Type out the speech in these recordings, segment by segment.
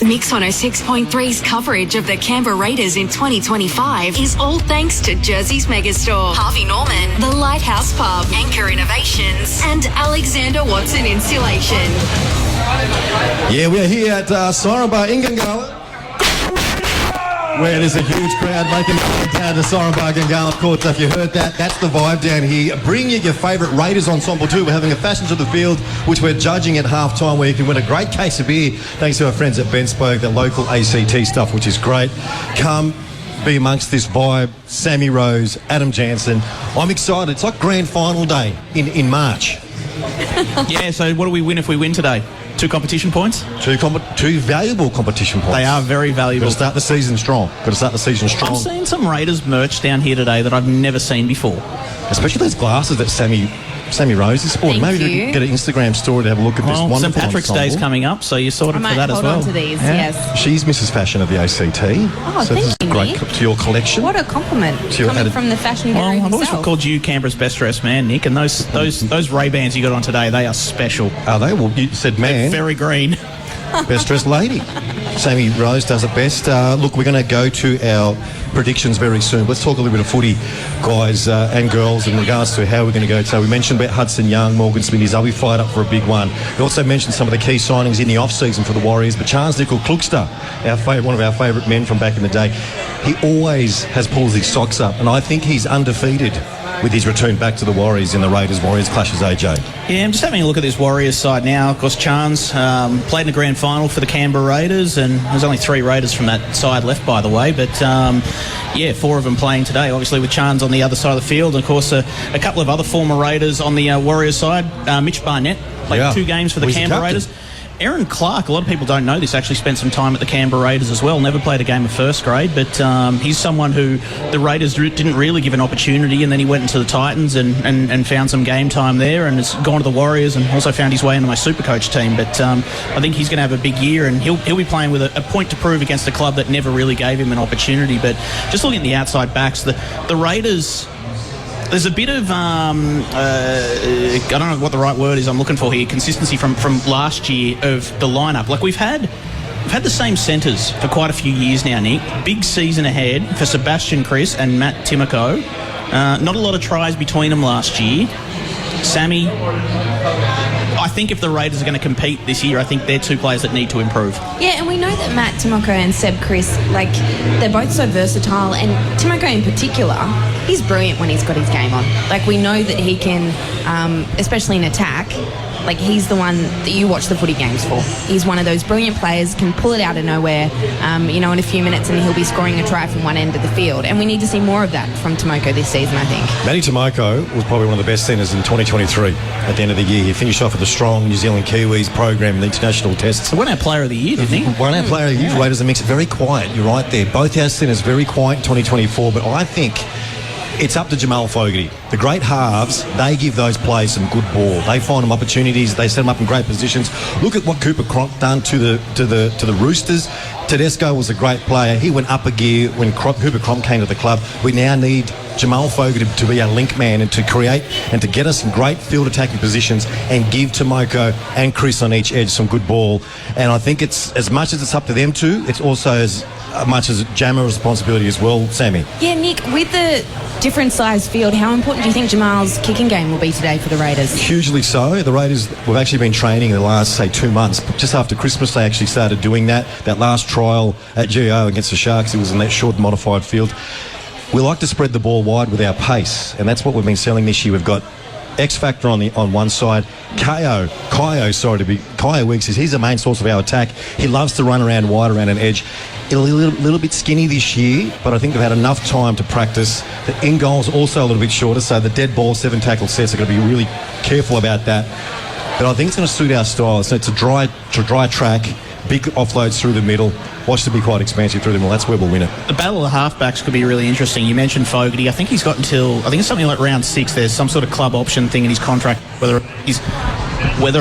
Mix 106.3's coverage of the Canberra Raiders in 2025 is all thanks to Jersey's Megastore, Harvey Norman, the Lighthouse Pub, Anchor Innovations, and Alexander Watson Insulation. Yeah, we're here at Siren Bar in Gangala, where there's a huge crowd making it down to Siren Bar Gangala Court. So if you heard that, that's the vibe down here. Bring your favourite Raiders ensemble too. We're having a Fashion to the Field, which we're judging at half-time, where you can win a great case of beer thanks to our friends at Benspoke, the local ACT stuff, which is great. Come be amongst this vibe. Sammy Rose, Adam Jansen. I'm excited. It's like grand final day in March. Yeah, so what do we win if we win today? 2 competition points? Two valuable competition points. They are very valuable. Got to start the season strong. I'm seeing some Raiders merch down here today that I've never seen before. Especially those glasses that Sammy Rose is sporting. Maybe you can get an Instagram story to have a look at this wonderful St. Patrick's ensemble. Day's coming up, so you're sorted for that as well. I might hold on to these, yes. She's Mrs. Fashion of the ACT. Oh, so thank this is you, great Nick. to your collection. What a compliment coming from the fashion guru I've always himself. called you Canberra's best dressed man, Nick, and those Ray-Bans you got on today, they are special. Are they? Well, you said man. They're very green. Best dressed lady. Sammy Rose does it best. Look, we're going to go to our predictions very soon. Let's talk a little bit of footy, guys and girls, in regards to how we're going to go. So we mentioned about Hudson Young, Morgan Smithies. They'll be fired up for a big one. We also mentioned some of the key signings in the off-season for the Warriors. But Charles Nickel-Klukster, one of our favourite men from back in the day, he always has pulled his socks up. And I think he's undefeated with his return back to the Warriors in the Raiders-Warriors clashes, AJ. Yeah, I'm just having a look at this Warriors side now. Of course, Chance played in the grand final for the Canberra Raiders, and there's only 3 Raiders from that side left, by the way. But, 4 of them playing today, obviously with Chance on the other side of the field. And, of course, a couple of other former Raiders on the Warriors side. Mitch Barnett played 2 games for the Canberra Raiders. Aaron Clark, a lot of people don't know this, actually spent some time at the Canberra Raiders as well. Never played a game of first grade, but he's someone who the Raiders didn't really give an opportunity, and then he went into the Titans and found some game time there, and has gone to the Warriors and also found his way into my Supercoach team. But I think he's going to have a big year, and he'll be playing with a point to prove against a club that never really gave him an opportunity. But just looking at the outside backs, the Raiders... There's a bit of, I don't know what the right word is I'm looking for here, consistency from last year of the lineup. Like we've had the same centres for quite a few years now, Nick. Big season ahead for Sebastian Chris and Matt Timoko. Not a lot of tries between them last year. Sammy, I think if the Raiders are going to compete this year, I think they're 2 players that need to improve. Yeah, and we know that Matt Timoko and Seb Chris, they're both so versatile, and Timoko in particular, he's brilliant when he's got his game on. We know that he can, especially in attack, he's the one that you watch the footy games for. He's one of those brilliant players, can pull it out of nowhere, in a few minutes, and he'll be scoring a try from one end of the field. And we need to see more of that from Timoko this season, I think. Matty Timoko was probably one of the best centres in 2023 at the end of the year. He finished off with a strong New Zealand Kiwis program in the international tests. Won our Player of the Year, didn't he? Won our Player of the Year. Raiders and Mix, very quiet. You're right there. Both our centres very quiet in 2024, but I think it's up to Jamal Fogarty. The great halves, they give those players some good ball. They find them opportunities. They set them up in great positions. Look at what Cooper Cronk done to the Roosters. Tedesco was a great player. He went up a gear when Cooper Cronk came to the club. We now need Jamal Fogarty to be our link man and to create and to get us some great field attacking positions and give Timoko and Chris on each edge some good ball. And I think it's as much as it's up to them two, it's also as much as Jammer's responsibility as well, Sammy. Yeah, Nick, with the different sized field, how important do you think Jamal's kicking game will be today for the Raiders? Hugely so. The Raiders, we've actually been training in the last, 2 months. Just after Christmas, they actually started doing that. That last trial at GO against the Sharks, it was in that short modified field. We like to spread the ball wide with our pace, and that's what we've been selling this year. We've got X Factor on one side. Kyo Weeks he's the main source of our attack. He loves to run around wide around an edge. A little bit skinny this year, but I think they've had enough time to practice. The in goal's also a little bit shorter, so the dead ball 7 tackle sets are going to be really careful about that. But I think it's going to suit our style. So it's a dry track, big offloads through the middle. Watch to be quite expansive through the middle. That's where we'll win it. The battle of the halfbacks could be really interesting. You mentioned Fogarty. I think he's got until, I think it's something like round 6. There's some sort of club option thing in his contract, whether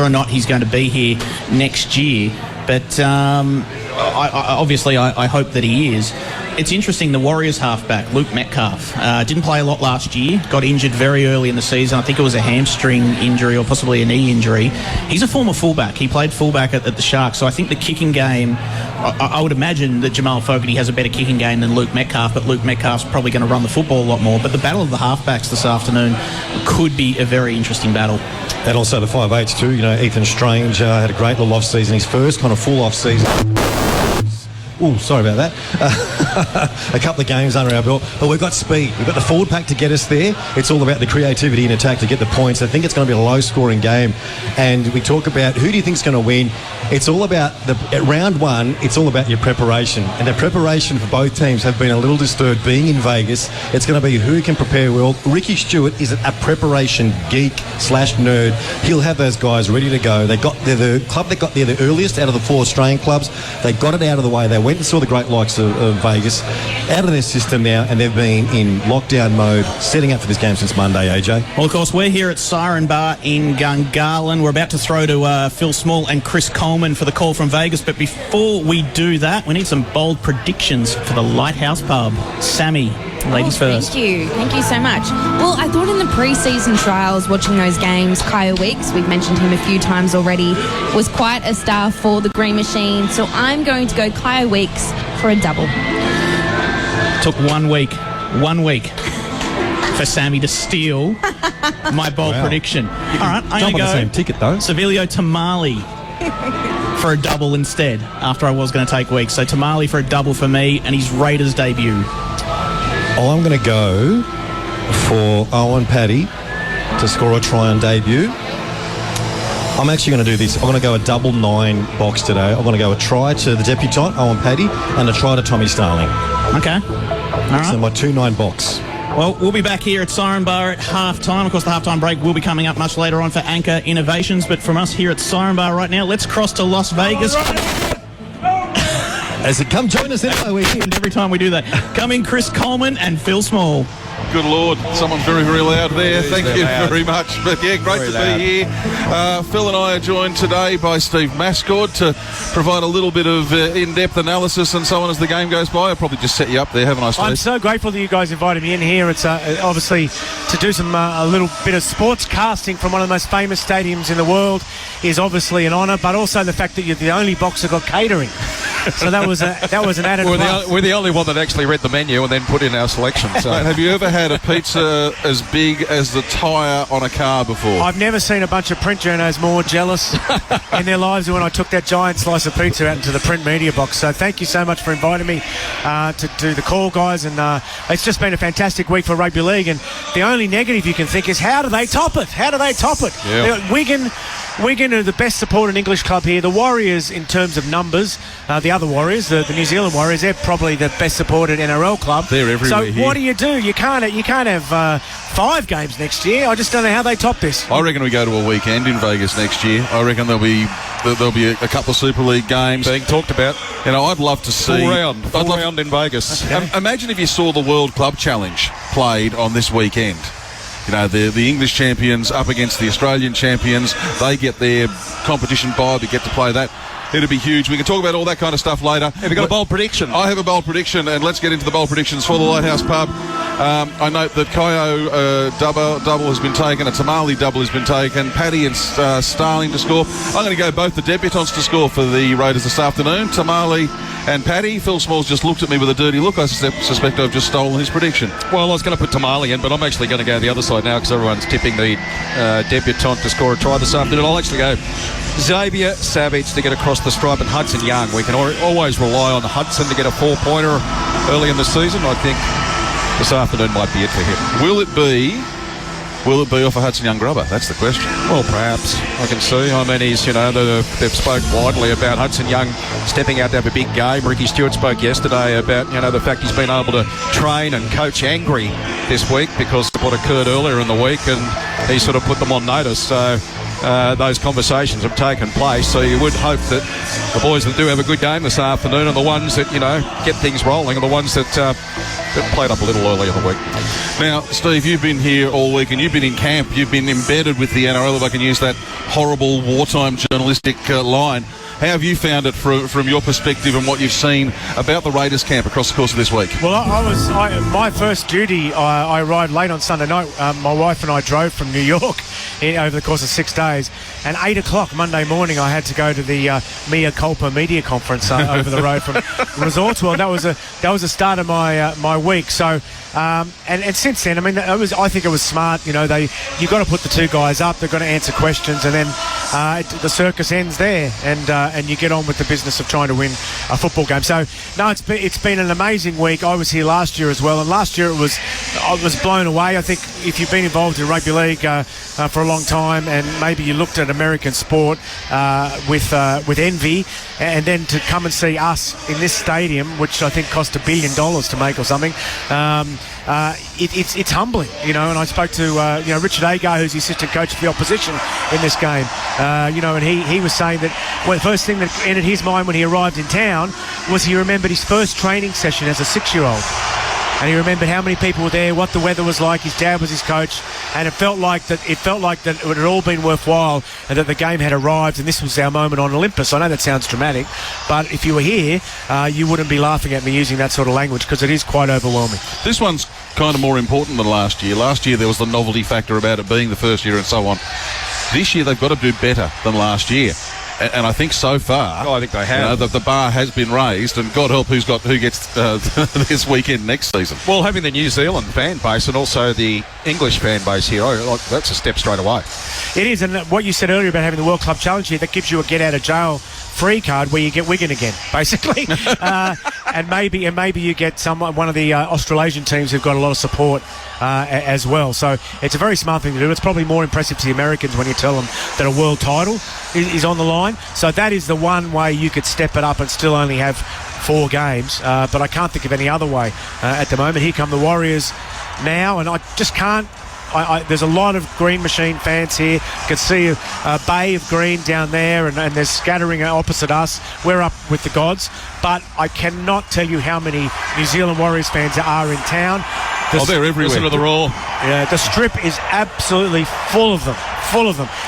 or not he's going to be here next year. But obviously I hope that he is. It's interesting, the Warriors halfback, Luke Metcalf, didn't play a lot last year, got injured very early in the season. I think it was a hamstring injury or possibly a knee injury. He's a former fullback. He played fullback at the Sharks, so I think the kicking game, I would imagine that Jamal Fogarty has a better kicking game than Luke Metcalf, but Luke Metcalf's probably going to run the football a lot more. But the battle of the halfbacks this afternoon could be a very interesting battle. And also the 5'8s too. Ethan Strange had a great little off-season, his first kind of full off-season. Oh, sorry about that. A couple of games under our belt. But we've got speed. We've got the forward pack to get us there. It's all about the creativity in attack to get the points. I think it's going to be a low-scoring game. And we talk about who do you think is going to win. It's all about, at round one, it's all about your preparation. And the preparation for both teams have been a little disturbed being in Vegas. It's going to be who can prepare well. Ricky Stewart is a preparation geek/nerd. He'll have those guys ready to go. They're the club that got there the earliest out of the 4 Australian clubs. They got it out of the way. They went and saw the great likes of Vegas out of their system now, and they've been in lockdown mode setting up for this game since Monday, AJ. Well, of course, we're here at Siren Bar in Gungahlin. We're about to throw to Phil Small and Chris Colman for the call from Vegas, but before we do that, we need some bold predictions for the Lighthouse Pub. Sammy, ladies first. Thank you so much. Well, I thought in the pre-season trials, watching those games, Kyle Weeks, we've mentioned him a few times already, was quite a star for the Green Machine. So I'm going to go Kyle Weeks for a double. Took 1 week for Sammy to steal my bold prediction. All right, I'm going to go the same ticket though. Savilio Tamale for a double instead, after I was going to take Weeks. So Tamale for a double for me, and his Raiders debut. I'm going to go for Owen Paddy to score a try on debut. I'm actually going to do this. I'm going to go a double 9 box today. I'm going to go a try to the debutant, Owen Paddy, and a try to Tommy Starling. Okay. All right. So my 2-9 box. Well, we'll be back here at Siren Bar at half-time. Of course, the half-time break will be coming up much later on for Anchor Innovations. But from us here at Siren Bar right now, let's cross to Las Vegas. As it come join us anyway. And every time we do that, come in Chris Colman and Phil Small. Good Lord, someone's very, very loud there. Thank you very much. But yeah, great to be here. Phil and I are joined today by Steve Mascord to provide a little bit of in-depth analysis and so on as the game goes by. I'll probably just set you up there, haven't I, Steve? I'm so grateful that you guys invited me in here. It's obviously to do a little bit of sports casting from one of the most famous stadiums in the world is obviously an honour, but also the fact that you're the only box that got catering. So that was an added plus. We're the only one that actually read the menu and then put in our selection. So. Have you ever had a pizza as big as the tyre on a car before? I've never seen a bunch of print journos more jealous in their lives than when I took that giant slice of pizza out into the print media box. So thank you so much for inviting me to do the call, guys. And it's just been a fantastic week for rugby league. And the only negative you can think is, how do they top it? Yeah. Wigan are the best supported English club here. The Warriors, in terms of numbers, the other Warriors, the New Zealand Warriors, they're probably the best supported NRL club. They're everywhere. So here. what do? You can't have 5 games next year. I just don't know how they top this. I reckon we go to a weekend in Vegas next year. I reckon there'll be a couple of Super League games being talked about. I'd love to see full round in Vegas. Imagine if you saw the World Club Challenge played on this weekend. The English champions up against the Australian champions. They get their competition bye, but get to play that. It'll be huge. We can talk about all that kind of stuff later. Have you got a bold prediction? I have a bold prediction, and let's get into the bold predictions for the Lighthouse Pub. I note that Kayo double has been taken, a Tamale double has been taken, Paddy and Starling to score. I'm going to go both the debutants to score for the Raiders this afternoon, Tamale and Paddy. Phil Smalls just looked at me with a dirty look. I suspect I've just stolen his prediction. Well, I was going to put Tamale in, but I'm actually going to go the other side now because everyone's tipping the debutant to score a try this afternoon. I'll actually go Xavier Savage to get across the stripe and Hudson Young. We can always rely on Hudson to get a 4-pointer early in the season. I think this afternoon might be it for him. Will it be off a Hudson Young grubber? That's the question. Well, perhaps. I can see. I mean, they've spoke widely about Hudson Young stepping out to have a big game. Ricky Stewart spoke yesterday about, the fact he's been able to train and coach angry this week because of what occurred earlier in the week, and he sort of put them on notice. So those conversations have taken place. So you would hope that the boys that do have a good game this afternoon are the ones that, get things rolling, are the ones that played up a little early in the week. Now, Steve, you've been here all week and you've been in camp. You've been embedded with the NRL, if I can use that horrible wartime journalistic line. How have you found it from your perspective and what you've seen about the Raiders camp across the course of this week? Well, my first duty, I arrived late on Sunday night. My wife and I drove from New York over the course of 6 days. And 8 o'clock Monday morning, I had to go to the Mea Culpa media conference over the road from Resorts World. That was the start of my week. So, and since then, I mean, I think it was smart. You got to put the two guys up. They're going to answer questions, and then the circus ends there, and you get on with the business of trying to win a football game. So, no, it's been an amazing week. I was here last year as well, and last year I was blown away. I think if you've been involved in rugby league for a long time, and maybe you looked at American sport with envy, and then to come and see us in this stadium, which I think cost $1 billion to make or something, it's humbling, And I spoke to Richard Agar, who's the assistant coach for the opposition in this game, and he was saying that the first thing that entered his mind when he arrived in town was he remembered his first training session as a 6-year-old. And he remembered how many people were there, what the weather was like. His dad was his coach, and it felt like that it had all been worthwhile, and that the game had arrived, and this was our moment on Olympus. I know that sounds dramatic, but if you were here, you wouldn't be laughing at me using that sort of language, because it is quite overwhelming. This one's kind of more important than last year. Last year there was the novelty factor about it being the first year and so on. This year they've got to do better than last year. And I think so far, I think they have. The bar has been raised, and God help who gets this weekend next season. Well, having the New Zealand fan base and also the English fan base here, that's a step straight away. It is, and what you said earlier about having the World Club Challenge here, that gives you a get out of jail free card where you get Wigan again, basically, and maybe you get one of the Australasian teams who've got a lot of support as well. So it's a very smart thing to do. It's probably more impressive to the Americans when you tell them that a world title is on the line. So that is the one way you could step it up and still only have 4 games. But I can't think of any other way at the moment. Here come the Warriors now, and I just can't. There's a lot of Green Machine fans here. You can see a bay of green down there, and there's scattering opposite us. We're up with the gods, but I cannot tell you how many New Zealand Warriors fans are in town. They're everywhere. Listen to the roar. Yeah, the strip is absolutely full of them.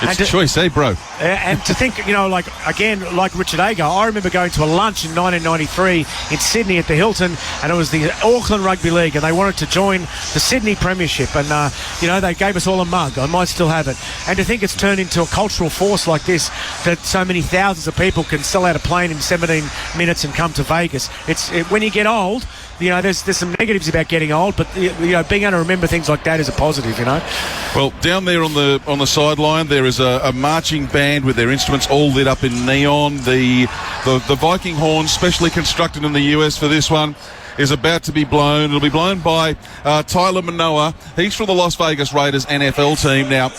It's a choice, bro? And to think, like Richard Agar, I remember going to a lunch in 1993 in Sydney at the Hilton, and it was the Auckland Rugby League, and they wanted to join the Sydney Premiership, and they gave us all a mug. I might still have it. And to think it's turned into a cultural force like this, that so many thousands of people can sell out a plane in 17 minutes and come to Vegas. When you get old, there's some negatives about getting old, but being able to remember things like that is a positive. Well, down there on the sideline, there is a marching band with their instruments all lit up in neon. The Viking horn, specially constructed in the US for this one, is about to be blown. It'll be blown by Tyler Manoa. He's from the Las Vegas Raiders NFL team. Now,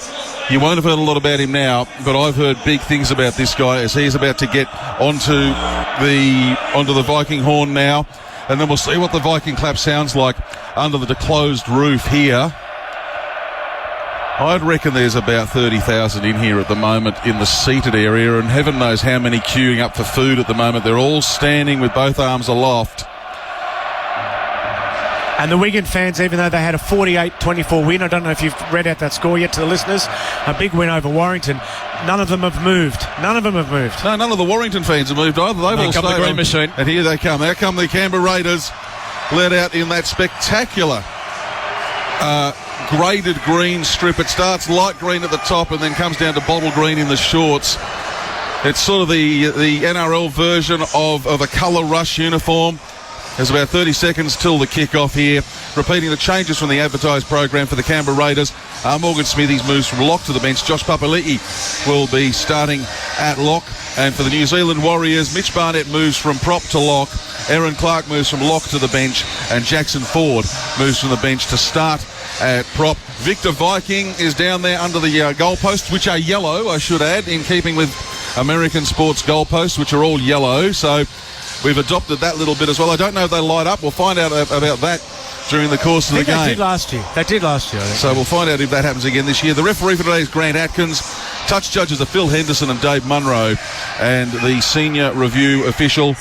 you won't have heard a lot about him now, but I've heard big things about this guy as he's about to get onto the Viking horn now. And then we'll see what the Viking clap sounds like under the closed roof here. I'd reckon there's about 30,000 in here at the moment in the seated area, and heaven knows how many queuing up for food at the moment. They're all standing with both arms aloft. And the Wigan fans, even though they had a 48-24 win, I don't know if you've read out that score yet to the listeners, a big win over Warrington, none of them have moved. No, none of the Warrington fans have moved either. They've all stayed the Green Machine. And here they come. There come the Canberra Raiders, led out in that spectacular graded green strip. It starts light green at the top and then comes down to bottle green in the shorts. It's sort of the NRL version of a colour rush uniform. There's about 30 seconds till the kick-off here. Repeating the changes from the advertised program for the Canberra Raiders. Morgan Smithies moves from lock to the bench. Josh Papali'i will be starting at lock. And for the New Zealand Warriors, Mitch Barnett moves from prop to lock. Aaron Clark moves from lock to the bench. And Jackson Ford moves from the bench to start at prop. Victor Viking is down there under the goalposts, which are yellow, I should add, in keeping with American sports goalposts, which are all yellow. So we've adopted that little bit as well. I don't know if they light up. We'll find out about that during the course of the game. They did last year. I think. So we'll find out if that happens again this year. The referee for today is Grant Atkins. Touch judges are Phil Henderson and Dave Munro. And the senior review official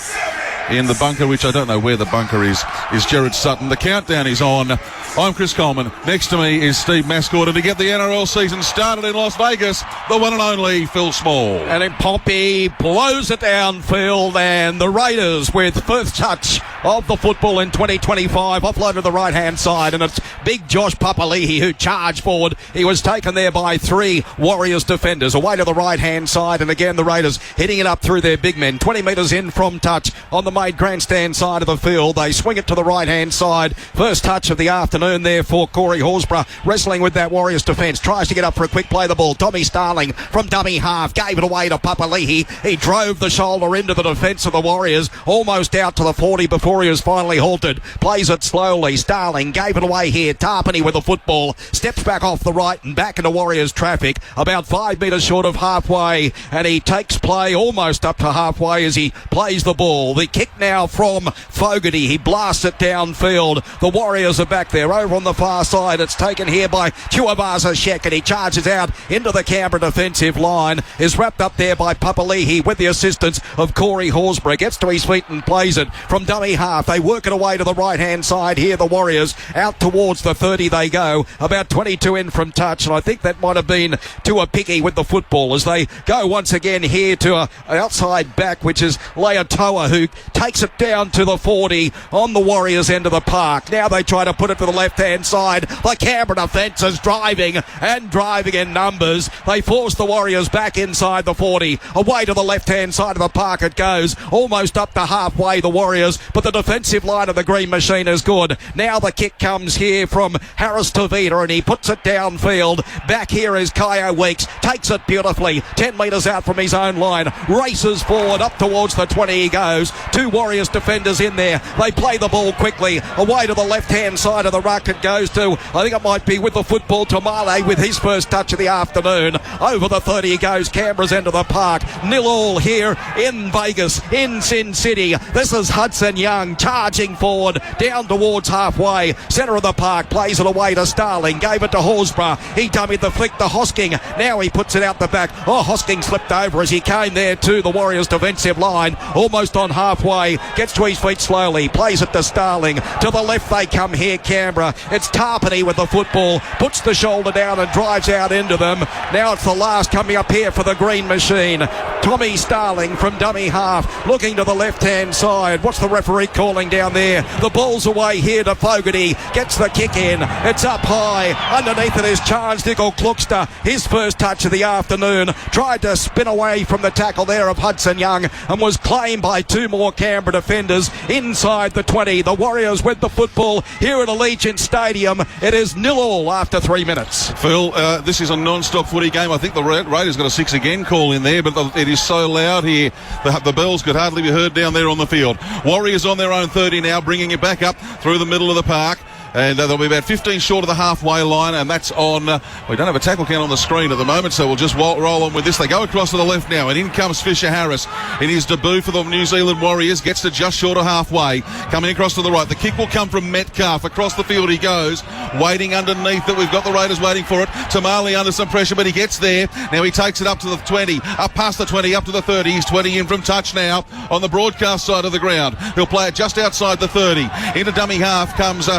in the bunker, which I don't know where the bunker is Gerard Sutton. The countdown is on. I'm Chris Colman. Next to me is Steve Mascord. And to get the NRL season started in Las Vegas, the one and only Phil Small. And then Pompey blows it downfield, and the Raiders with first touch of the football in 2025, offload to the right-hand side, and it's big Josh Papali'i who charged forward. He was taken there by 3 Warriors defenders. Away to the right-hand side, and again the Raiders hitting it up through their big men. 20 metres in from touch on the made grandstand side of the field. They swing it to the right-hand side. First touch of the afternoon there for Corey Horsburgh, wrestling with that Warriors defence. Tries to get up for a quick play the ball. Tommy Starling from dummy half gave it away to Papali'i. He drove the shoulder into the defence of the Warriors, almost out to the 40 before he was finally halted. Plays it slowly. Starling gave it away here. Tarpany with the football. Steps back off the right and back into Warriors traffic. About 5 metres short of halfway. And he takes play almost up to halfway as he plays the ball. The kick now from Fogarty. He blasts it downfield. The Warriors are back there. Over on the far side, it's taken here by Tuivasa-Sheck, and he charges out into the Canberra defensive line. Is wrapped up there by Papali'i with the assistance of Corey Horsburgh. Gets to his feet and plays it from dummy half. They work it away to the right-hand side here. The Warriors out towards the 30 they go. About 22 in from touch, and I think that might have been Tuapiki with the football as they go once again here to an outside back, which is Leotoa, who takes it down to the 40 on the Warriors end of the park. Now they try to put it to the left-hand side. The Canberra defence is driving in numbers. They force the Warriors back inside the 40. Away to the left-hand side of the park it goes. Almost up to halfway the Warriors, but the defensive line of the Green Machine is good. Now the kick comes here from Harris Tavita, and he puts it downfield. Back here is Kyo Weeks. Takes it beautifully. 10 metres out from his own line. Races forward up towards the 20 he goes. 2 Warriors defenders in there. They play the ball quickly. Away to the left-hand side of the ruck it goes to, I think it might be with the football, Tomale with his first touch of the afternoon. Over the 30 he goes. Canberra's end of the park. 0-0 here in Vegas, in Sin City. This is Hudson Young charging forward down towards halfway. Centre of the park. Plays it away to Starling. Gave it to Horsburgh. He dummied the flick to Hosking. Now he puts it out the back. Oh, Hosking slipped over as he came there to the Warriors defensive line. Almost on halfway. Gets to his feet slowly. Plays it to Starling. To the left they come here, Canberra. It's Tarpany with the football. Puts the shoulder down and drives out into them. Now it's the last coming up here for the Green Machine. Tommy Starling from dummy half. Looking to the left-hand side. What's the referee calling down there? The ball's away here to Fogarty. Gets the kick in. It's up high. Underneath it is Charles Nicol-Kluxter. His first touch of the afternoon. Tried to spin away from the tackle there of Hudson Young and was claimed by 2 more Canberra defenders inside the 20. The Warriors with the football here at Allegiant Stadium. It is 0-0 after 3 minutes. Phil, this is a non-stop footy game. I think the Raiders got a 6 again call in there, but it is so loud here. The bells could hardly be heard down there on the field. Warriors on their own 30 now, bringing it back up through the middle of the park. And they'll be about 15 short of the halfway line, and that's on... we don't have a tackle count on the screen at the moment, so we'll just roll on with this. They go across to the left now, and in comes Fisher Harris in his debut for the New Zealand Warriors. Gets to just short of halfway. Coming across to the right. The kick will come from Metcalf. Across the field he goes. Waiting underneath it. We've got the Raiders waiting for it. Tamale under some pressure, but he gets there. Now he takes it up to the 20. Up past the 20, up to the 30. He's 20 in from touch now on the broadcast side of the ground. He'll play it just outside the 30. Into dummy half comes...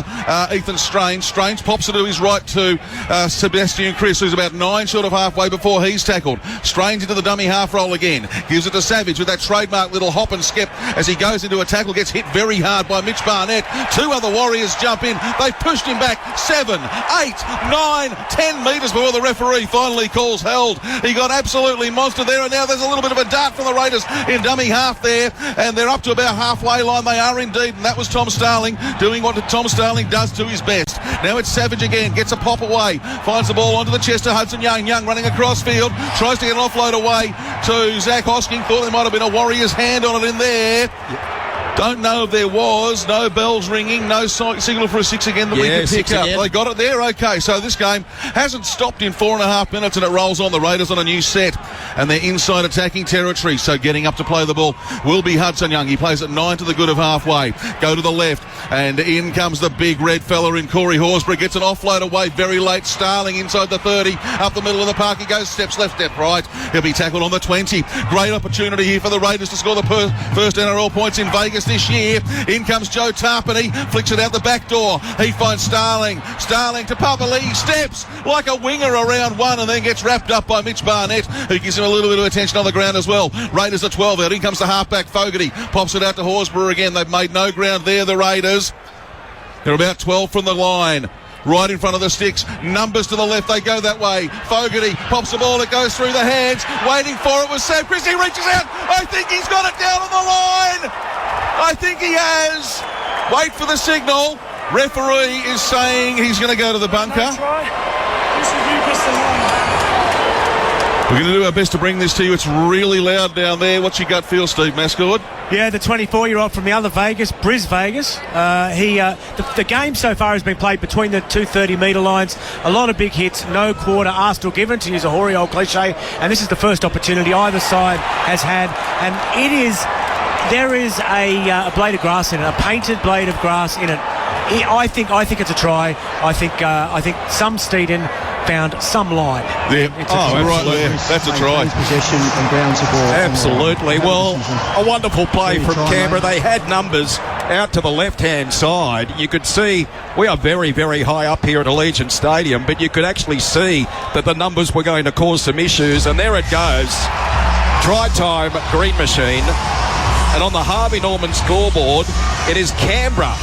Ethan Strange. Strange pops it to his right to Sebastian Chris, who's about 9 short of halfway before he's tackled. Strange into the dummy half roll again. Gives it to Savage with that trademark little hop and skip as he goes into a tackle. Gets hit very hard by Mitch Barnett. 2 other Warriors jump in. They've pushed him back 7, 8, 9, 10 metres before the referee finally calls held. He got absolutely monster there, and now there's a little bit of a dart from the Raiders in dummy half there, and they're up to about halfway line. They are indeed, and that was Tom Starling doing what Tom Starling does to his best. Now it's Savage again, gets a pop away, finds the ball onto the chest of Hudson Young. Young running across field, tries to get an offload away to Zach Hosking. Thought there might have been a Warriors hand on it in there. Don't know if there was. No bells ringing. No signal for a 6 again that we could pick up. They got it there. Okay, so this game hasn't stopped in 4.5 minutes, and it rolls on. The Raiders on a new set, and they're inside attacking territory. So getting up to play the ball will be Hudson Young. He plays at 9 to the good of halfway. Go to the left, and in comes the big red fella in Corey Horsburgh. Gets an offload away very late. Starling inside the 30. Up the middle of the park he goes. Steps left, step right. He'll be tackled on the 20. Great opportunity here for the Raiders to score the first NRL points in Vegas. this year. In comes Joe Tarpany, flicks it out the back door. He finds Starling to Papali'i, steps like a winger around one and then gets wrapped up by Mitch Barnett, who gives him a little bit of attention on the ground as well. Raiders are 12 out. In comes the halfback Fogarty, pops it out to Horsburgh again. They've made no ground there, the Raiders. They're about 12 from the line. Right in front of the sticks, numbers to the left, they go that way. Fogarty pops the ball, it goes through the hands, waiting for it was Sam Chris, he reaches out, I think he's got it down on the line! I think he has! Wait for the signal, referee is saying he's going to go to the bunker. We're going to do our best to bring this to you. It's really loud down there. What's your gut feel, Steve Mascord? Yeah, the 24-year-old from the other Vegas, Vegas. The game so far has been played between the two 30-metre lines. A lot of big hits, no quarter asked or given, to use a hoary old cliche. And this is the first opportunity either side has had. And there is a blade of grass in it, a painted blade of grass in it. I think it's a try. I think some Steeden found some line. Yeah. Right there. That's a try. Possession and grounds the ball. Absolutely. Well, a wonderful play from Canberra. They had numbers out to the left-hand side. You could see we are very, very high up here at Allegiant Stadium, but you could actually see that the numbers were going to cause some issues. And there it goes. Try time, green machine. And on the Harvey Norman scoreboard, it is Canberra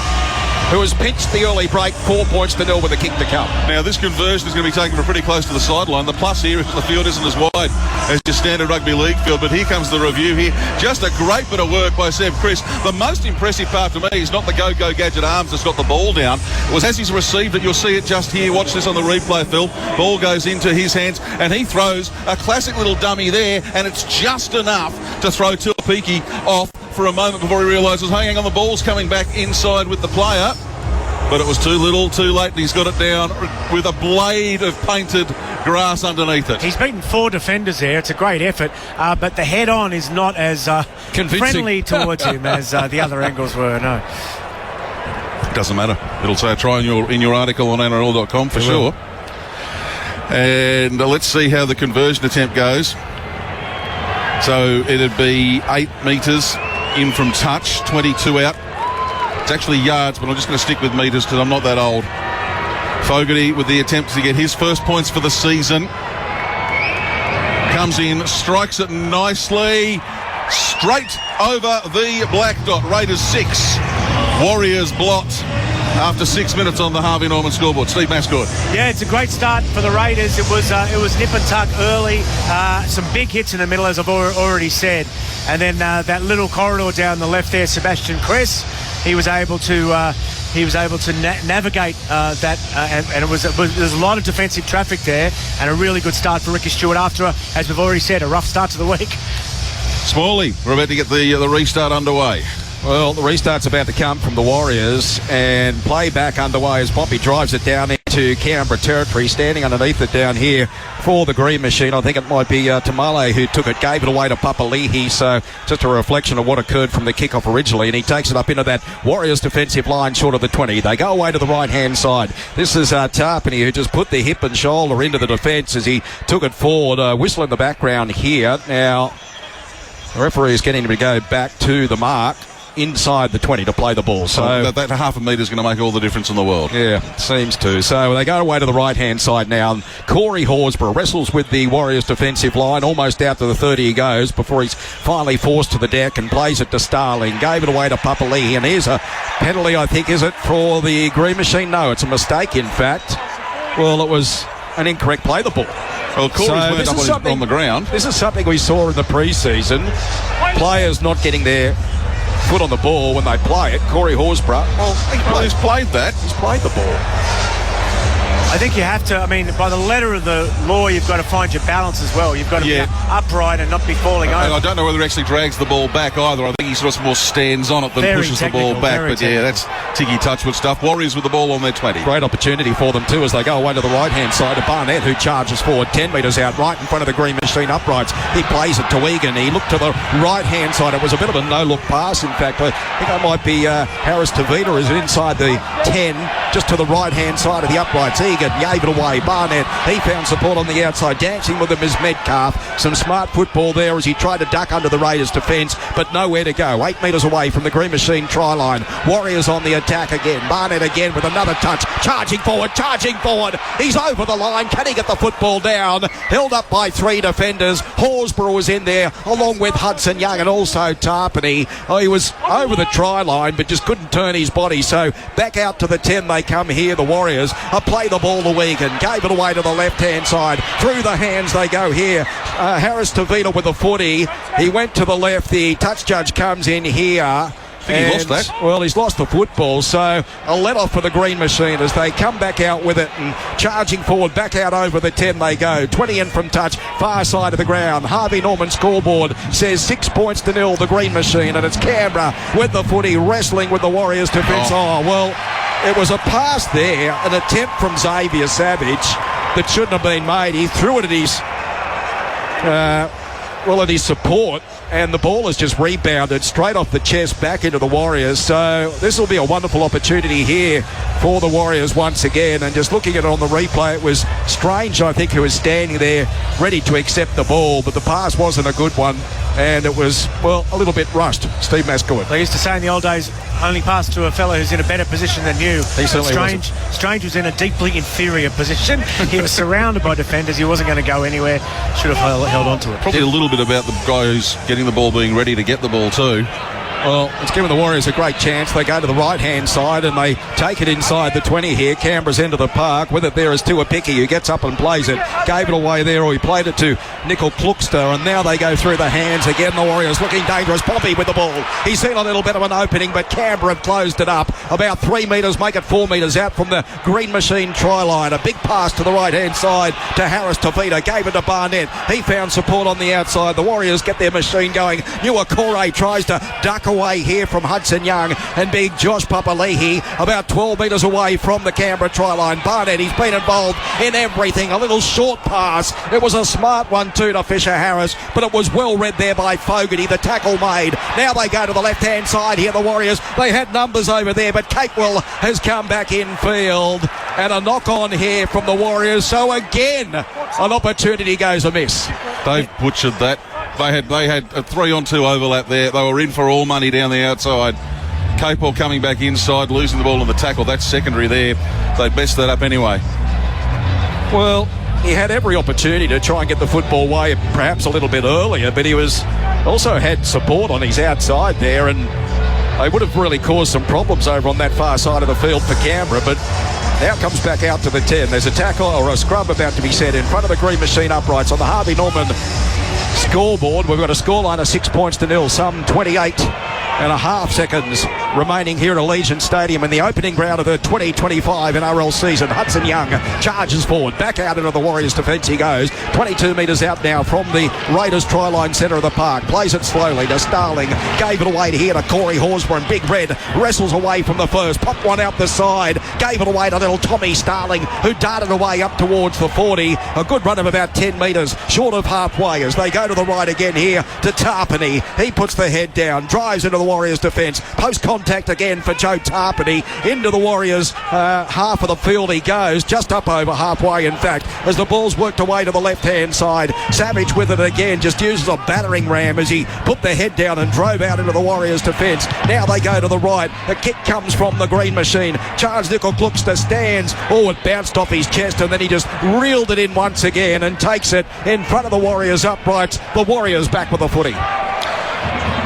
who has pinched the early break, 4 points to 0 with a kick to come. Now, this conversion is going to be taken from pretty close to the sideline. The plus here is the field isn't as wide as your standard rugby league field, but here comes the review here. Just a great bit of work by Seb Chris. The most impressive part to me is not the go-go gadget arms that's got the ball down. It was as he's received it. You'll see it just here. Watch this on the replay, Phil. Ball goes into his hands, and he throws a classic little dummy there, and it's just enough to throw Tuapiki off for a moment before he realises, hang on, the ball's coming back inside with the player. But it was too little, too late, and he's got it down with a blade of painted grass underneath it. He's beaten 4 defenders there. It's a great effort, but the head-on is not as friendly towards him as the other angles were, no. Doesn't matter. It'll say try in your article on NRL.com for sure. And let's see how the conversion attempt goes. So it'd be 8 metres in from touch, 22 out. It's actually yards, but I'm just going to stick with metres because I'm not that old. Fogarty with the attempt to get his first points for the season. Comes in, strikes it nicely. Straight over the black dot. Raiders 6, Warriors blot. After 6 minutes on the Harvey Norman scoreboard. Steve Mascord. Yeah, it's a great start for the Raiders. It was nip and tuck early. Some big hits in the middle, as I've already said. And then that little corridor down the left there, Sebastian Kress, he was able to navigate that, and there's a lot of defensive traffic there, and a really good start for Ricky Stewart after, as we've already said, a rough start to the week. Smalley, we're about to get the restart underway. Well, the restart's about to come from the Warriors, and play back underway as Poppy drives it down into Canberra territory, standing underneath it down here for the green machine. I think it might be Tamale who took it, gave it away to Papali'i, so just a reflection of what occurred from the kickoff originally, and he takes it up into that Warriors defensive line short of the 20. They go away to the right-hand side. This is Tarpany, who just put the hip and shoulder into the defence as he took it forward. Whistle in the background here. Now, the referee is getting him to go back to the mark inside the 20 to play the ball. So that half a metre is going to make all the difference in the world. Yeah, seems to. So they go away to the right-hand side now. Corey Horsburgh wrestles with the Warriors defensive line. Almost out to the 30 he goes before he's finally forced to the deck and plays it to Starling. Gave it away to Papali'i, and here's a penalty, I think, is it, for the green machine? No, it's a mistake, in fact. Well, it was an incorrect play the ball. Well, Corey's up on the ground. This is something we saw in the pre-season. Players not getting their foot on the ball when they play it. Corey Horsburgh, he's played that. He's played the ball. I think you have to, by the letter of the law, you've got to find your balance as well. You've got to be upright and not be falling over. I don't know whether he actually drags the ball back either. I think he sort of more stands on it than pushes the ball back. But yeah, that's Tiggy Touchwood stuff. Warriors with the ball on their 20. Great opportunity for them too as they go away to the right-hand side of Barnett, who charges forward 10 metres out right in front of the green machine uprights. He plays it to Egan. He looked to the right-hand side. It was a bit of a no-look pass, in fact. I think it might be Harris Tavita is inside the 10, just to the right-hand side of the uprights. Egan Egan gave it away. Barnett, he found support on the outside. Dancing with him is Metcalf. Some smart football there as he tried to duck under the Raiders defence, but nowhere to go. 8 metres away from the Green Machine try line. Warriors on the attack again. Barnett again with another touch. Charging forward. He's over the line. Can he get the football down? Held up by 3 defenders. Horsburgh was in there along with Hudson Young and also Tarpany. He was over the try line but just couldn't turn his body. So back out to the 10 they come here, the Warriors. Play the ball to Egan. Gave it away to the left-hand side. Through the hands they go here. Harris Tavita with the footy. He went to the left. The touch judge comes in here. I think he lost that. Well, he's lost the football, so a let-off for the Green Machine as they come back out with it and charging forward, back out over the 10 they go. 20 in from touch, far side of the ground. Harvey Norman scoreboard says 6 points to 0, the Green Machine, and it's Canberra with the footy, wrestling with the Warriors defence. Well, it was a pass there, an attempt from Xavier Savage that shouldn't have been made. He threw it at his support, and the ball has just rebounded straight off the chest back into the Warriors. So this will be a wonderful opportunity here for the Warriors once again. And just looking at it on the replay, it was Strange, I think, who was standing there ready to accept the ball, but the pass wasn't a good one, and it was, well, a little bit rushed. Steve Mascord. They used to say in the old days, only pass to a fellow who's in a better position than you. Strange was in a deeply inferior position. He was surrounded by defenders. He wasn't going to go anywhere. Should have held on to it. Probably a little bit about the guy who's getting the ball being ready to get the ball too. Well, it's given the Warriors a great chance. They go to the right-hand side and they take it inside the 20 here. Canberra's end of the park. With it there is Tuapiki, who gets up and plays it. Gave it away there, or he played it to Nickel Kluckster, and now they go through the hands again. The Warriors looking dangerous. Pompey with the ball. He's seen a little bit of an opening, but Canberra have closed it up. About 3 metres, make it 4 metres out from the Green Machine try line. A big pass to the right-hand side to Harris Tavita. Gave it to Barnett. He found support on the outside. The Warriors get their machine going. Nuakore tries to duck away here from Hudson Young, and big Josh Papali'i about 12 metres away from the Canberra try line. Barnett, he's been involved in everything. A little short pass. It was a smart one too to Fisher Harris, but it was well read there by Fogarty. The tackle made. Now they go to the left-hand side here, the Warriors. They had numbers over there, but Capewell has come back in field, and a knock on here from the Warriors. So again, an opportunity goes amiss. They've butchered that. They had a 3-on-2 overlap there. They were in for all money down the outside. Capewell coming back inside, losing the ball on the tackle. That's secondary there. They messed that up anyway. Well, he had every opportunity to try and get the football away perhaps a little bit earlier, but he was also had support on his outside there, and they would have really caused some problems over on that far side of the field for Canberra. But now comes back out to the 10. There's a tackle or a scrub about to be set in front of the Green Machine uprights on the Harvey Norman scoreboard. We've got a scoreline of 6 points to 0, some 28.5 seconds remaining here at Allegiant Stadium in the opening round of the 2025 NRL season. Hudson Young charges forward, back out into the Warriors defence he goes. 22 metres out now from the Raiders try line centre of the park. Plays it slowly to Starling. Gave it away here to Corey Horsburgh, and Big Red wrestles away from the first. Popped one out the side. Gave it away to little Tommy Starling, who darted away up towards the 40. A good run of about 10 metres short of halfway as they go to the right again here to Tarpany. He puts the head down, drives into the Warriors defence. Post contact again for Joe Tarpany. Into the Warriors half of the field he goes, just up over halfway in fact, as the ball's worked away to the left hand side. Savage with it again, just uses a battering ram as he put the head down and drove out into the Warriors defence. Now they go to the right. The kick comes from the Green Machine. Charles Nickel Kluckster stands. Oh, it bounced off his chest, and then he just reeled it in once again and takes it in front of the Warriors uprights. The Warriors back with the footy.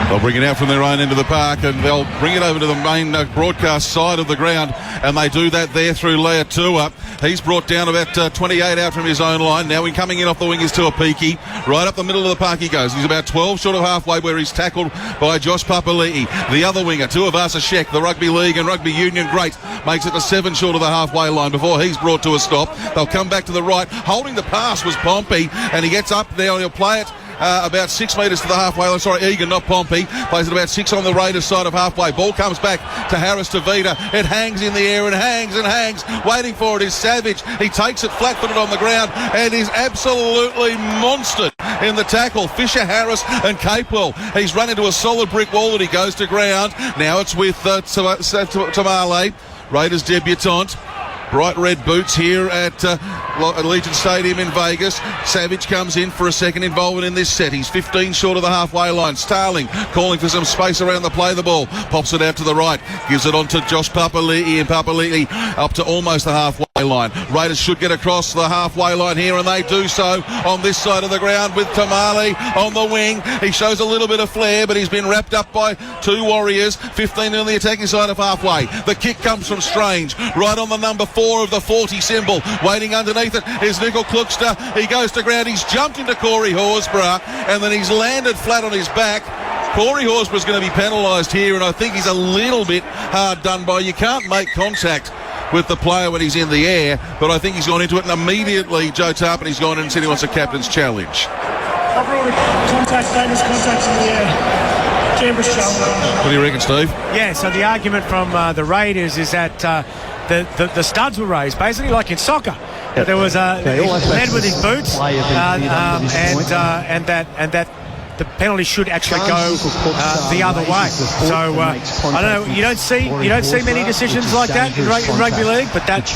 They'll bring it out from their own end of the park, and they'll bring it over to the main broadcast side of the ground, and they do that there through Leatua. He's brought down about 28 out from his own line. Now, when coming in off the wing is Tuapiki. Right up the middle of the park he goes. He's about 12 short of halfway, where he's tackled by Josh Papali'i. The other winger, Tuivasa Shek, the rugby league and rugby union great, makes it to 7 short of the halfway line before he's brought to a stop. They'll come back to the right. Holding the pass was Pompey, and he gets up there and he'll play it about 6 metres to the halfway line. Sorry, Egan, not Pompey. Plays it about 6 on the Raiders side of halfway. Ball comes back to Harris Tavita. It hangs in the air and hangs and hangs. Waiting for it is Savage. He takes it flat-footed on the ground and is absolutely monstered in the tackle. Fisher Harris and Capewell. He's run into a solid brick wall and he goes to ground. Now it's with Tamale, Raiders debutant. bright red boots here at Allegiant Stadium in Vegas. Savage comes in for a second involvement in this set. He's 15 short of the halfway line. Starling calling for some space around the play the ball. Pops it out to the right. Gives it on to Josh Papali'i, and Papali'i up to almost the halfway line. Raiders should get across the halfway line here, and they do so on this side of the ground with Tamale on the wing. He shows a little bit of flair, but he's been wrapped up by two Warriors. 15 on the attacking side of halfway. The kick comes from Strange, right on the number 4 of the 40 symbol. Waiting underneath it is Nickel Kluckster. He goes to ground. He's jumped into Corey Horsburgh, and then he's landed flat on his back. Corey Horsburgh's going to be penalised here, and I think he's a little bit hard done by. You can't make contact with the player when he's in the air, but I think he's gone into it, and immediately Joe Tarpany's gone in and said he wants a captain's challenge. Contact, famous contacts in the air. Canberra's challenge. What do you reckon, Steve? Yeah, so the argument from the Raiders is that the studs were raised, basically like in soccer. There was he led with his boots, and that the penalty should actually go the other way. So I don't know. You don't see many decisions like that in rugby league, but that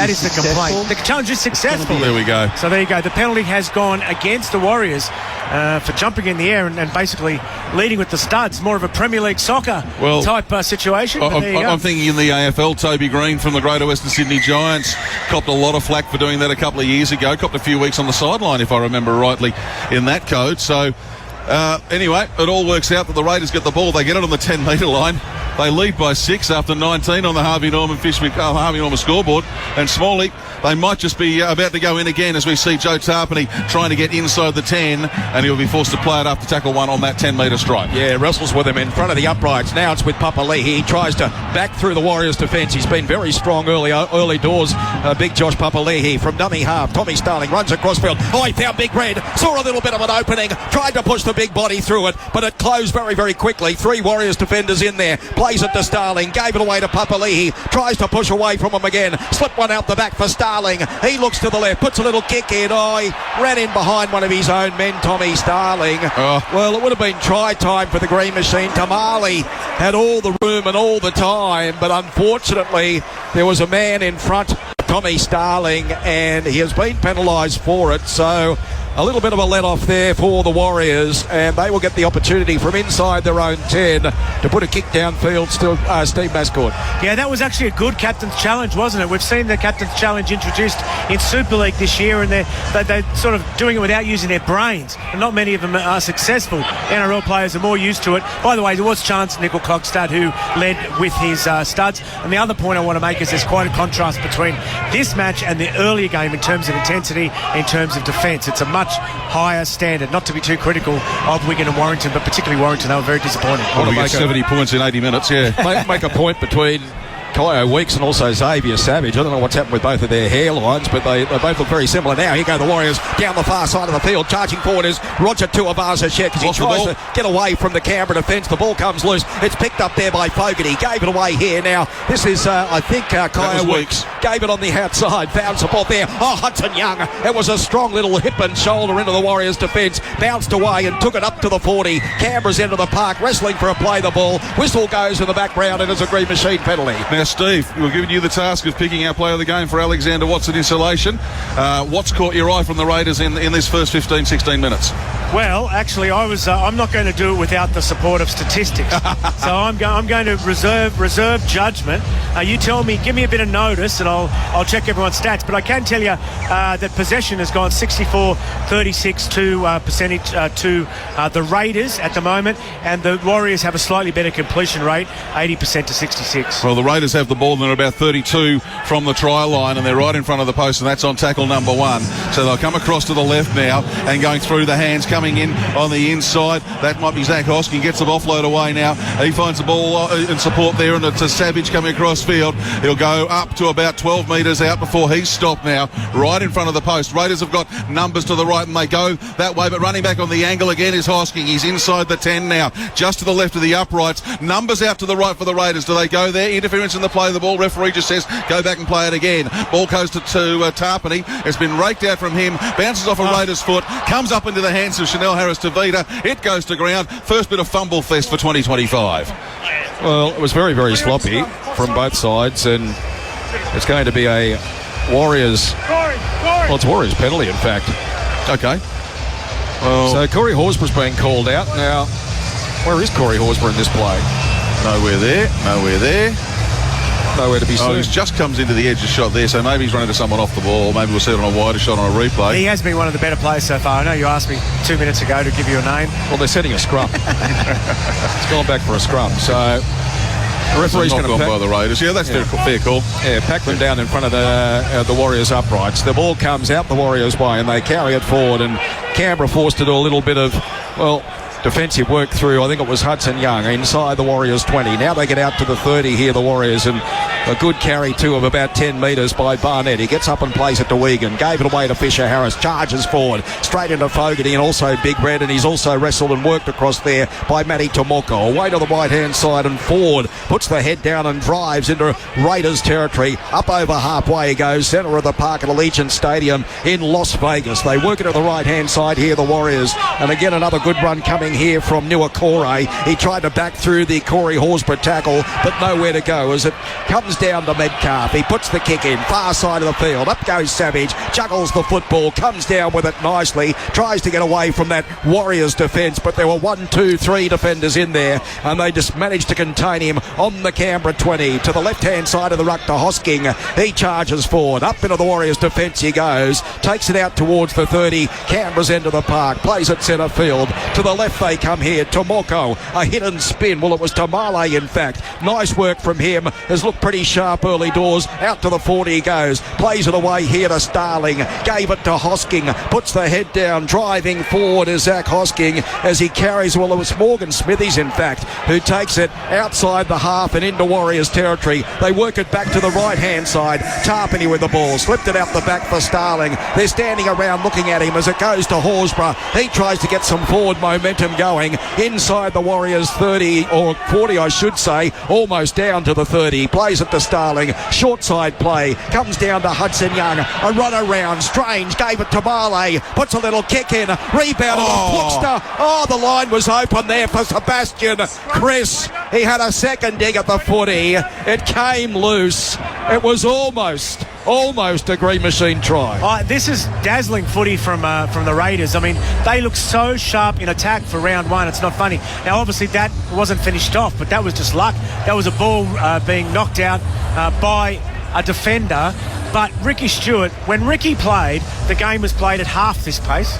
is the complaint. The challenge is successful. There we go. So there you go. The penalty has gone against the Warriors for jumping in the air and basically leading with the studs. More of a Premier League soccer type situation. I'm thinking in the AFL, Toby Green from the Greater Western Sydney Giants copped a lot of flack for doing that a couple of years ago. Copped a few weeks on the sideline, if I remember rightly, in that code. So anyway, it all works out that the Raiders get the ball. They get it on the 10-metre line. They lead by 6 after 19 on the Harvey Norman scoreboard. And Smalley, they might just be about to go in again as we see Joe Tarpany trying to get inside the 10, and he'll be forced to play it after tackle 1 on that 10-metre stripe. Yeah, wrestles with him in front of the uprights. Now it's with Papali'i. He tries to back through the Warriors' defence. He's been very strong early doors. Big Josh Papali'i from dummy half. Tommy Starling runs across field. Oh, he found Big Red. Saw a little bit of an opening. Tried to push the big body through it, but it closed very, very quickly. 3 Warriors defenders in there. Plays it to Starling. Gave it away to Papali'i. Tries to push away from him again. Slipped one out the back for Starling. He looks to the left. Puts a little kick in. Oh, he ran in behind one of his own men, Tommy Starling. Well, it would have been try time for the Green Machine. Tamale had all the room and all the time, but unfortunately there was a man in front, Tommy Starling, and he has been penalised for it. So a little bit of a let-off there for the Warriors, and they will get the opportunity from inside their own 10 to put a kick downfield to Steve Mascord. Yeah, that was actually a good captain's challenge, wasn't it? We've seen the captain's challenge introduced in Super League this year, and they're sort of doing it without using their brains, and not many of them are successful. NRL players are more used to it. By the way, there was Chance Nickel Kluckster who led with his studs, and the other point I want to make is there's quite a contrast between this match and the earlier game in terms of intensity, in terms of defence. It's a much higher standard. Not to be too critical of Wigan and Warrington, but particularly Warrington, they were very disappointing. I want to make 70 points in 80 minutes, yeah. Make a point between Kyo Weeks and also Xavier Savage. I don't know what's happened with both of their hairlines, but they both look very similar now. Here go the Warriors down the far side of the field. Charging forward is Roger Tuivasa-Sheck as he tries to get away from the Canberra defence. The ball comes loose. It's picked up there by Fogarty. Gave it away here. Now, this is, I think, Kyo Weeks. Gave it on the outside. Found support there. Oh, Hudson Young. It was a strong little hip and shoulder into the Warriors' defence. Bounced away and took it up to the 40. Canberra's into the park, wrestling for a play the ball. Whistle goes in the background, and it's a Green Machine penalty. Now, Steve, we're giving you the task of picking our player of the game for Alexander Watson insulation. What's caught your eye from the Raiders in this first 15-16 minutes? Well, actually, I'm not going to do it without the support of statistics. So I'm going to reserve judgment. You tell me, give me a bit of notice, and I'll check everyone's stats. But I can tell you that possession has gone 64-36 to the Raiders at the moment, and the Warriors have a slightly better completion rate, 80% to 66. Well, the Raiders have the ball, and they're about 32 from the try line, and they're right in front of the post, and that's on tackle number 1. So they'll come across to the left now, and going through the hands, coming in on the inside. That might be Zach Hoskin. Gets the offload away now. He finds the ball in support there, and it's a Savage coming across field. He'll go up to about 12 metres out before he's stopped now, right in front of the post. Raiders have got numbers to the right, and they go that way, but running back on the angle again is Hosking. He's inside the 10 now, just to the left of the uprights. Numbers out to the right for the Raiders. Do they go there? Interference in the play of the ball. Referee just says, go back and play it again. Ball goes to Tarpany. It's been raked out from him. Bounces off a Raiders foot. Comes up into the hands of Chanel Harris-Tavita. It goes to ground. First bit of fumble fest for 2025. Well, it was very, very sloppy from both sides, and It's going to be a Warriors... Well, it's Warriors penalty, in fact. Okay. Well, so Corey Horsburgh's been called out. Now, where is Corey Horsburgh in this play? nowhere there. Nowhere to be seen. He just comes into the edge of shot there, so maybe he's run into someone off the ball. Maybe we'll see it on a wider shot on a replay. He has been one of the better players so far. I know you asked me 2 minutes ago to give you a name. Well, they're setting a scrum. It's gone back for a scrum, so... The referee's going to by the Raiders. Yeah, that's fair call. Yeah, pack them down in front of the Warriors uprights. The ball comes out the Warriors' way and they carry it forward, and Canberra forced to do a little bit of, defensive work through, I think it was Hudson Young, inside the Warriors 20. Now they get out to the 30 here, the Warriors, and a good carry too of about 10 metres by Barnett. He gets up and plays it to Wigan, gave it away to Fisher Harris, charges forward, straight into Fogarty and also Big Red, and he's also wrestled and worked across there by Matty Tomoko. Away to the right-hand side, and Ford puts the head down and drives into Raiders territory. Up over halfway he goes, centre of the park at Allegiant Stadium in Las Vegas. They work it to the right-hand side here, the Warriors, and again another good run coming here from Nuakore. He tried to back through the Corey Horsburgh tackle, but nowhere to go as it comes down to Metcalf. He puts the kick in, far side of the field. Up goes Savage, juggles the football, comes down with it nicely, tries to get away from that Warriors defence, but there were 1, 2, 3 defenders in there, and they just managed to contain him on the Canberra 20. To the left-hand side of the ruck to Hosking. He charges forward. Up into the Warriors defence he goes, takes it out towards the 30, Canberra's end of the park, plays it centre field. To the left they come here. Tomoko, a hit and spin. Well, it was Tamale, in fact. Nice work from him. Has looked pretty sharp early doors. Out to the 40 he goes. Plays it away here to Starling. Gave it to Hosking. Puts the head down. Driving forward is Zach Hosking as he carries, well, it was Morgan Smithies, in fact, who takes it outside the half and into Warriors territory. They work it back to the right-hand side. Tarpany with the ball. Slipped it out the back for Starling. They're standing around looking at him as it goes to Horsburgh. He tries to get some forward momentum going inside the Warriors 30 or 40 I should say, almost down to the 30. Plays it to Starling, short side play, comes down to Hudson Young, a run around, Strange gave it to Marley, puts a little kick in, rebounded on Pluxter. The line was open there for Sebastian Chris. He had a second dig at the footy, it came loose. It was almost a Green Machine try. This is dazzling footy from the Raiders. I mean, they look so sharp in attack for round one. It's not funny. Now, obviously, that wasn't finished off, but that was just luck. That was a ball being knocked out by a defender. But Ricky Stewart, when Ricky played, the game was played at half this pace.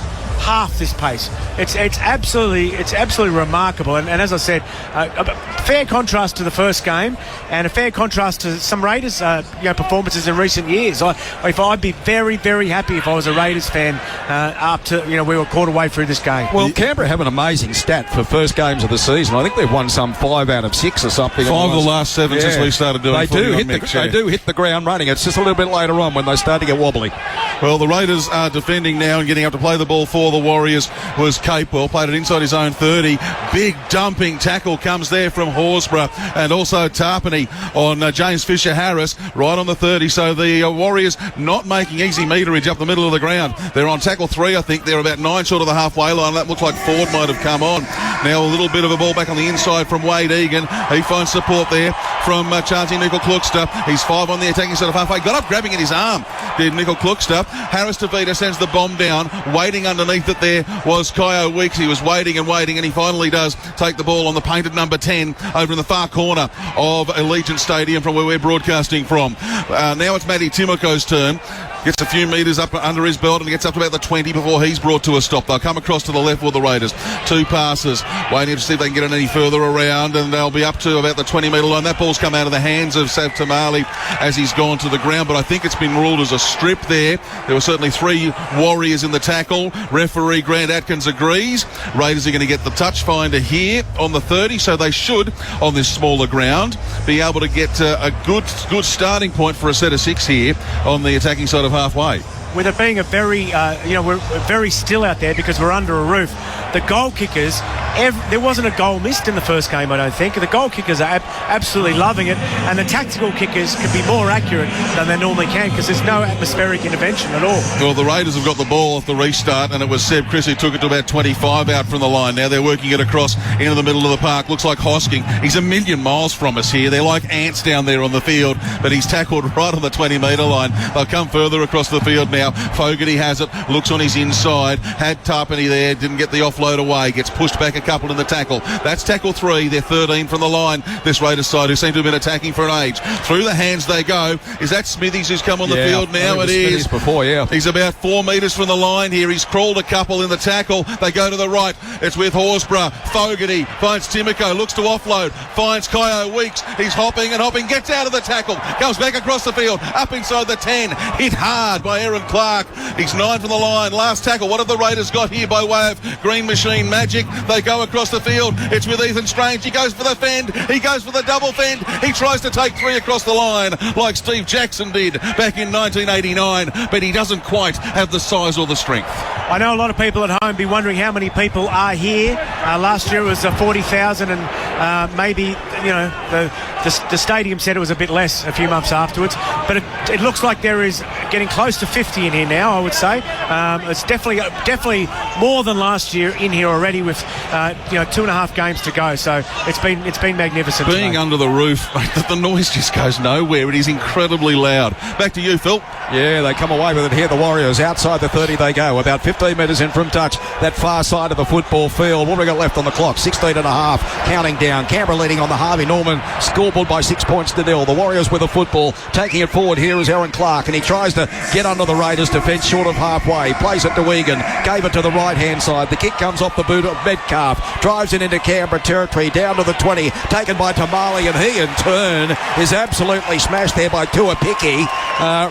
It's absolutely remarkable, and as I said, a fair contrast to the first game and a fair contrast to some Raiders performances in recent years. I'd be very, very happy if I was a Raiders fan up to we were quarter way through this game. Well, Canberra have an amazing stat for first games of the season. I think they've won some 5 out of 6 or something. 5 of the last 7 since we started doing they do hit the ground running. It's just a little bit later on when they start to get wobbly. Well, the Raiders are defending now and getting up to play the ball for the Warriors was Capewell, played it inside his own 30. Big dumping tackle comes there from Horsburgh and also Tarpany on James Fisher-Harris right on the 30. So the Warriors not making easy meterage up the middle of the ground. They're on tackle 3, I think. They're about 9 short of the halfway line. That looks like Ford might have come on. Now a little bit of a ball back on the inside from Wade Egan. He finds support there from Charlie Nickel-Kluckster. He's 5 on the attacking side of halfway. Got up grabbing at his arm, did Nickel-Kluckster. Harris Tavita sends the bomb down. Waiting underneath it there was Kyo Weeks. He was waiting, and he finally does take the ball on the painted number 10 over in the far corner of Allegiant Stadium from where we're broadcasting from. Now it's Matty Timoko's turn. Gets a few metres up under his belt and gets up to about the 20 before he's brought to a stop. They'll come across to the left with the Raiders. 2 passes, waiting to see if they can get it any further around, and they'll be up to about the 20 metre line. That ball's come out of the hands of Sav Tamale as he's gone to the ground, but I think it's been ruled as a strip there. There were certainly 3 Warriors in the tackle. Referee Grant Atkins agrees. Raiders are going to get the touch finder here on the 30, so they should, on this smaller ground, be able to get a good starting point for a set of 6 here on the attacking side of halfway. with it being a very, we're very still out there because we're under a roof. The goal kickers, there wasn't a goal missed in the first game, I don't think. The goal kickers are absolutely loving it, and the tactical kickers can be more accurate than they normally can because there's no atmospheric intervention at all. Well, the Raiders have got the ball off the restart, and it was Seb Chris who took it to about 25 out from the line. Now they're working it across into the middle of the park. Looks like Hosking. He's a million miles from us here. They're like ants down there on the field, but he's tackled right on the 20-metre line. They'll come further across the field now. Fogarty has it, looks on his inside, had Tarpany there, didn't get the offload away, gets pushed back a couple in the tackle. That's tackle 3. They're 13 from the line, this Raiders side, who seem to have been attacking for an age. Through the hands they go. Is that Smithies who's come on the field now? It is. Before, He's about 4 metres from the line here. He's crawled a couple in the tackle. They go to the right. It's with Horsburgh. Fogarty finds Timoko, looks to offload, finds Kyo Weeks. He's hopping and hopping, gets out of the tackle, comes back across the field, up inside the 10, hit hard by Aaron Clark. He's 9 from the line. Last tackle. What have the Raiders got here by way of Green Machine magic? They go across the field. It's with Ethan Strange. He goes for the fend. He goes for the double fend. He tries to take 3 across the line like Steve Jackson did back in 1989, but he doesn't quite have the size or the strength. I know a lot of people at home be wondering how many people are here. Last year it was 40,000, and maybe the stadium said it was a bit less a few months afterwards. But it looks like there is getting close to 50 in here now, I would say. It's definitely more than last year in here already with 2.5 games to go. So it's been magnificent. Being today. Under the roof, the noise just goes nowhere. It is incredibly loud. Back to you, Phil. Yeah, they come away with it here. The Warriors outside the 30 they go, about 15 metres in from touch, that far side of the football field. What have we got left on the clock? 16 and a half, counting down. Canberra leading on the Harvey Norman scoreboard by 6 points to 0. The Warriors with the football, taking it forward here is Aaron Clark, and he tries to get under the Raiders defence short of halfway, plays it to Egan, gave it to the right hand side. The kick comes off the boot of Metcalf, drives it into Canberra territory, down to the 20, taken by Tamale, and he in turn is absolutely smashed there by Tuapiki,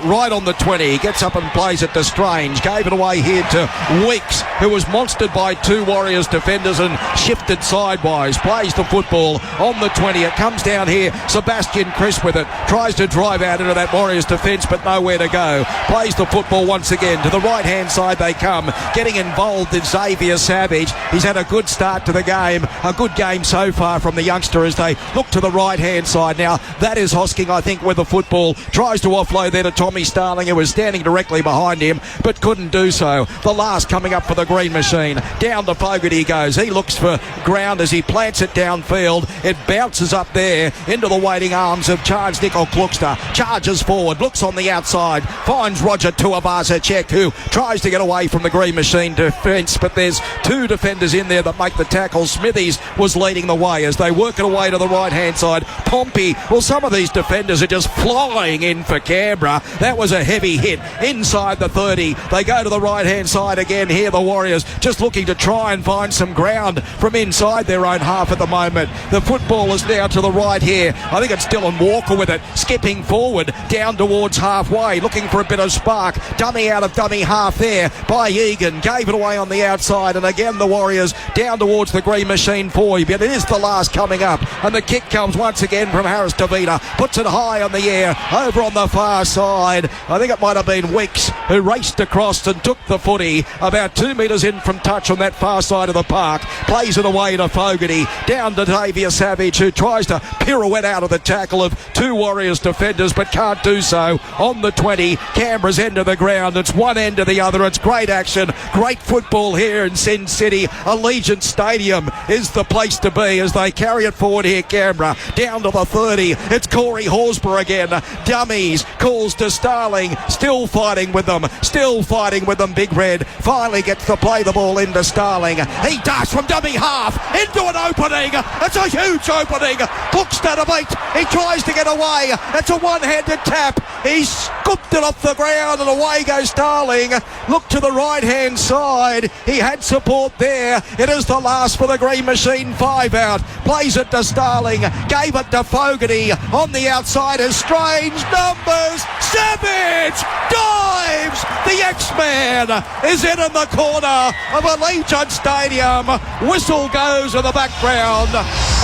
right on the 20. He gets up and plays it to Strange, gave it away here to Weeks, who was monstered by 2 Warriors defenders and shifted sidewise, plays the football on the 20. It comes down here, Sebastian Chris with it, tries to drive out into that Warriors defence, but nowhere to go. Plays the football once again. To the right hand side they come, getting involved in Xavier Savage. He's had a good start to the game, a good game so far from the youngster as they look to the right hand side. Now that is Hosking, I think, with the football, tries to offload there to Tommy Starling, who was standing directly behind him but couldn't do so. The last coming up for the Green Machine, down to Fogarty he goes. He looks for ground as he plants it downfield. It bounces up there into the waiting arms of Charles Nicol Kluxter, charges forward, looks on the outside, finds Roger Tuivasa-Cech, who tries to get away from the Green Machine defence, but there's 2 defenders in there that make the tackle. Smithies was leading the way as they work it away to the right hand side. Pompey, well, some of these defenders are just flying in for Canberra. That was a heavy hit inside the 30. They go to the right hand side again here. The Warriors just looking to try and find some ground from inside their own half at the moment. The football is now to the right here. I think it's Dylan Walker with it, skipping forward down towards halfway, looking for a bit of spark. Dummy out of dummy half there by Egan, gave it away on the outside, and again the Warriors down towards the Green Machine 4. But it is the last coming up, and the kick comes once again from Harris Tavita, puts it high on the air over on the far side. I think it might have been Weeks who raced across and took the footy about 2 metres in from touch on that far side of the park, plays it away to Fogarty, down to Xavier Savage, who tries to pirouette out of the tackle of 2 Warriors defenders but can't do so. On the 20, Canberra's end of the ground, it's one end to the other. It's great action, great football here in Sin City. Allegiant Stadium is the place to be as they carry it forward here. Canberra down to the 30. It's Corey Horsburgh again, dummies, calls to Starling, still fighting with them, Big Red finally gets to play the ball into Starling. He dashed from dummy half into an opening. It's a huge opening. Kluxter to beat. He tries to get away. It's a one-handed tap. He scooped it off the ground and away goes Starling. Look to the right-hand side. He had support there. It is the last for the Green Machine. 5 out. Plays it to Starling. Gave it to Fogarty. On the outside is Strange. Numbers. Savage dives. The X-Man is in the corner of Allegiant Stadium. Whistle goes in the background.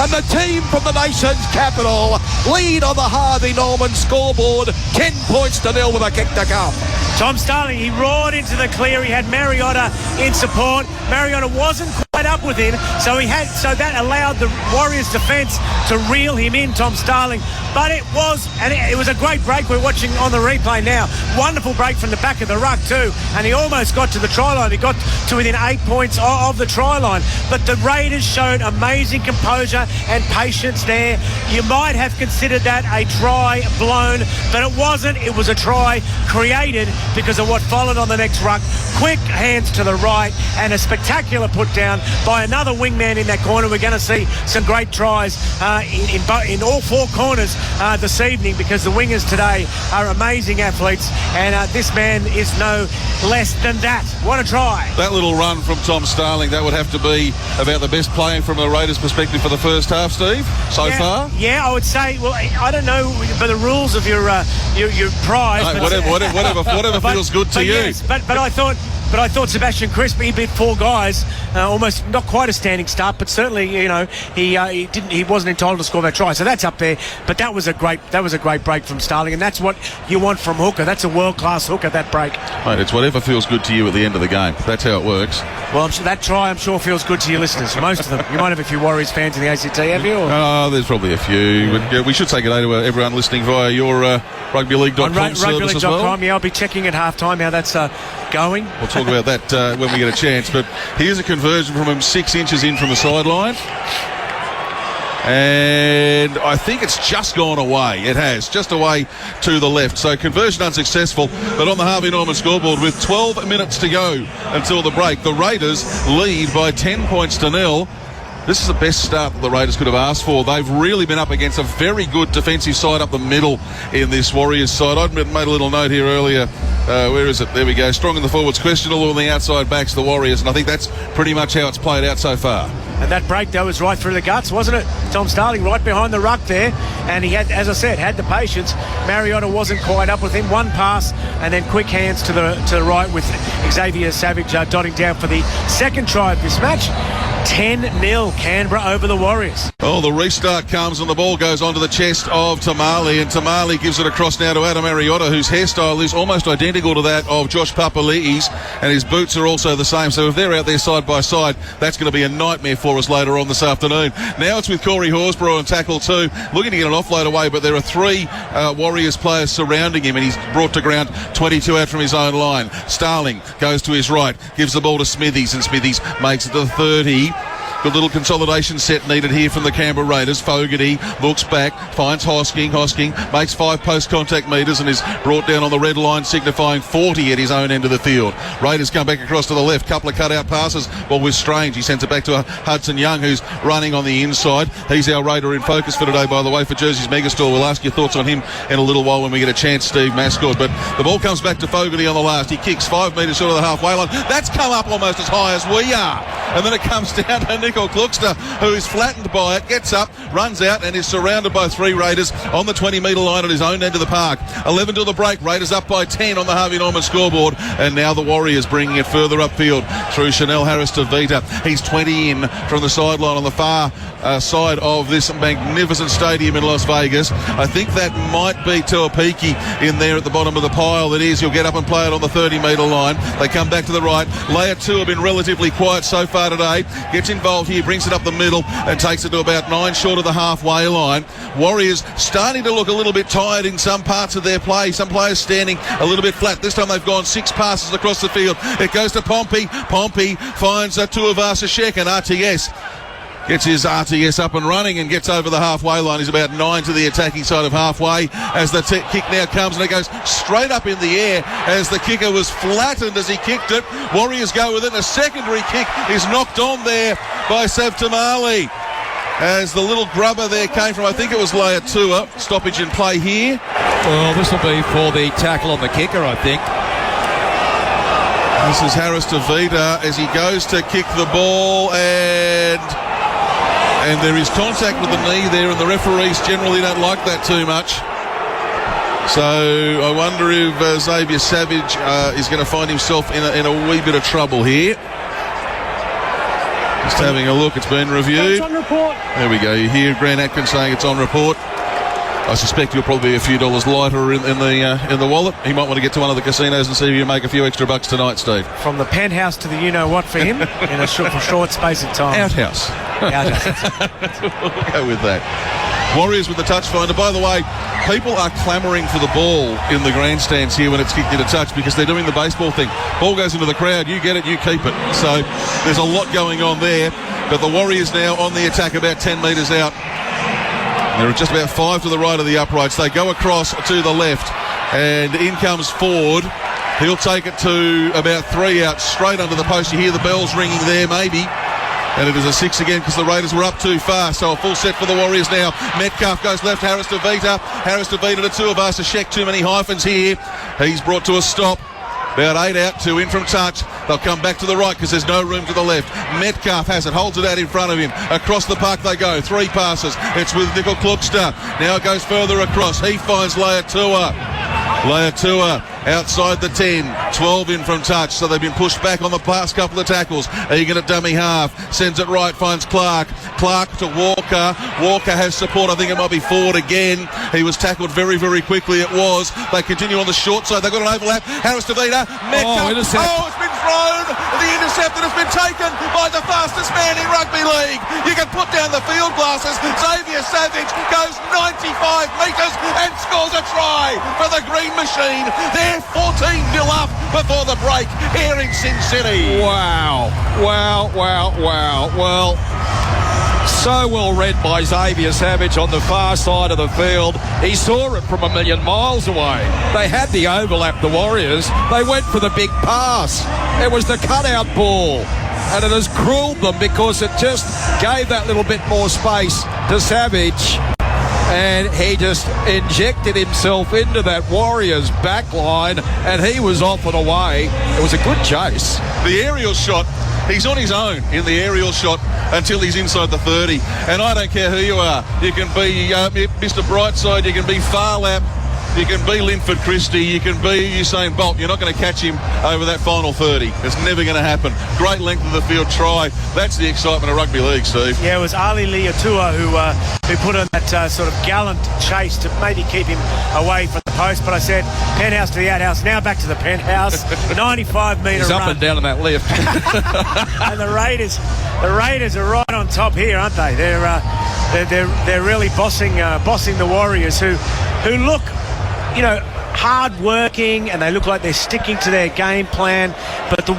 And the team from the nation's capital lead on the Harvey Norman scoreboard. 10 points to 0 with a kick to come. Tom Starling, he roared into the clear. He had Mariota in support. Mariota wasn't quite up with him, so that allowed the Warriors defence to reel him in, Tom Starling. But it was a great break. We're watching on the replay now. Wonderful break from the back of the ruck too, and he almost got to the try line. He got to within 8 points of the try line. But the Raiders showed amazing composure and patience there. You might have considered that a try blown, but it wasn't. It was a try created because of what followed on the next ruck. Quick hands to the right and a spectacular put down by another wingman in that corner. We're going to see some great tries in all four corners this evening, because the wingers today are amazing athletes, and this man is no less than that. What a try. That little run from Tom Starling, that would have to be about the best playing from a Raiders perspective for the first half, Steve, so far? Yeah, I would say, well, I don't know by the rules of your prize. No, whatever feels good to you. Yes, but I thought Sebastian Crisp, he beat four guys, almost not quite a standing start, but certainly, he wasn't entitled to score that try. So that's up there. But that was a great break from Starling, and that's what you want from hooker. That's a world-class hooker, that break. Mate, it's whatever feels good to you at the end of the game. That's how it works. Well, that try, I'm sure, feels good to your listeners. Most of them. You might have a few Warriors fans in the ACT, have you? Oh, there's probably a few. But, we should say good day to everyone listening via your rugbyleague.com service as well. Rugbyleague.com, yeah, I'll be checking at half-time how that's going. We'll talk about that when we get a chance. But here's a conversion from him 6 inches in from the sideline. And I think it's just gone away. It has, just away to the left. So conversion unsuccessful, but on the Harvey Norman scoreboard with 12 minutes to go until the break, the Raiders lead by 10 points to 0. This is the best start that the Raiders could have asked for. They've really been up against a very good defensive side up the middle in this Warriors side. I'd made a little note here earlier. Where is it? There we go. Strong in the forwards, questionable on the outside backs, the Warriors. And I think that's pretty much how it's played out so far. And that break, though, was right through the guts, wasn't it? Tom Starling right behind the ruck there. And he had, as I said, had the patience. Mariota wasn't quite up with him. One pass and then quick hands to the right with Xavier Savage dotting down for the second try of this match. 10-0 Canberra over the Warriors. Oh, the restart comes and the ball goes onto the chest of Tamale, and Tamale gives it across now to Adam Mariota, whose hairstyle is almost identical to that of Josh Papali'i's, and his boots are also the same. So if they're out there side by side, that's going to be a nightmare for us later on this afternoon. Now it's with Corey Horsburgh on tackle 2, looking to get an offload away, but there are 3 Warriors players surrounding him, and he's brought to ground 22 out from his own line. Starling goes to his right, gives the ball to Smithies, and Smithies makes it to the 30. Good little consolidation set needed here from the Canberra Raiders. Fogarty looks back, finds Hosking. Hosking makes 5 post-contact metres and is brought down on the red line, signifying 40 at his own end of the field. Raiders come back across to the left. Couple of cut-out passes. Well, with Strange, he sends it back to Hudson Young, who's running on the inside. He's our Raider in focus for today, by the way, for Jersey's Megastore. We'll ask your thoughts on him in a little while when we get a chance, Steve Mascord. But the ball comes back to Fogarty on the last. He kicks 5 metres short of the halfway line. That's come up almost as high as we are. And then it comes down to Nickel Kluckster, who is flattened by it, gets up, runs out, and is surrounded by 3 Raiders on the 20-metre line at his own end of the park. 11 to the break. Raiders up by 10 on the Harvey Norman scoreboard. And now the Warriors bringing it further upfield through Chanel Harris to Vita. He's 20 in from the sideline on the far side of this magnificent stadium in Las Vegas. I think that might be Tuapiki in there at the bottom of the pile. It is. He'll get up and play it on the 30-metre line. They come back to the right. Layer 2 have been relatively quiet so far today. Gets involved here, brings it up the middle and takes it to about 9 short of the halfway line. Warriors starting to look a little bit tired in some parts of their play. Some players standing a little bit flat. This time they've gone 6 passes across the field. It goes to Pompey. Pompey finds Tuivasa-Sheck, and RTS gets his RTS up and running and gets over the halfway line. He's about 9 to the attacking side of halfway as the kick now comes, and it goes straight up in the air as the kicker was flattened as he kicked it. Warriors go with it, and a secondary kick is knocked on there by Sav Tamale as the little grubber there came from, I think it was Layer 2. Stoppage in play here. Well, this will be for the tackle on the kicker, I think. This is Harris to Vita as he goes to kick the ball, and there is contact with the knee there, and the referees generally don't like that too much. So I wonder if Xavier Savage is going to find himself in a wee bit of trouble here. Just having a look, it's been reviewed. It's on report. There we go. You hear Grant Atkins saying it's on report. I suspect he'll probably be a few dollars lighter in the wallet. He might want to get to one of the casinos and see if he can make a few extra bucks tonight, Steve. From the penthouse to the you-know-what for him in a short space of time. Outhouse. We'll go with that. Warriors with the touch finder. By the way, people are clamouring for the ball in the grandstands here when it's kicked into touch because they're doing the baseball thing. Ball goes into the crowd, you get it, you keep it. So there's a lot going on there. But the Warriors now on the attack about 10 metres out. They're just about 5 to the right of the uprights. They go across to the left and in comes Ford. He'll take it to about 3 out, straight under the post. You hear the bells ringing there, maybe. And it is a 6 again because the Raiders were up too far. So a full set for the Warriors now. Metcalf goes left, Harris to Vita. Harris to Vita to Tuivasa-Sheck. Too many hyphens here. He's brought to a stop. About 8 out, 2 in from touch. They'll come back to the right because there's no room to the left. Metcalf has it, holds it out in front of him. Across the park they go. 3 passes. It's with Nickel Klugster. Now it goes further across. He finds Leatua. Leatua outside the 10, 12 in from touch, so they've been pushed back on the past couple of tackles. Egan at dummy half, sends it right, finds Clark to Walker. Walker has support, I think it might be Ford again. He was tackled very, very quickly, it was. They continue on the short side, they've got an overlap. Harris to Vita, Metcalf, it's been thrown. The interceptor has been taken by the fastest man in rugby league. You can put down the field glasses. Xavier Savage goes 95 metres and scores a try for the Green Machine. They're 14-0 up before the break here in Sin City. Wow. Well, so well read by Xavier Savage on the far side of the field. He saw it from a million miles away. They had the overlap, the Warriors. They went for the big pass. It was the cutout ball. And it has cruelled them because it just gave that little bit more space to Savage. And he just injected himself into that Warriors back line, and he was off and away. It was a good chase. The aerial shot, he's on his own in the aerial shot until he's inside the 30. And I don't care who you are. You can be Mr. Brightside, you can be Farlap, you can be Linford Christie, you can be Usain Bolt. You're not going to catch him over that final 30. It's never going to happen. Great length of the field try. That's the excitement of rugby league, Steve. Yeah, it was Ali Leatua who put on that sort of gallant chase to maybe keep him away from the post. But I said, penthouse to the outhouse. Now back to the penthouse. 95-metre He's run. up and down in that lift. And the Raiders are right on top here, aren't they? They're really bossing the Warriors who look, hard-working, and they look like they're sticking to their game plan. But the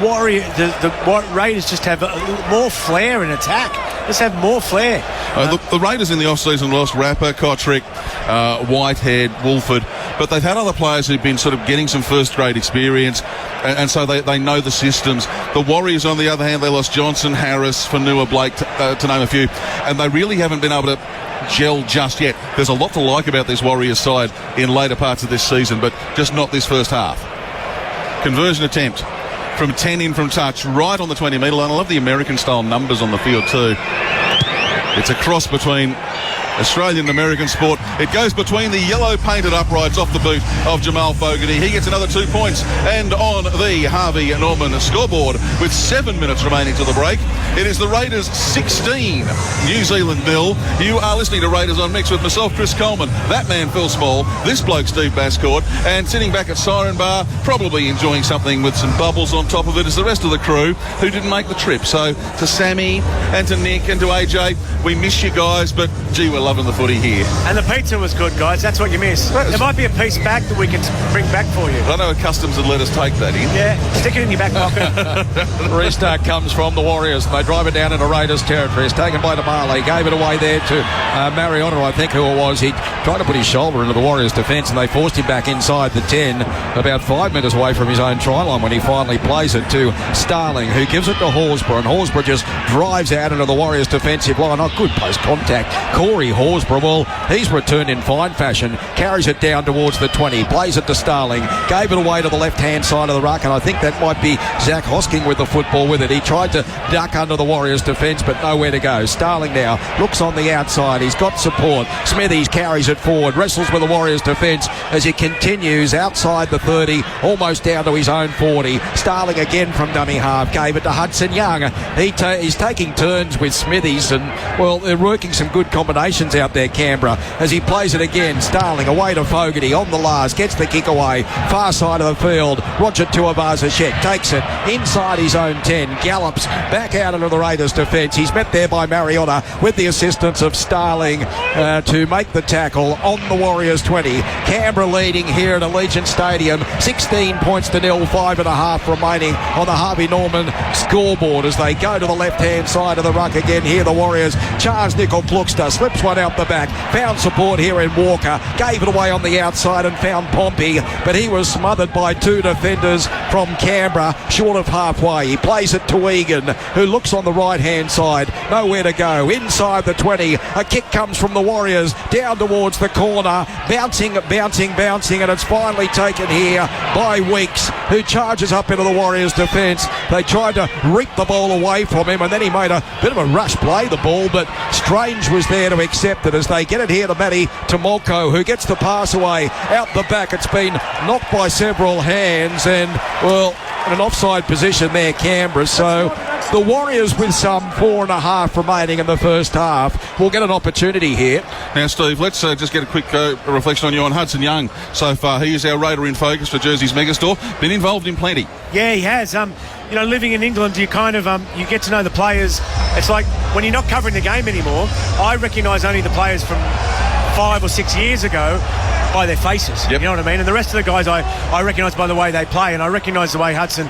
Raiders just have more flair in attack. Just have more flair. The Raiders in the off-season lost Rapper, Kotrick, Whitehead, Wolford, but they've had other players who've been sort of getting some first-grade experience, and so they know the systems. The Warriors, on the other hand, they lost Johnson, Harris, Fanua, Blake, to name a few, and they really haven't been able to gel just yet. There's a lot to like about this Warriors side in later parts of this season, but just not this first half. Conversion attempt from 10 in from touch, right on the 20-metre line. I love the American-style numbers on the field too. It's a cross between Australian and American sport. It goes between the yellow painted uprights off the boot of Jamal Fogarty. He gets another 2 points. And on the Harvey Norman scoreboard with 7 minutes remaining to the break, it is the Raiders 16, New Zealand 0. You are listening to Raiders on Mix with myself, Chris Colman, that man Phil Small, this bloke Steve Mascord, and sitting back at Siren Bar, probably enjoying something with some bubbles on top of it, is the rest of the crew who didn't make the trip. So to Sammy and to Nick and to AJ, we miss you guys, but gee, we're loving the footy here. And the pizza was good, guys. That's what you miss. There might be a piece back that we can bring back for you. I know Customs would let us take that in. Yeah, stick it in your back pocket. The restart comes from the Warriors. They drive it down into Raiders territory. It's taken by Damale. Gave it away there to Mariota, I think who it was. He tried to put his shoulder into the Warriors' defence, and they forced him back inside the 10, about 5 metres away from his own try line when he finally plays it to Starling, who gives it to Horsburgh, and Horsburgh just drives out into the Warriors' defensive line. Oh, good post contact. Corey Horsburgh. Well, he's returned in fine fashion, carries it down towards the 20, plays it to Starling, gave it away to the left-hand side of the ruck, and I think that might be Zach Hosking with the football with it. He tried to duck under the Warriors' defence, but nowhere to go. Starling now looks on the outside. He's got support. Smithies carries it forward, wrestles with the Warriors' defence as he continues outside the 30, almost down to his own 40. Starling again from dummy half, gave it to Hudson Young. He's taking turns with Smithies, and, well, they're working some good combinations out there, Canberra, as he plays it again. Starling away to Fogarty on the last, gets the kick away, far side of the field. Roger Tuivasa-Sheck takes it inside his own 10, gallops back out into the Raiders' defence. He's met there by Mariota with the assistance of Starling to make the tackle on the Warriors' 20. Canberra leading here at Allegiant Stadium, 16 points to 0, 5.5 remaining on the Harvey Norman scoreboard as they go to the left-hand side of the ruck again. Here the Warriors. Charles Nickel-Kluxter slips one out the back, found support here in Walker, gave it away on the outside and found Pompey, but he was smothered by two defenders from Canberra short of halfway. He plays it to Egan, who looks on the right-hand side, nowhere to go. Inside the 20, a kick comes from the Warriors down towards the corner, bouncing, and it's finally taken here by Weeks, who charges up into the Warriors' defence. They tried to reap the ball away from him, and then he made a bit of a rush play the ball, but Strange was there to accept it as they get it here to Matty Tomoko, who gets the pass away out the back. It's been knocked by several hands, and, well, in an offside position there, Canberra. So the Warriors, with some 4.5 remaining in the first half, will get an opportunity here. Now, Steve, let's just get a quick reflection on you on Hudson Young so far. He is our Raider in focus for Jersey's Megastore. Been involved in plenty. Yeah, he has. You know, living in England, you kind of you get to know the players. It's like when you're not covering the game anymore, I recognise only the players from 5 or 6 years ago by their faces. Yep. You know what I mean? And the rest of the guys I recognise by the way they play, and I recognise the way Hudson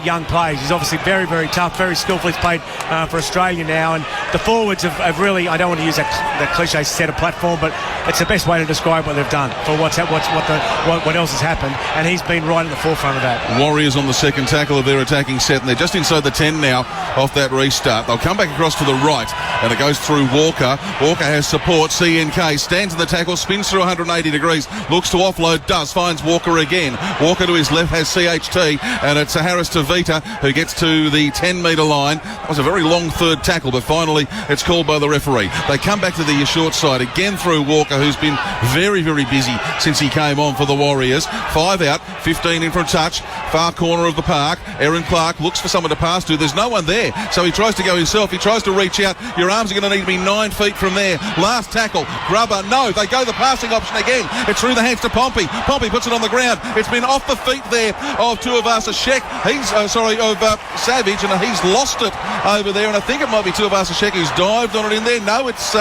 Young plays. He's obviously very, very tough, very skillful. He's played for Australia now, and the forwards have really, I don't want to use that cliche set of platform, but it's the best way to describe what they've done for what else has happened, and he's been right at the forefront of that. Warriors on the second tackle of their attacking set, and they're just inside the 10 now off that restart. They'll come back across to the right, and it goes through Walker. Walker has support. CNK stands in the tackle, spins through 180 degrees, looks to offload, finds Walker again. Walker to his left has CHT, and it's Harris Tavita who gets to the 10-metre line. That was a very long third tackle, but finally it's called by the referee. They come back to the short side again through Walker, who's been very, very busy since he came on for the Warriors. 5 out, 15 in for a touch, far corner of the park. Aaron Clark looks for someone to pass to. There's no one there, so he tries to go himself. He tries to reach out. Your arms are going to need to be 9 feet from there. Last tackle, Grubber. No, they go the passing option again. It's through the hands to Pompey. Pompey puts it on the ground. It's been off the feet there of Tuivasa-Sheck. Of Savage, and he's lost it over there, and I think it might be Tuivasa-Sheck who's dived on it in there. No, it's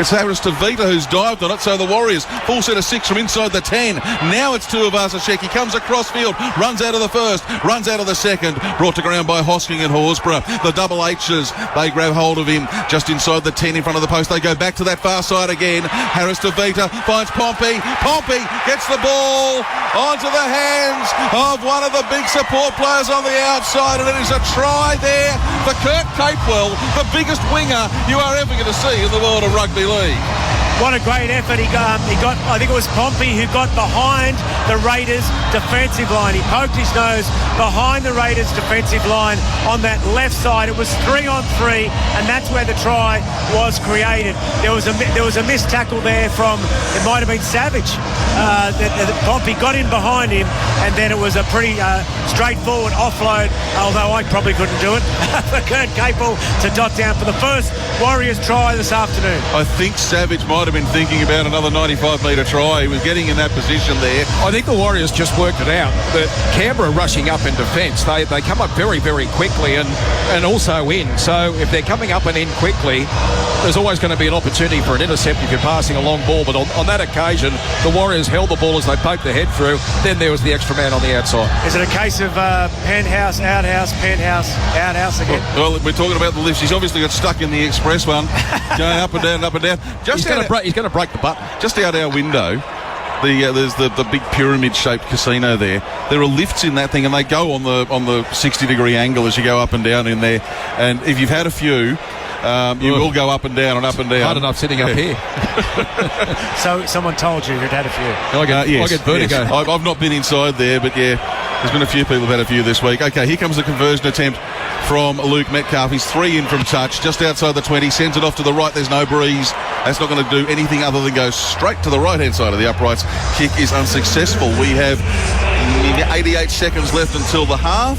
Harris Tavita who's dived on it. So the Warriors, full set of 6 from inside the 10. Now it's Tuivasa-Sheck. He comes across field, runs out of the first, runs out of the second. Brought to ground by Hosking and Horsburgh. The double H's, they grab hold of him just inside the 10 in front of the post. They go back to that far side again. Harris Tavita finds Pompey. Pompey gets the ball onto the hands of one of the big support players on the outside, and it is a try there for Kurt Capewell, the biggest winger you are ever going to see in the world of rugby league. What a great effort. He got, I think it was Pompey who got behind the Raiders defensive line. He poked his nose behind the Raiders defensive line on that left side. It was 3-on-3, and that's where the try was created. There was a missed tackle there from, it might have been Savage. Pompey got in behind him, and then it was a pretty straightforward offload, although I probably couldn't do it, for Kurt Capewell to dot down for the first Warriors try this afternoon. I think Savage might have been thinking about another 95-metre try. He was getting in that position there. I think the Warriors just worked it out, but Canberra rushing up in defence, they come up very, very quickly and also in. So if they're coming up and in quickly, there's always going to be an opportunity for an intercept if you're passing a long ball. But on that occasion, the Warriors held the ball as they poked the head through. Then there was the extra man on the outside. Is it a case of penthouse, outhouse, penthouse, outhouse again? Well, we're talking about the lifts. He's obviously got stuck in the express one, going up and down, up and down. He's going to break the button. Just out our window, there's the big pyramid-shaped casino there. There are lifts in that thing, and they go on the 60-degree angle as you go up and down in there. And if you've had a few, You will go up and down and up and down. Hard enough sitting up here. So someone told you you'd had a few. I get vertigo. Yes. I've not been inside there, but yeah, there's been a few people who've had a few this week. Okay, here comes the conversion attempt from Luke Metcalf. He's 3 in from touch, just outside the 20, sends it off to the right. There's no breeze. That's not going to do anything other than go straight to the right-hand side of the uprights. Kick is unsuccessful. We have 88 seconds left until the half.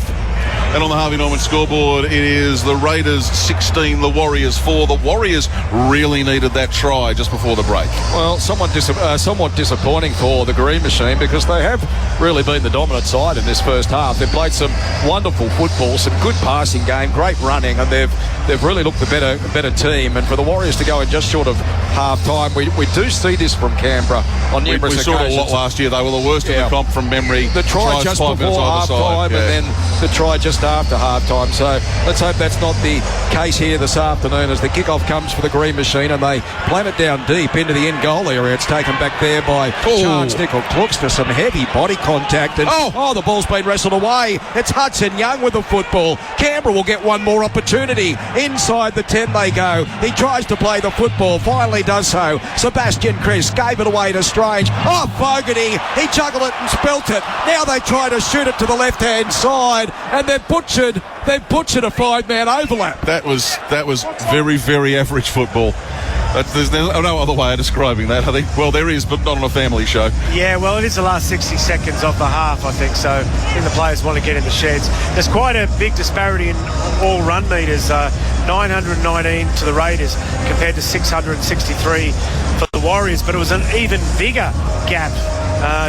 And on the Harvey Norman scoreboard, it is the Raiders 16, the Warriors 4. The Warriors really needed that try just before the break. Well, somewhat disappointing for the Green Machine, because they have really been the dominant side in this first half. They've played some wonderful football, some good passing game, great running, and they've really looked a better team. And for the Warriors to go in just short of half-time, we do see this from Canberra on numerous occasions. We saw it a lot last year. They were the worst in the comp from memory. The try just before half-time, and then the try just after half-time. So let's hope that's not the case here this afternoon, as the kickoff comes for the Green Machine and they plant it down deep into the end goal area. It's taken back there by Chance Nickel-Crooks for some heavy body contact. And the ball's been wrestled away. It's Hudson Young with the football. Canberra will get one more opportunity. Inside the 10 they go. He tries to play the football, finally does so. Sebastian Chris gave it away to Strange. Fogarty, he juggled it and spelt it. Now they try to shoot it to the left-hand side, and they've butchered a 5-man overlap. That was very, very average football. There's no other way of describing that, I think. Well, there is, but not on a family show. Yeah, well, it is the last 60 seconds of the half, I think, so I think the players want to get in the sheds. There's quite a big disparity in all run meters, 919 to the Raiders compared to 663 for the Warriors, but it was an even bigger gap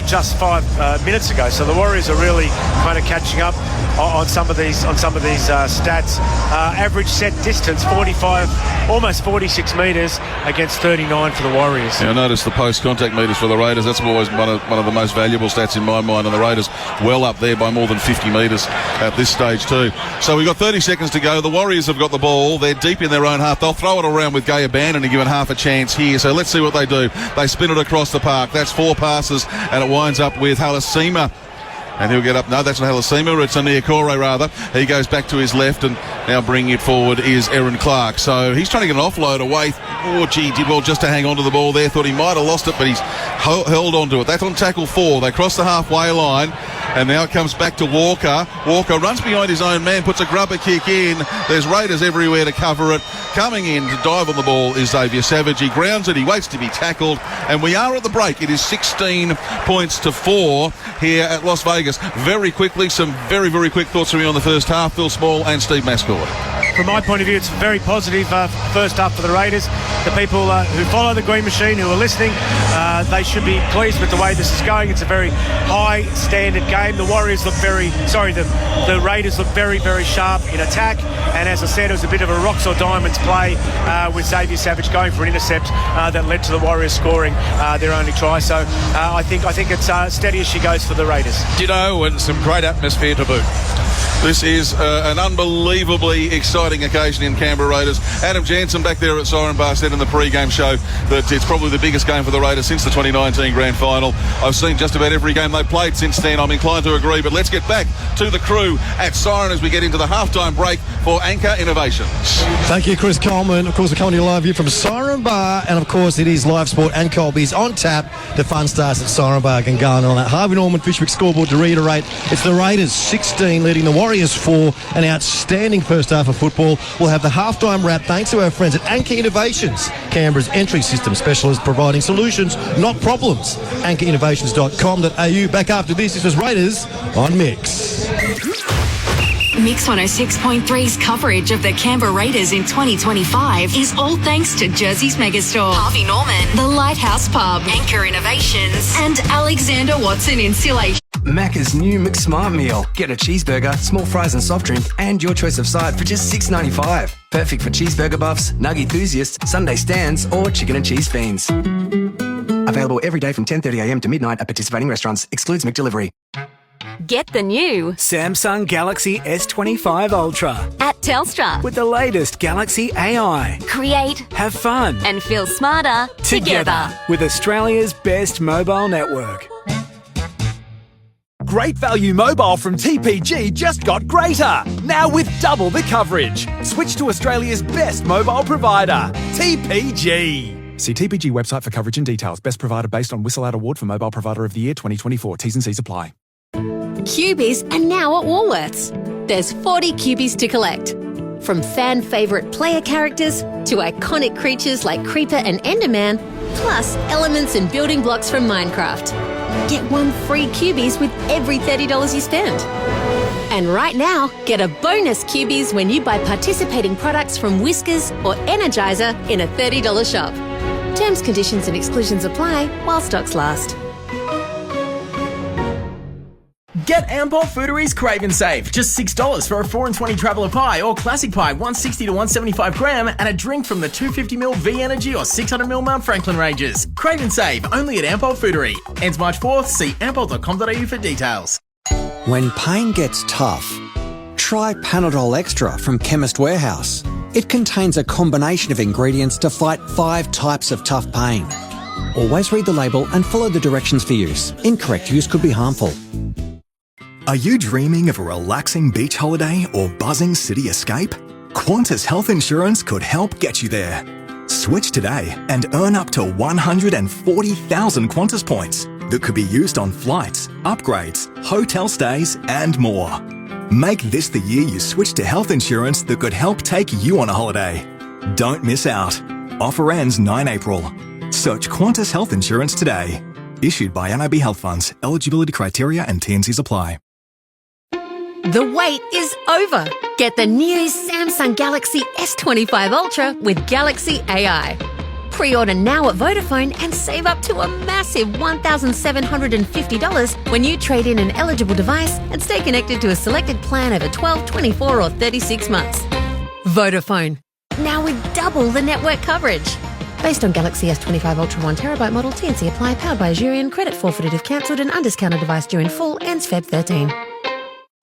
just 5 minutes ago. So the Warriors are really kind of catching up on some of these stats. Average set distance 45, almost 46 metres against 39 for the Warriors. Yeah, I noticed the post-contact metres for the Raiders. That's always one of the most valuable stats in my mind, and the Raiders well up there by more than 50 metres at this stage too. So we've got 30 seconds to go. The Warriors have got the ball. They're deep in their own half. They'll throw it around with Gay Abanon and give it half a chance here. So let's see what they do. They spin it across the park. That's 4 passes, and it winds up with Halasima. And he'll get up. No, that's not Halasima. It's a Niokore, rather. He goes back to his left, and now bringing it forward is Aaron Clark. So he's trying to get an offload away. He did well just to hang on to the ball there. Thought he might have lost it, but he's held on to it. That's on tackle 4. They cross the halfway line, and now it comes back to Walker. Walker runs behind his own man, puts a grubber kick in. There's Raiders everywhere to cover it. Coming in to dive on the ball is Xavier Savage. He grounds it. He waits to be tackled. And we are at the break. It is 16 points to 4 here at Las Vegas. Very quickly, some very, very quick thoughts from me on the first half. Phil Small and Steve Mascord. From my point of view, it's a very positive first half for the Raiders. The people who follow the Green Machine, who are listening, they should be pleased with the way this is going. It's a very high standard game. The Raiders look very, very sharp in attack. And as I said, it was a bit of a rocks or diamonds play with Xavier Savage going for an intercept that led to the Warriors scoring their only try. So I think it's steady as she goes for the Raiders. Ditto, and some great atmosphere to boot. This is an unbelievably exciting occasion in Canberra Raiders. Adam Jansen back there at Siren Bar said in the pre-game show that it's probably the biggest game for the Raiders since the 2019 Grand Final. I've seen just about every game they've played since then. I'm inclined to agree, but let's get back to the crew at Siren as we get into the halftime break for Anchor Innovations. Thank you, Chris Colman. Of course, we're coming to you live here from Siren Bar, and of course it is live sport and Colby's on tap. The fun starts at Siren Bar and going on that Harvey Norman Fishwick scoreboard. To reiterate, it's the Raiders 16 leading the Warriors 4. An outstanding first half of football. We'll have the halftime wrap thanks to our friends at Anchor Innovations, Canberra's entry system specialist, providing solutions, not problems. AnchorInnovations.com.au. Back after this. This was Raiders on Mix. Mix 106.3's coverage of the Canberra Raiders in 2025 is all thanks to Jersey's Megastore, Harvey Norman, the Lighthouse Pub, Anchor Innovations, and Alexander Watson Insulation. Macca's new McSmart meal. Get a cheeseburger, small fries and soft drink, and your choice of side for just $6.95. Perfect for cheeseburger buffs, nug enthusiasts, Sunday stands, or chicken and cheese fiends. Available every day from 10:30am to midnight at participating restaurants. Excludes McDelivery. Get the new Samsung Galaxy S25 Ultra at Telstra with the latest Galaxy AI. Create, have fun, and feel smarter together with Australia's best mobile network. Great value mobile from TPG just got greater. Now with double the coverage. Switch to Australia's best mobile provider, TPG. See TPG website for coverage and details. Best provider based on Whistle Out Award for Mobile Provider of the Year 2024. T's and C's apply. Cubies are now at Woolworths. There's 40 Cubies to collect. From fan favourite player characters to iconic creatures like Creeper and Enderman, plus elements and building blocks from Minecraft. Get one free Cubies with every $30 you spend. And right now, get a bonus Cubies when you buy participating products from Whiskers or Energizer in a $30 shop. Terms, conditions and exclusions apply while stocks last. Get Ampol Foodery's Crave and Save. Just $6 for a 4 and 20 traveller pie or classic pie, 160 to 175 gram, and a drink from the 250ml V Energy or 600ml Mount Franklin ranges. Crave and Save, only at Ampol Foodery. Ends March 4th. See ampol.com.au for details. When pain gets tough, try Panadol Extra from Chemist Warehouse. It contains a combination of ingredients to fight 5 types of tough pain. Always read the label and follow the directions for use. Incorrect use could be harmful. Are you dreaming of a relaxing beach holiday or buzzing city escape? Qantas Health Insurance could help get you there. Switch today and earn up to 140,000 Qantas points that could be used on flights, upgrades, hotel stays and more. Make this the year you switch to health insurance that could help take you on a holiday. Don't miss out. Offer ends 9 April. Search Qantas Health Insurance today. Issued by NIB Health Funds. Eligibility criteria and T&Cs apply. The wait is over. Get the new Samsung Galaxy S25 Ultra with Galaxy AI. Pre-order now at Vodafone and save up to a massive $1,750 when you trade in an eligible device and stay connected to a selected plan over 12, 24 or 36 months. Vodafone. Now with double the network coverage. Based on Galaxy S25 Ultra 1TB model, T&C apply, powered by Azurion, credit forfeited if cancelled and undiscounted device due in full, ends Feb 13.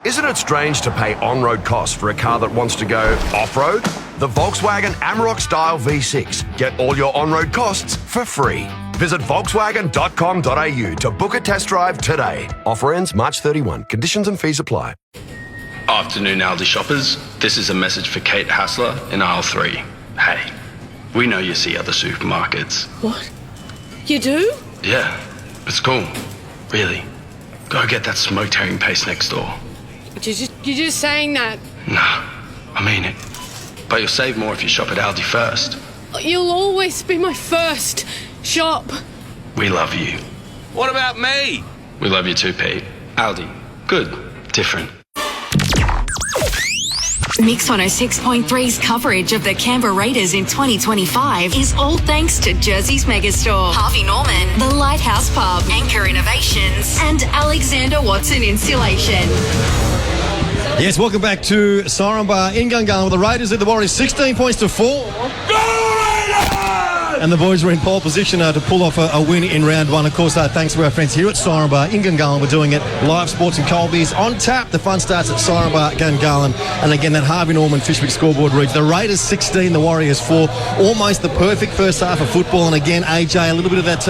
Isn't it strange to pay on-road costs for a car that wants to go off-road? The Volkswagen Amarok Style V6. Get all your on-road costs for free. Visit Volkswagen.com.au to book a test drive today. Offer ends March 31. Conditions and fees apply. Afternoon Aldi shoppers. This is a message for Kate Hassler in aisle 3. Hey, we know you see other supermarkets. What? You do? Yeah, it's cool. Really. Go get that smoked herring paste next door. You're just saying that. Nah, I mean it. But you'll save more if you shop at Aldi first. You'll always be my first shop. We love you. What about me? We love you too, Pete. Aldi. Good. Different. Mix 106.3's coverage of the Canberra Raiders in 2025 is all thanks to Jersey's Megastore, Harvey Norman, the Lighthouse Pub, Anchor Innovations, and Alexander Watson Insulation. Yes, welcome back to Siren Bar in Gungahlin with the Raiders at the Warriors, 16 points to 4. And the boys were in pole position to pull off a win in round 1. Of course, thanks to our friends here at Siren Bar in Gungahlin. We're doing it live, sports and cold beers on tap. The fun starts at Siren Bar Gungahlin. And again, that Harvey Norman Fishwick scoreboard reads the Raiders 16, the Warriors 4. Almost the perfect first half of football. And again, AJ, a little bit of that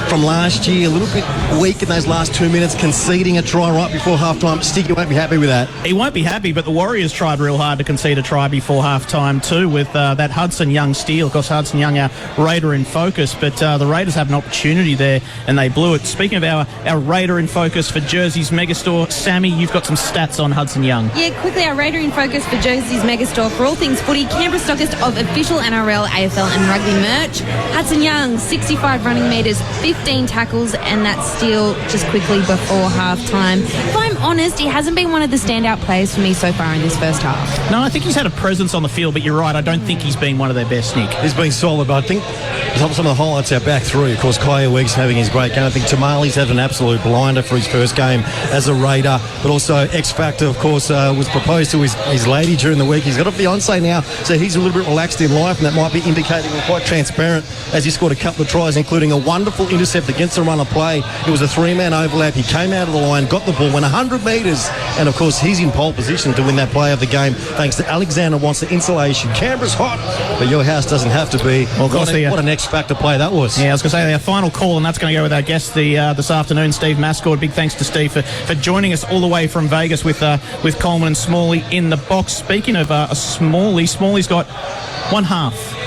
from last year, a little bit weak in those last 2 minutes, conceding a try right before halftime. Sticky won't be happy with that. He won't be happy, but the Warriors tried real hard to concede a try before halftime too with that Hudson Young steal. Of course, Hudson Young, our Raider in focus, but the Raiders have an opportunity there and they blew it. Speaking of our Raider in focus for Jersey's Megastore, Sammy, you've got some stats on Hudson Young. Yeah, quickly, our Raider in focus for Jersey's Megastore for all things footy, Canberra stockist of official NRL, AFL and rugby merch. Hudson Young, 65 running metres, 15 tackles, and that steal just quickly before halftime. If I'm honest, he hasn't been one of the standout players for me so far in this first half. No, I think he's had a presence on the field, but you're right, I don't think he's been one of their best, Nick. He's been solid, but I think some of the highlights are back through. Of course, Kaya Weeks having his great game. I think Tamali's had an absolute blinder for his first game as a Raider, but also X Factor, of course, was proposed to his lady during the week. He's got a fiancé now, so he's a little bit relaxed in life, and that might be indicating we're quite transparent as he scored a couple of tries, including a wonderful intercept against the runner play. It was a 3-man overlap. He came out of the line, got the ball, went 100 metres, and of course he's in pole position to win that play of the game thanks to Alexander Watson Insulation. Canberra's hot, but your house doesn't have to be. Well, of course, course, what an X Factor play that was. Yeah, I was going to say our final call, and that's going to go with our guest this afternoon, Steve Mascord. Big thanks to Steve for joining us all the way from Vegas with Colman and Smalley in the box. Speaking of Smalley's got one half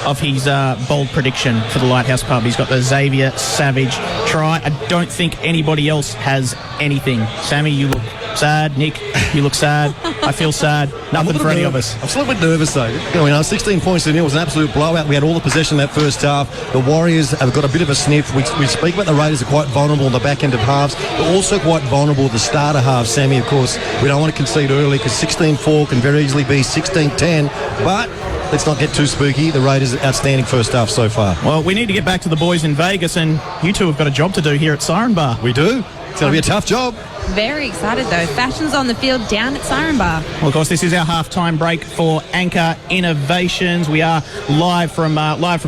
of his bold prediction for the Lighthouse Pub. He's got the Xavier Savage try. I don't think anybody else has anything. Sammy, you look sad. Nick, you look sad. I feel sad. Nothing for any of us. I'm still a bit nervous though. 16 points to nil was an absolute blowout. We had all the possession in that first half. The Warriors have got a bit of a sniff. We speak about the Raiders are quite vulnerable in the back end of halves. They're also quite vulnerable at the start of halves. Sammy, of course, we don't want to concede early because 16-4 can very easily be 16-10. But let's not get too spooky. The Raiders outstanding first half so far. Well, we need to get back to the boys in Vegas, and you two have got a job to do here at Siren Bar. We do. It's going to be a tough job. Very excited though. Fashion's on the field down at Siren Bar. Well, of course, this is our halftime break for Anchor Innovations. We are live from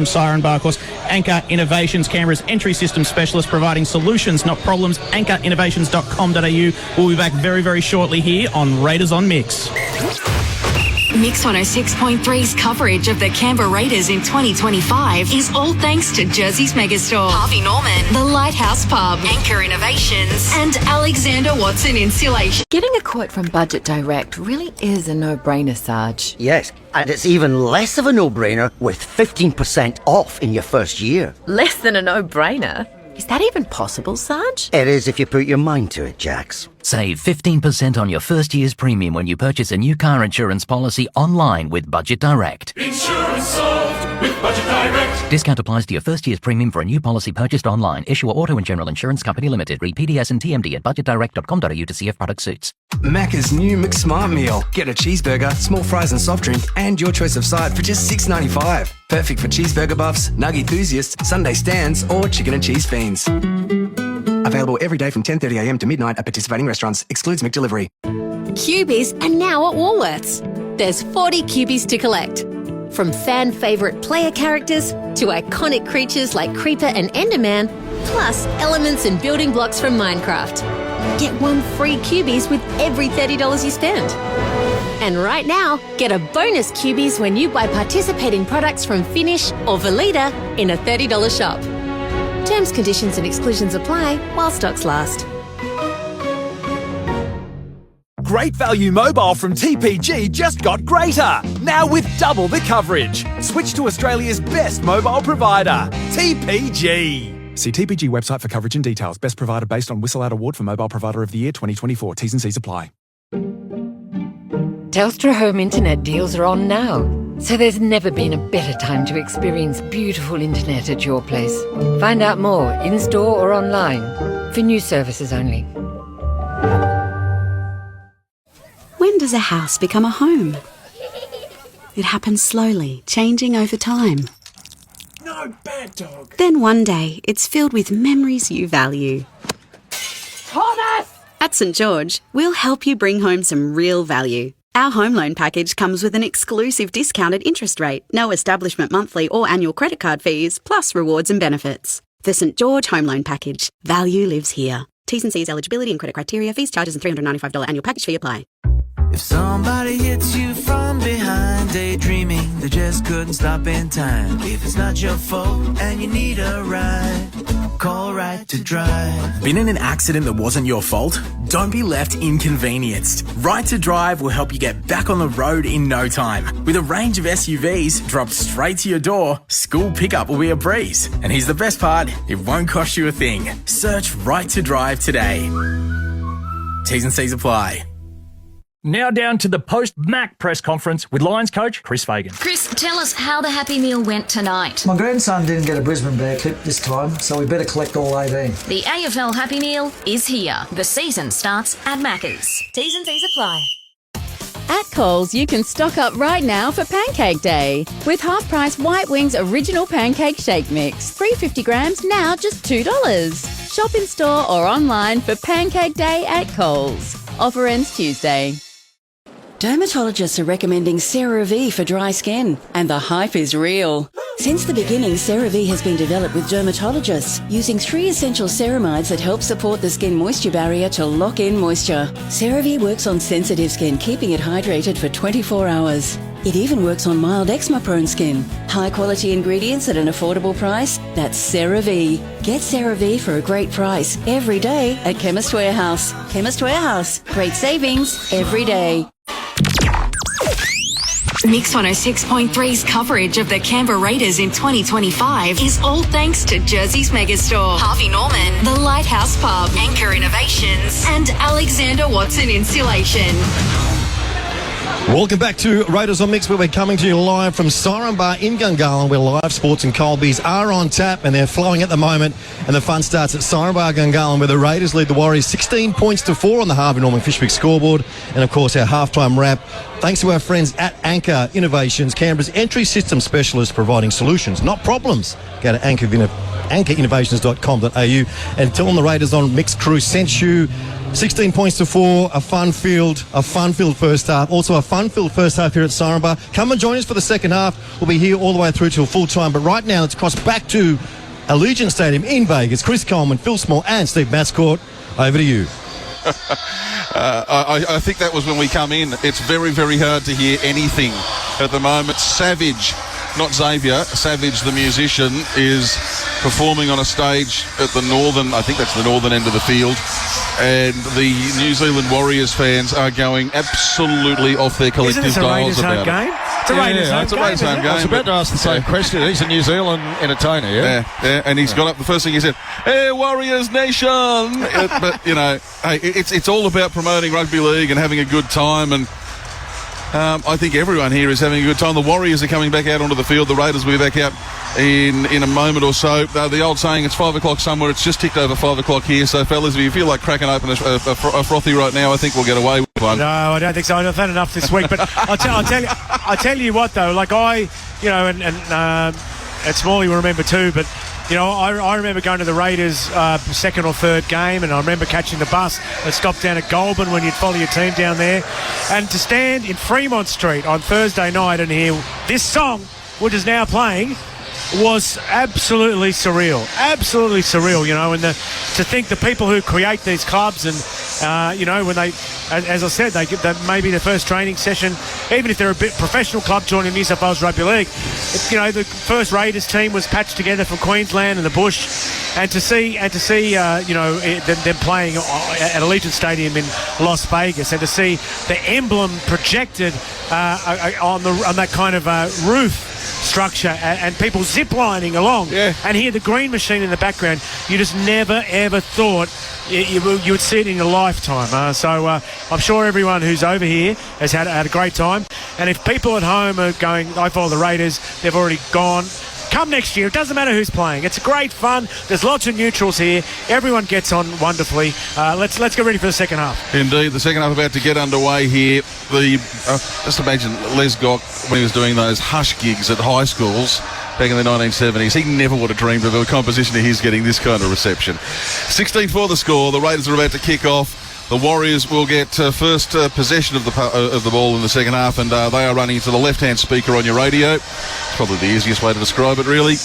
Siren Bar. Of course, Anchor Innovations, Canberra's entry system specialist, providing solutions, not problems. AnchorInnovations.com.au. We'll be back very, very shortly here on Raiders on Mix. Mix 106.3's coverage of the Canberra Raiders in 2025 is all thanks to Jersey's Megastore, Harvey Norman, the Lighthouse Pub, Anchor Innovations, and Alexander Watson Insulation. Getting a quote from Budget Direct really is a no-brainer, Sarge. Yes, and it's even less of a no-brainer with 15% off in your first year. Less than a no-brainer? Is that even possible, Sarge? It is if you put your mind to it, Jax. Save 15% on your first year's premium when you purchase a new car insurance policy online with Budget Direct. Insurance solved with Budget Direct. Discount applies to your first year's premium for a new policy purchased online. Issuer Auto and General Insurance Company Limited. Read PDS and TMD at budgetdirect.com.au to see if product suits. Macca's new McSmart meal. Get a cheeseburger, small fries and soft drink, and your choice of side for just $6.95. Perfect for cheeseburger buffs, nug enthusiasts, Sunday stands, or chicken and cheese fiends. Available every day from 10:30am to midnight at participating restaurants. Excludes McDelivery. Cubies are now at Woolworths. There's 40 Cubies to collect. From fan favourite player characters to iconic creatures like Creeper and Enderman, plus elements and building blocks from Minecraft. Get one free Cubies with every $30 you spend. And right now, get a bonus Cubies when you buy participating products from Finish or Velita in a $30 shop. Terms, conditions and exclusions apply while stocks last. Great value mobile from TPG just got greater. Now with double the coverage. Switch to Australia's best mobile provider, TPG. See TPG website for coverage and details. Best provider based on Whistle Out Award for Mobile Provider of the Year 2024. T's and C's apply. Telstra Home Internet deals are on now, so there's never been a better time to experience beautiful internet at your place. Find out more in-store or online. For new services only. When does a house become a home? It happens slowly, changing over time. No, bad dog. Then one day, it's filled with memories you value. Thomas! At St. George, we'll help you bring home some real value. Our home loan package comes with an exclusive discounted interest rate, no establishment monthly or annual credit card fees, plus rewards and benefits. The St. George Home Loan Package. Value lives here. T's and C's, eligibility and credit criteria, fees, charges and $395 annual package fee apply. If somebody hits you from behind, daydreaming, they just couldn't stop in time. If it's not your fault and you need a ride, call Right to Drive. Been in an accident that wasn't your fault? Don't be left inconvenienced. Right to Drive will help you get back on the road in no time. With a range of SUVs dropped straight to your door, school pickup will be a breeze. And here's the best part, it won't cost you a thing. Search Right to Drive today. T's and C's apply. Now down to the post-Mac press conference with Lions coach Chris Fagan. Chris, tell us how the Happy Meal went tonight. My grandson didn't get a Brisbane Bear clip this time, so we better collect all 18. The AFL Happy Meal is here. The season starts at Macca's. T's and C's apply. At Coles, you can stock up right now for Pancake Day. With half-price White Wings Original Pancake Shake Mix. 350 grams, now just $2. Shop in store or online for Pancake Day at Coles. Offer ends Tuesday. Dermatologists are recommending CeraVe for dry skin, and the hype is real. Since the beginning, CeraVe has been developed with dermatologists using 3 essential ceramides that help support the skin moisture barrier to lock in moisture. CeraVe works on sensitive skin, keeping it hydrated for 24 hours. It even works on mild eczema-prone skin. High-quality ingredients at an affordable price? That's CeraVe. Get CeraVe for a great price every day at Chemist Warehouse. Chemist Warehouse. Great savings every day. Mix 106.3's coverage of the Canberra Raiders in 2025 is all thanks to Jersey's Megastore, Harvey Norman, the Lighthouse Pub, Anchor Innovations, and Alexander Watson Insulation. Welcome back to Raiders on Mix, where we're coming to you live from Siren Bar in Gungahlin, where live sports and Colby's are on tap, and they're flowing at the moment. And the fun starts at Siren Bar Gungahlin, where the Raiders lead the Warriors 16 points to 4 on the Harvey Norman Fishwick scoreboard. And, of course, our halftime wrap, thanks to our friends at Anchor Innovations, Canberra's entry system specialist, providing solutions, not problems. Go to anchorinnovations.com.au and tell them the Raiders on Mix crew sent you. 16 points to 4, a fun-filled first half. Also a fun-filled first half here at Siren Bar. Come and join us for the second half. We'll be here all the way through till full time. But right now, let's cross back to Allegiant Stadium in Vegas. Chris Colman, Phil Small and Steve Mascord, over to you. I think that was when we come in. It's very, very hard to hear anything at the moment. Savage, not Xavier, Savage the musician, is performing on a stage at the northern, I think that's the northern end of the field, and the New Zealand Warriors fans are going absolutely off their collective dials about it. It's a Raiders home game. Raiders home game. I was about to ask the same question. He's a New Zealand entertainer, yeah? Yeah, and he's got up, the first thing he said, "Hey, Warriors Nation!" But, you know, hey, it's all about promoting rugby league and having a good time, and I think everyone here is having a good time. The Warriors are coming back out onto the field. The Raiders will be back out in a moment or so. The old saying, it's 5 o'clock somewhere. It's just ticked over 5 o'clock here. So, fellas, if you feel like cracking open a frothy right now, I think we'll get away with one. No, I don't think so. I've had enough this week. But I'll tell you what, though. Like and Smalley will remember too. But you know, I remember going to the Raiders' second or third game, and I remember catching the bus that stopped down at Colman when you'd follow your team down there, and to stand in Fremont Street on Thursday night and hear this song, which is now playing, was absolutely surreal, you know, and to think the people who create these clubs and, you know, when they, as I said, they get maybe their first training session, even if they're a bit professional club joining New South Wales Rugby League, you know, the first Raiders team was patched together from Queensland and the Bush, and to see, you know, them playing at Allegiant Stadium in Las Vegas, and to see the emblem projected on that kind of roof structure and people ziplining along, and hear the green machine in the background, you just never ever thought you would see it in your lifetime. So I'm sure everyone who's over here has had a great time, and if people at home are going, I follow the Raiders, they've already gone, come next year. It doesn't matter who's playing. It's great fun. There's lots of neutrals here. Everyone gets on wonderfully. Let's get ready for the second half. Indeed, the second half about to get underway here. Just imagine Les Gock when he was doing those hush gigs at high schools back in the 1970s. He never would have dreamed of a composition of his getting this kind of reception. 16-4 the score. The Raiders are about to kick off. The Warriors will get first possession of the ball in the second half, and they are running to the left-hand speaker on your radio. It's probably the easiest way to describe it, really.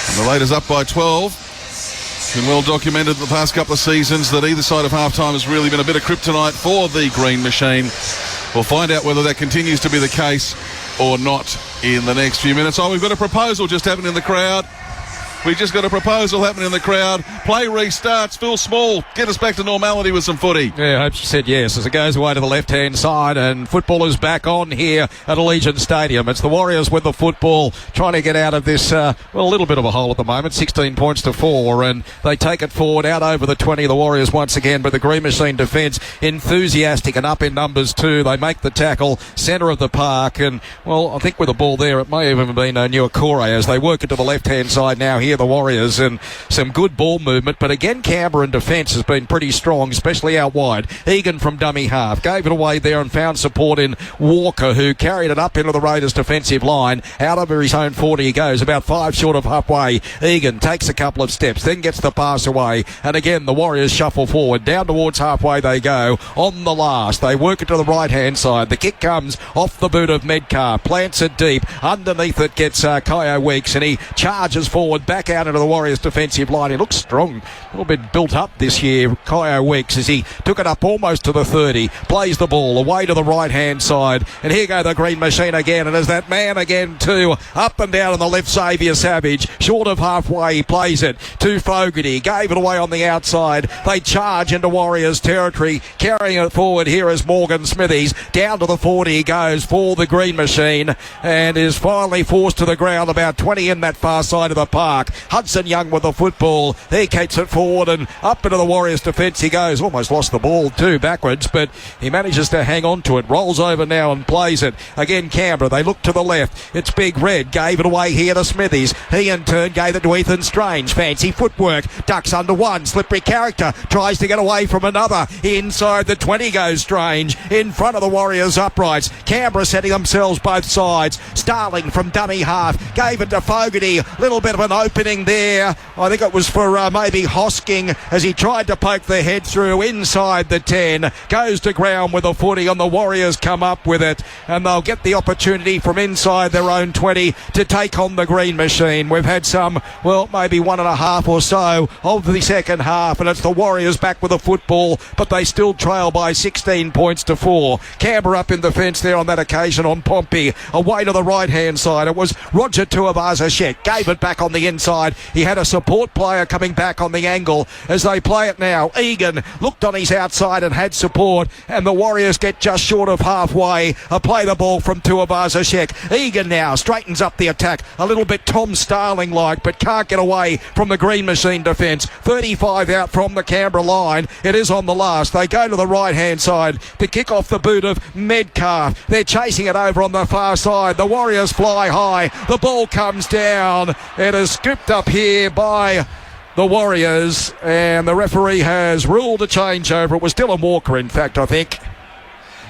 And the Raiders up by 12. It's been well documented the past couple of seasons that either side of half-time has really been a bit of kryptonite for the Green Machine. We'll find out whether that continues to be the case or not in the next few minutes. Oh, we've got a proposal just happening in the crowd. We just got a proposal happening in the crowd. Play restarts. Phil Small, get us back to normality with some footy. Yeah, I hope she said yes as it goes away to the left-hand side, and football is back on here at Allegiant Stadium. It's the Warriors with the football, trying to get out of this, a little bit of a hole at the moment, 16 points to 4, and they take it forward out over the 20, the Warriors once again, but the Green Machine defence enthusiastic and up in numbers too. They make the tackle, centre of the park, and, well, I think with the ball there, it may even have been Nuakure as they work it to the left-hand side now here, the Warriors, and some good ball movement, but again Canberra in defence has been pretty strong, especially out wide. Egan from dummy half gave it away there and found support in Walker, who carried it up into the Raiders defensive line. Out over his own 40 he goes, about 5 short of halfway. Egan takes a couple of steps, then gets the pass away, and again the Warriors shuffle forward, down towards halfway they go. On the last they work it to the right hand side, the kick comes off the boot of Medcar, plants it deep, underneath it gets Kyo Weeks, and he charges forward back back out into the Warriors defensive line. He looks strong, a little bit built up this year, Kyo Weeks, as he took it up almost to the 30, plays the ball away to the right-hand side, and here go the Green Machine again, and there's that man again too, up and down on the left, Xavier Savage, short of halfway, he plays it to Fogarty, gave it away on the outside, they charge into Warriors territory, carrying it forward here is Morgan Smithies, down to the 40 he goes for the Green Machine, and is finally forced to the ground about 20 in that far side of the park. Hudson Young with the football, he kicks it forward and up into the Warriors defence he goes, almost lost the ball too backwards, but he manages to hang on to it, rolls over now and plays it. Again Canberra, they look to the left, it's Big Red, gave it away here to Smithies, he in turn gave it to Ethan Strange, fancy footwork, ducks under one, slippery character, tries to get away from another, inside the 20 goes Strange, in front of the Warriors uprights, Canberra setting themselves both sides, Starling from dummy half, gave it to Fogarty, little bit of an opening there, I think it was for maybe Hosking as he tried to poke the head through inside the 10, goes to ground with a footy and the Warriors come up with it and they'll get the opportunity from inside their own 20 to take on the Green Machine. We've had some, well, maybe 1.5 or so of the second half and it's the Warriors back with the football, but they still trail by 16 points to 4. Canberra up in the fence there on that occasion on Pompey, away to the right hand side. It was Roger Tuivasa-Sheck, gave it back on the inside. He had a support player coming back on the angle as they play it now. Egan looked on his outside and had support, and the Warriors get just short of halfway. Play the ball from Tuivasa-Sheck. Egan now straightens up the attack a little bit Tom Starling like, but can't get away from the Green Machine defence. 35 out from the Canberra line. It is on the last. They go to the right hand side to kick off the boot of Medcalf. They're chasing it over on the far side. The Warriors fly high. The ball comes down. It is scooped up here by the Warriors, and the referee has ruled a changeover. It was Dylan Walker, in fact, I think.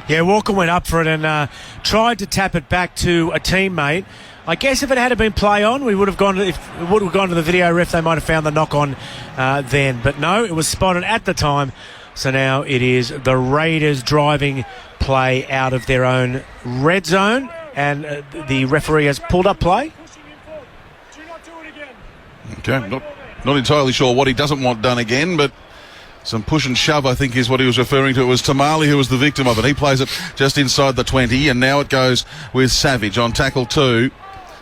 Yeah, Walker went up for it and tried to tap it back to a teammate. I guess if it had been play on, we would have gone. If it would have gone to the video ref, they might have found the knock on then. But no, it was spotted at the time. So now it is the Raiders driving play out of their own red zone, and the referee has pulled up play. Okay, not entirely sure what he doesn't want done again, but some push and shove, I think, is what he was referring to. It was Tamale who was the victim of it. He plays it just inside the 20, and now it goes with Savage on tackle 2.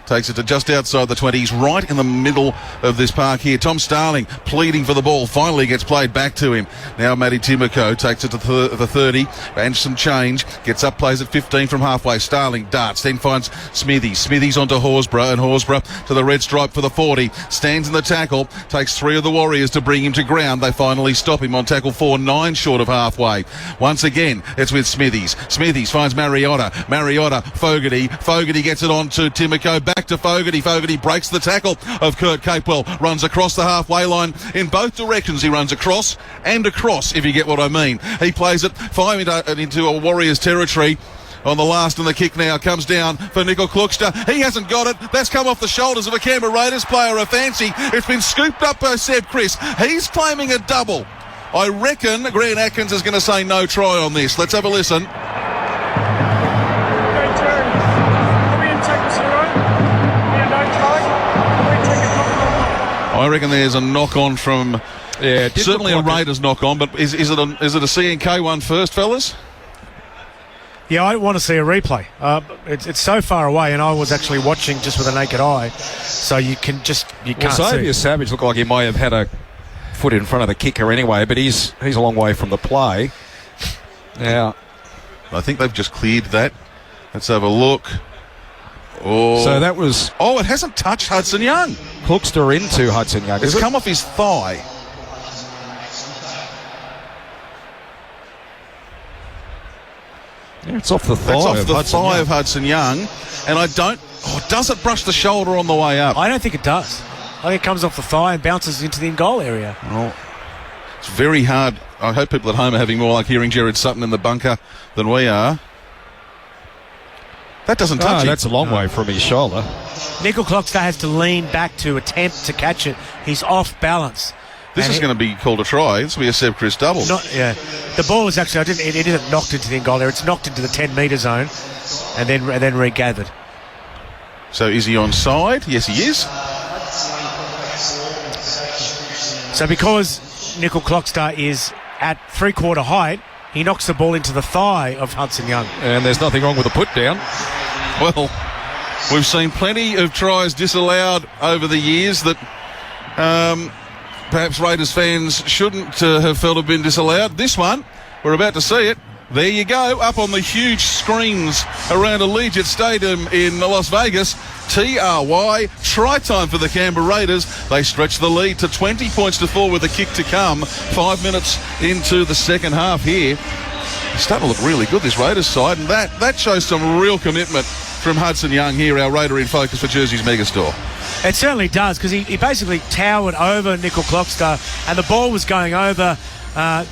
Takes it to just outside the 20s, right in the middle of this park here. Tom Starling pleading for the ball, finally gets played back to him. Now Matty Timoko takes it to the 30, and some change, gets up, plays at 15 from halfway. Starling darts, then finds Smithies. Smithies onto Horsburgh, and Horsburgh to the red stripe for the 40. Stands in the tackle, takes 3 of the Warriors to bring him to ground. They finally stop him on tackle 4, 9 short of halfway. Once again, it's with Smithies. Smithies finds Mariota, Fogarty. Fogarty gets it on to Timoko, back to Fogarty. Fogarty breaks the tackle of Kurt Capewell, runs across the halfway line in both directions. He runs across and across, if you get what I mean. He plays it 5 into a Warriors territory. On the last, and the kick now comes down for Nickel Kluckster. He hasn't got it. That's come off the shoulders of a Canberra Raiders player, a fancy. It's been scooped up by Seb Chris. He's claiming a double. I reckon Grant Atkins is going to say no try on this. Let's have a listen. I reckon there's a knock-on from... Yeah, certainly a Raiders knock-on, but is it a CNK one first, fellas? Yeah, I want to see a replay. It's so far away, and I was actually watching just with a naked eye, so you can't see. Xavier Savage looked like he may have had a foot in front of the kicker anyway, but he's a long way from the play. Now, I think they've just cleared that. Let's have a look. Oh. So that was... Oh, it hasn't touched Hudson Young. Kluckster into Hudson Young. It's come off his thigh. Yeah, it's off the thigh. It's off the thigh of Hudson Young. And I don't... Oh, does it brush the shoulder on the way up? I don't think it does. I think it comes off the thigh and bounces into the in-goal area. Oh, it's very hard. I hope people at home are having more like hearing Jared Sutton in the bunker than we are. That doesn't touch him. That's a long way from his shoulder. Nickel Kluckster has to lean back to attempt to catch it. He's off balance. This is going to be called a try. This will be a Seb Chris double. The ball is actually... It isn't knocked into the in-goal area. It's knocked into the 10-metre zone and then regathered. So is he onside? Yes, he is. So because Nickel Clockstar is at three-quarter height, he knocks the ball into the thigh of Hudson Young. And there's nothing wrong with the put down. Well, we've seen plenty of tries disallowed over the years that perhaps Raiders fans shouldn't have felt have been disallowed. This one, we're about to see it. There you go, up on the huge screens around Allegiant Stadium in Las Vegas. TRY, try time for the Canberra Raiders. They stretch the lead to 20 points to 4 with a kick to come. 5 minutes into the second half here. It's starting to look really good, this Raiders side, and that shows some real commitment from Hudson Young here, our Raider in focus for Jersey's Megastore. It certainly does, because he basically towered over Nickel Clockstar, and the ball was going over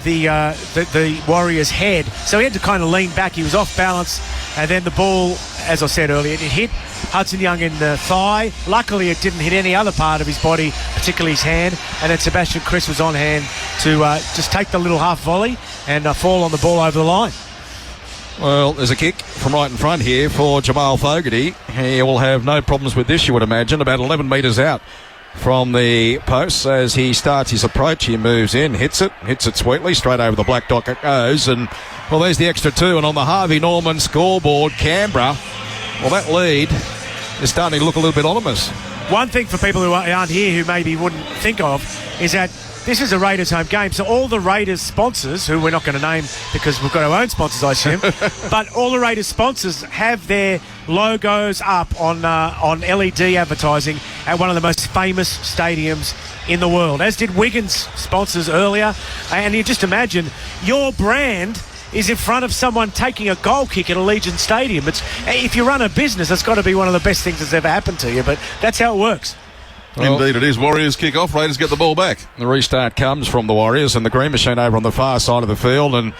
the Warriors' head, so he had to kind of lean back. He was off balance, and then the ball, as I said earlier, it hit Hudson Young in the thigh. Luckily it didn't hit any other part of his body, particularly his hand, and then Sebastian Chris was on hand to just take the little half volley and fall on the ball over the line. Well, there's a kick from right in front here for Jamal Fogarty. He will have no problems with this, you would imagine, about 11 metres out from the posts. As he starts his approach, he moves in, hits it sweetly, straight over the black dot it goes, and well, there's the extra 2. And on the Harvey Norman scoreboard, Canberra, well, that lead is starting to look a little bit ominous. One thing for people who aren't here who maybe wouldn't think of is that this is a Raiders home game, so all the Raiders sponsors, who we're not going to name because we've got our own sponsors, I assume, but all the Raiders sponsors have their logos up on LED advertising at one of the most famous stadiums in the world, as did Wigan's sponsors earlier. And you just imagine your brand is in front of someone taking a goal kick at Allegiant Stadium. If you run a business, it's got to be one of the best things that's ever happened to you, but that's how it works. Well, indeed it is. Warriors kick off, Raiders get the ball back. The restart comes from the Warriors, and the green machine over on the far side of the field, and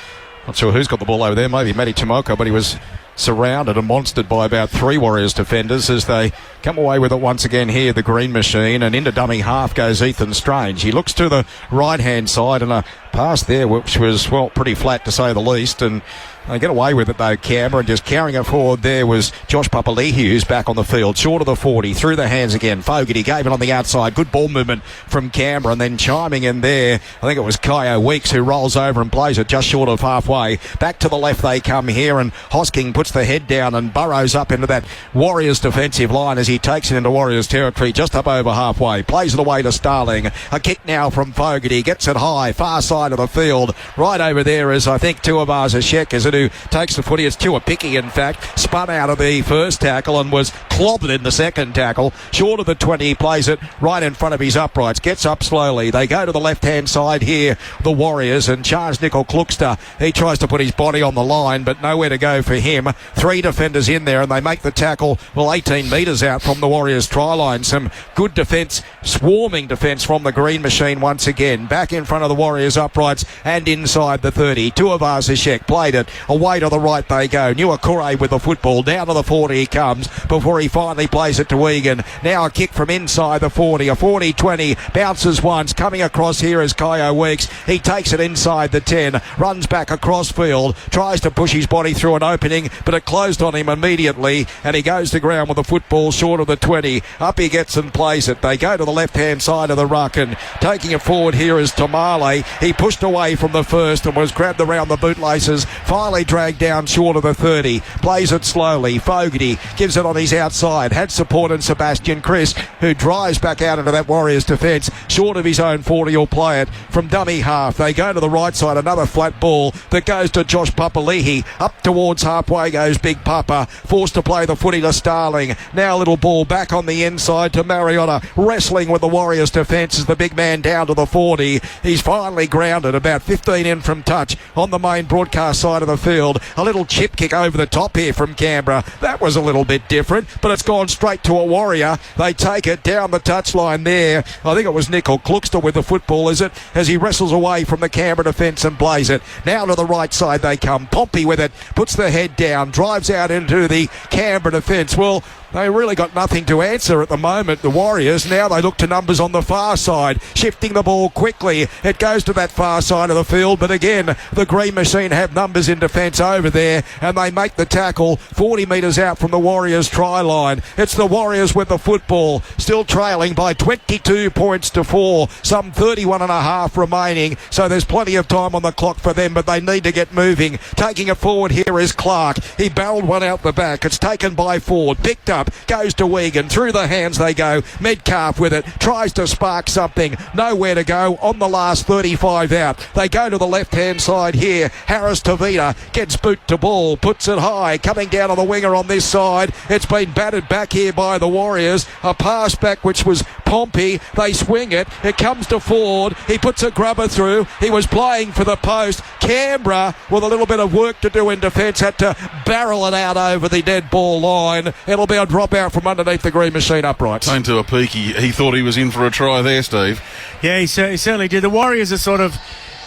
not sure who's got the ball over there, maybe Matty Tomoko, but he was surrounded and monstered by about 3 Warriors defenders as they come away with it once again here, the green machine, and into dummy half goes Ethan Strange. He looks to the right-hand side, and a pass there which was, well, pretty flat to say the least, and they get away with it though, Canberra, and just carrying it forward there was Josh Papali'i, who's back on the field, short of the 40, through the hands again. Fogarty gave it on the outside, good ball movement from Canberra, and then chiming in there, I think it was Kyo Weeks who rolls over and plays it just short of halfway. Back to the left they come here, and Hosking puts the head down and burrows up into that Warriors defensive line as he takes it into Warriors territory just up over halfway. Plays it away to Starling. A kick now from Fogarty, gets it high, far side of the field. Right over there is, I think, Tuivasa-Sheck, is it, who takes the footy. It's Tuapiki, in fact, spun out of the first tackle and was clobbered in the second tackle. Short of the 20, he plays it right in front of his uprights, gets up slowly. They go to the left-hand side here, the Warriors, and Charles Nickel Kluckster, he tries to put his body on the line, but nowhere to go for him. 3 defenders in there, and they make the tackle, well, 18 metres out from the Warriors' try line. Some good defence, swarming defence from the green machine once again. Back in front of the Warriors' uprights and inside the 30. Tuivasa-Sheck played it. Away to the right they go. Nuakure with the football. Down to the 40 he comes before he finally plays it to Egan. Now a kick from inside the 40. A 40-20. Bounces once. Coming across here is Kyo Weeks. He takes it inside the 10. Runs back across field. Tries to push his body through an opening, but it closed on him immediately, and he goes to ground with the football short of the 20. Up he gets and plays it. They go to the left-hand side of the ruck, and taking it forward here is Tamale. He pushed away from the first and was grabbed around the bootlaces. Finally dragged down short of the 30. Plays it slowly. Fogarty gives it on his outside. Had support in Sebastian Chris, who drives back out into that Warriors defence. Short of his own 40, he'll play it from dummy half. They go to the right side. Another flat ball that goes to Josh Papali'i. Up towards halfway goes Big Papa. Forced to play the footy to Starling. Now a little ball back on the inside to Mariota. Wrestling with the Warriors defence as the big man down to the 40. He's finally grounded about 15 in from touch on the main broadcast side of the field. A little chip kick over the top here from Canberra. That was a little bit different, but it's gone straight to a Warrior. They take it down the touchline there. I think it was Nickel Kluckster with the football, is it? As he wrestles away from the Canberra defence and plays it. Now to the right side they come. Pompey with it. Puts the head down. Drives out into the Canberra defence. Well, They really got nothing to answer at the moment, the Warriors. Now they look to numbers on the far side, shifting the ball quickly. It goes to that far side of the field, but again, the Green Machine have numbers in defence over there, and they make the tackle 40 metres out from the Warriors' try line. It's the Warriors with the football, still trailing by 22 points to 4, some 31 and a half remaining, so there's plenty of time on the clock for them, but they need to get moving. Taking it forward here is Clark. He barreled one out the back. It's taken by Ford, picked up, goes to Wigan. Through the hands they go. Metcalf with it, tries to spark something. Nowhere to go on the last 35 out. They go to the left-hand side here. Harris Tavita gets boot to ball, puts it high, coming down on the winger on this side. It's been battered back here by the Warriors. A pass back which was Pompey. They swing it. It comes to Ford. He puts a grubber through. He was playing for the post. Canberra, with a little bit of work to do in defence, had to barrel it out over the dead ball line. It'll be a drop out from underneath the Green Machine uprights. Same to a peaky. He thought he was in for a try there, Steve. Yeah, he certainly did. The Warriors are sort of,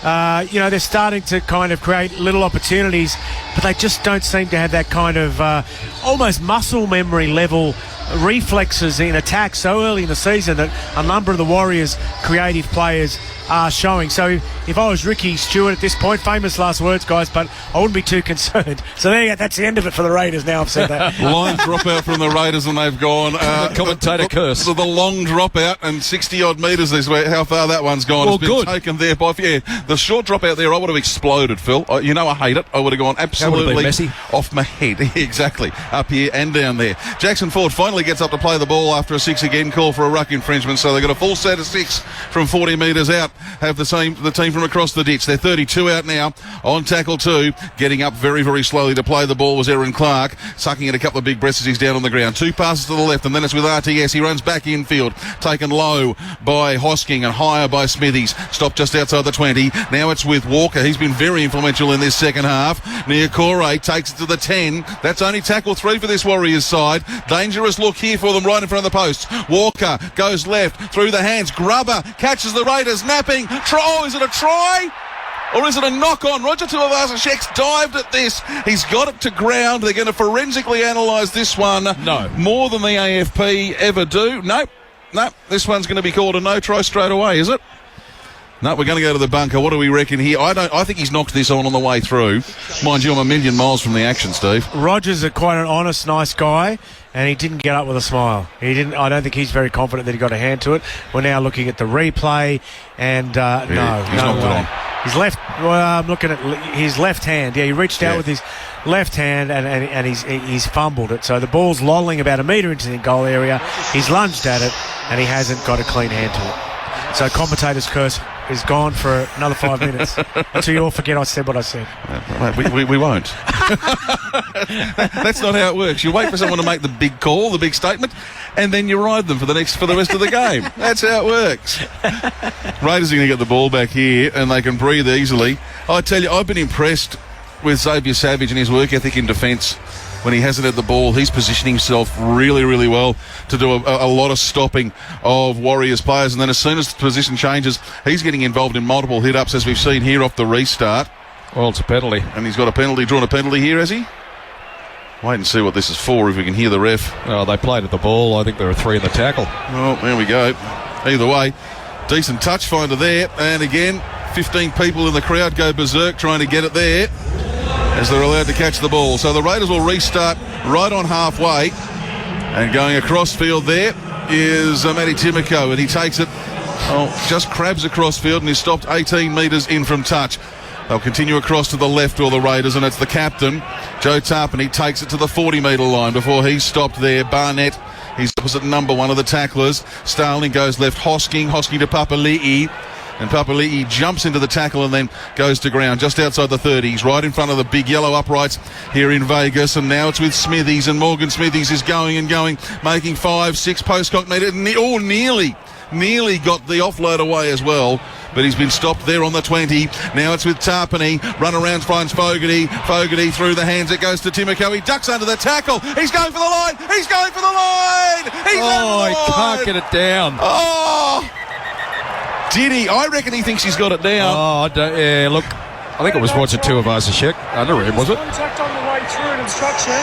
they're starting to kind of create little opportunities, but they just don't seem to have that kind of almost muscle memory level reflexes in attack so early in the season that a number of the Warriors' creative players are showing. So if I was Ricky Stewart at this point, famous last words, guys, but I wouldn't be too concerned. So there you go, that's the end of it for the Raiders now I've said that. Line drop out from the Raiders and they've gone. Commentator curse. The long drop out and 60-odd metres is how far that one's gone. Well, it's been good. taken there by... Yeah, the short drop out there, I would have exploded, Phil. I hate it. I would have gone absolutely messy. Off my head. Exactly. Up here and down there. Jackson Ford finally gets up to play the ball after a 6 again, call for a ruck infringement, so they've got a full set of 6 from 40 metres out. Have the team from across the ditch. They're 32 out now on tackle 2. Getting up very, very slowly to play the ball was Aaron Clark, sucking at a couple of big breaths as he's down on the ground. 2 passes to the left, and then it's with RTS. He runs back infield, taken low by Hosking and higher by Smithies. Stopped just outside the 20. Now it's with Walker. He's been very influential in this second half. Niokore takes it to the 10. That's only tackle 3 for this Warriors side. Dangerous look here for them right in front of the posts. Walker goes left through the hands. Grubber catches the Raiders napping. Is it a try? Or is it a knock-on? Roger Tuivasa-Sheck's dived at this. He's got it to ground. They're going to forensically analyse this one. No. More than the AFP ever do. Nope. This one's going to be called a no try straight away, is it? No, we're going to go to the bunker. What do we reckon here? I think he's knocked this on the way through. Mind you, I'm a million miles from the action, Steve. Rogers is quite an honest, nice guy, and he didn't get up with a smile. I don't think he's very confident that he got a hand to it. We're now looking at the replay, and he's knocked it on. His left. Well, I'm looking at his left hand. Yeah, he reached out with his left hand, and he's fumbled it. So the ball's lolling about a metre into the goal area. He's lunged at it, and he hasn't got a clean hand to it. So commentator's curse is gone for another 5 minutes until you all forget I said what I said. We won't. That's not how it works. You wait for someone to make the big call, the big statement, and then you ride them for the rest of the game. That's how it works. Raiders are going to get the ball back here, and they can breathe easily. I tell you, I've been impressed with Xavier Savage and his work ethic in defence. When he hasn't had the ball, he's positioning himself really, really well to do a lot of stopping of Warriors players. And then as soon as the position changes, he's getting involved in multiple hit-ups, as we've seen here off the restart. Well, it's a penalty. And he's got drawn a penalty here, has he? Wait and see what this is for, if we can hear the ref. Oh, they played at the ball. I think there were 3 in the tackle. Well, there we go. Either way, decent touch finder there. And again, 15 people in the crowd go berserk trying to get it there, as they're allowed to catch the ball. So the Raiders will restart right on halfway. And going across field there is Matty Timoko, and he takes it, just crabs across field and is stopped 18 metres in from touch. They'll continue across to the left, all the Raiders, and it's the captain, Joe Tarpon. He takes it to the 40-metre line before he's stopped there. Barnett, he's opposite number 1 of the tacklers. Starling goes left, Hosking to Papali'i. And Papali'i jumps into the tackle and then goes to ground just outside the 30s, right in front of the big yellow uprights here in Vegas. And now it's with Smithies, and Morgan Smithies is going, making 5-6 post-cock metre. Nearly got the offload away as well, but he's been stopped there on the 20. Now it's with Tarpany. Run around, finds Fogarty. Fogarty through the hands. It goes to Timoko. He ducks under the tackle. He's going for the line. He's over the line. He can't get it down. Oh! Did he? I reckon he thinks he's got it down. Oh, look, I think it was Roger Tuivasa-Sheck under him, was it? Contact on the way through an obstruction.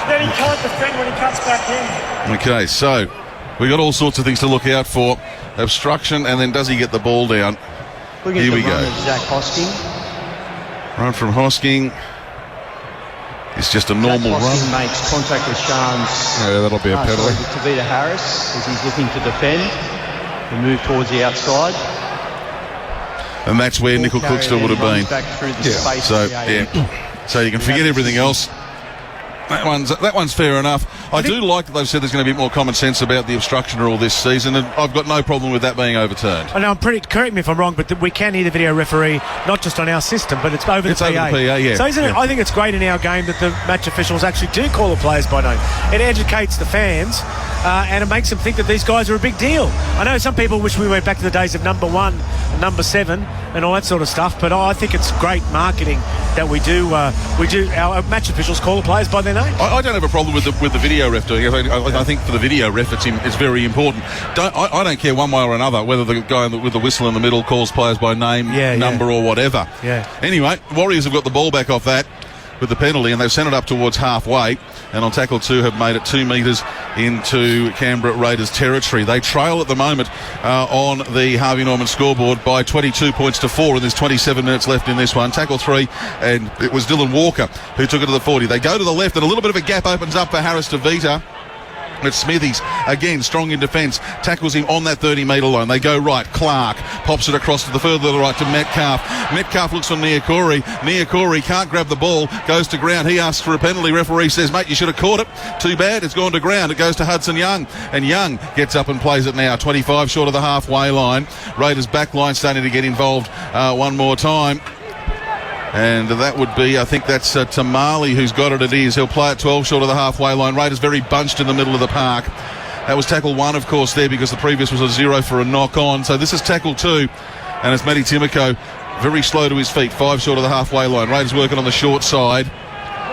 then he can't defend when he cuts back in. Okay, so we got all sorts of things to look out for. Obstruction, and then does he get the ball down? Here we go. Zach Hosking. Run from Hosking. It's just a normal Zach Hosking run. makes contact with Shans. Yeah, that'll be a penalty. With Tavita Harris as he's looking to defend. The move towards the outside. And that's where Nickel Cookster would have been. Back through the space So you can forget everything else. That one's fair enough. I do like that they've said there's going to be more common sense about the obstruction rule this season, and I've got no problem with that being overturned. I know, correct me if I'm wrong, but we can hear the video referee not just on our system, but it's over the PA. Over the PA, yeah. So isn't it? I think it's great in our game that the match officials actually do call the players by name. It educates the fans, and it makes them think that these guys are a big deal. I know some people wish we went back to the days of number 1, number 7, and all that sort of stuff, but I think it's great marketing that we do. Our match officials call the players by their name. I don't have a problem with the video ref doing it. I think for the video ref it's very important. I don't care one way or another whether the guy with the whistle in the middle calls players by name, number or whatever. Yeah. Anyway, Warriors have got the ball back off that with the penalty, and they've sent it up towards halfway, and on tackle 2 have made it 2 metres into Canberra Raiders territory. They trail at the moment on the Harvey Norman scoreboard by 22 points to 4, and there's 27 minutes left in this one. Tackle 3, and it was Dylan Walker who took it to the 40. They go to the left, and a little bit of a gap opens up for Harris Tavita. It's Smithies, again, strong in defence, tackles him on that 30-metre line. They go right. Clark pops it across to the further to the right to Metcalf. Metcalf looks on Niakori. Niakori can't grab the ball, goes to ground. He asks for a penalty. Referee says, mate, you should have caught it. Too bad, it's gone to ground. It goes to Hudson Young, and Young gets up and plays it now. 25 short of the halfway line. Raiders back line starting to get involved one more time. And that would be, I think that's Tamale who's got it. It is. He'll play it 12 short of the halfway line. Raiders very bunched in the middle of the park. That was tackle 1, of course, there, because the previous was a 0 for a knock-on. So this is tackle 2, and it's Matty Timoko very slow to his feet, 5 short of the halfway line. Raiders working on the short side.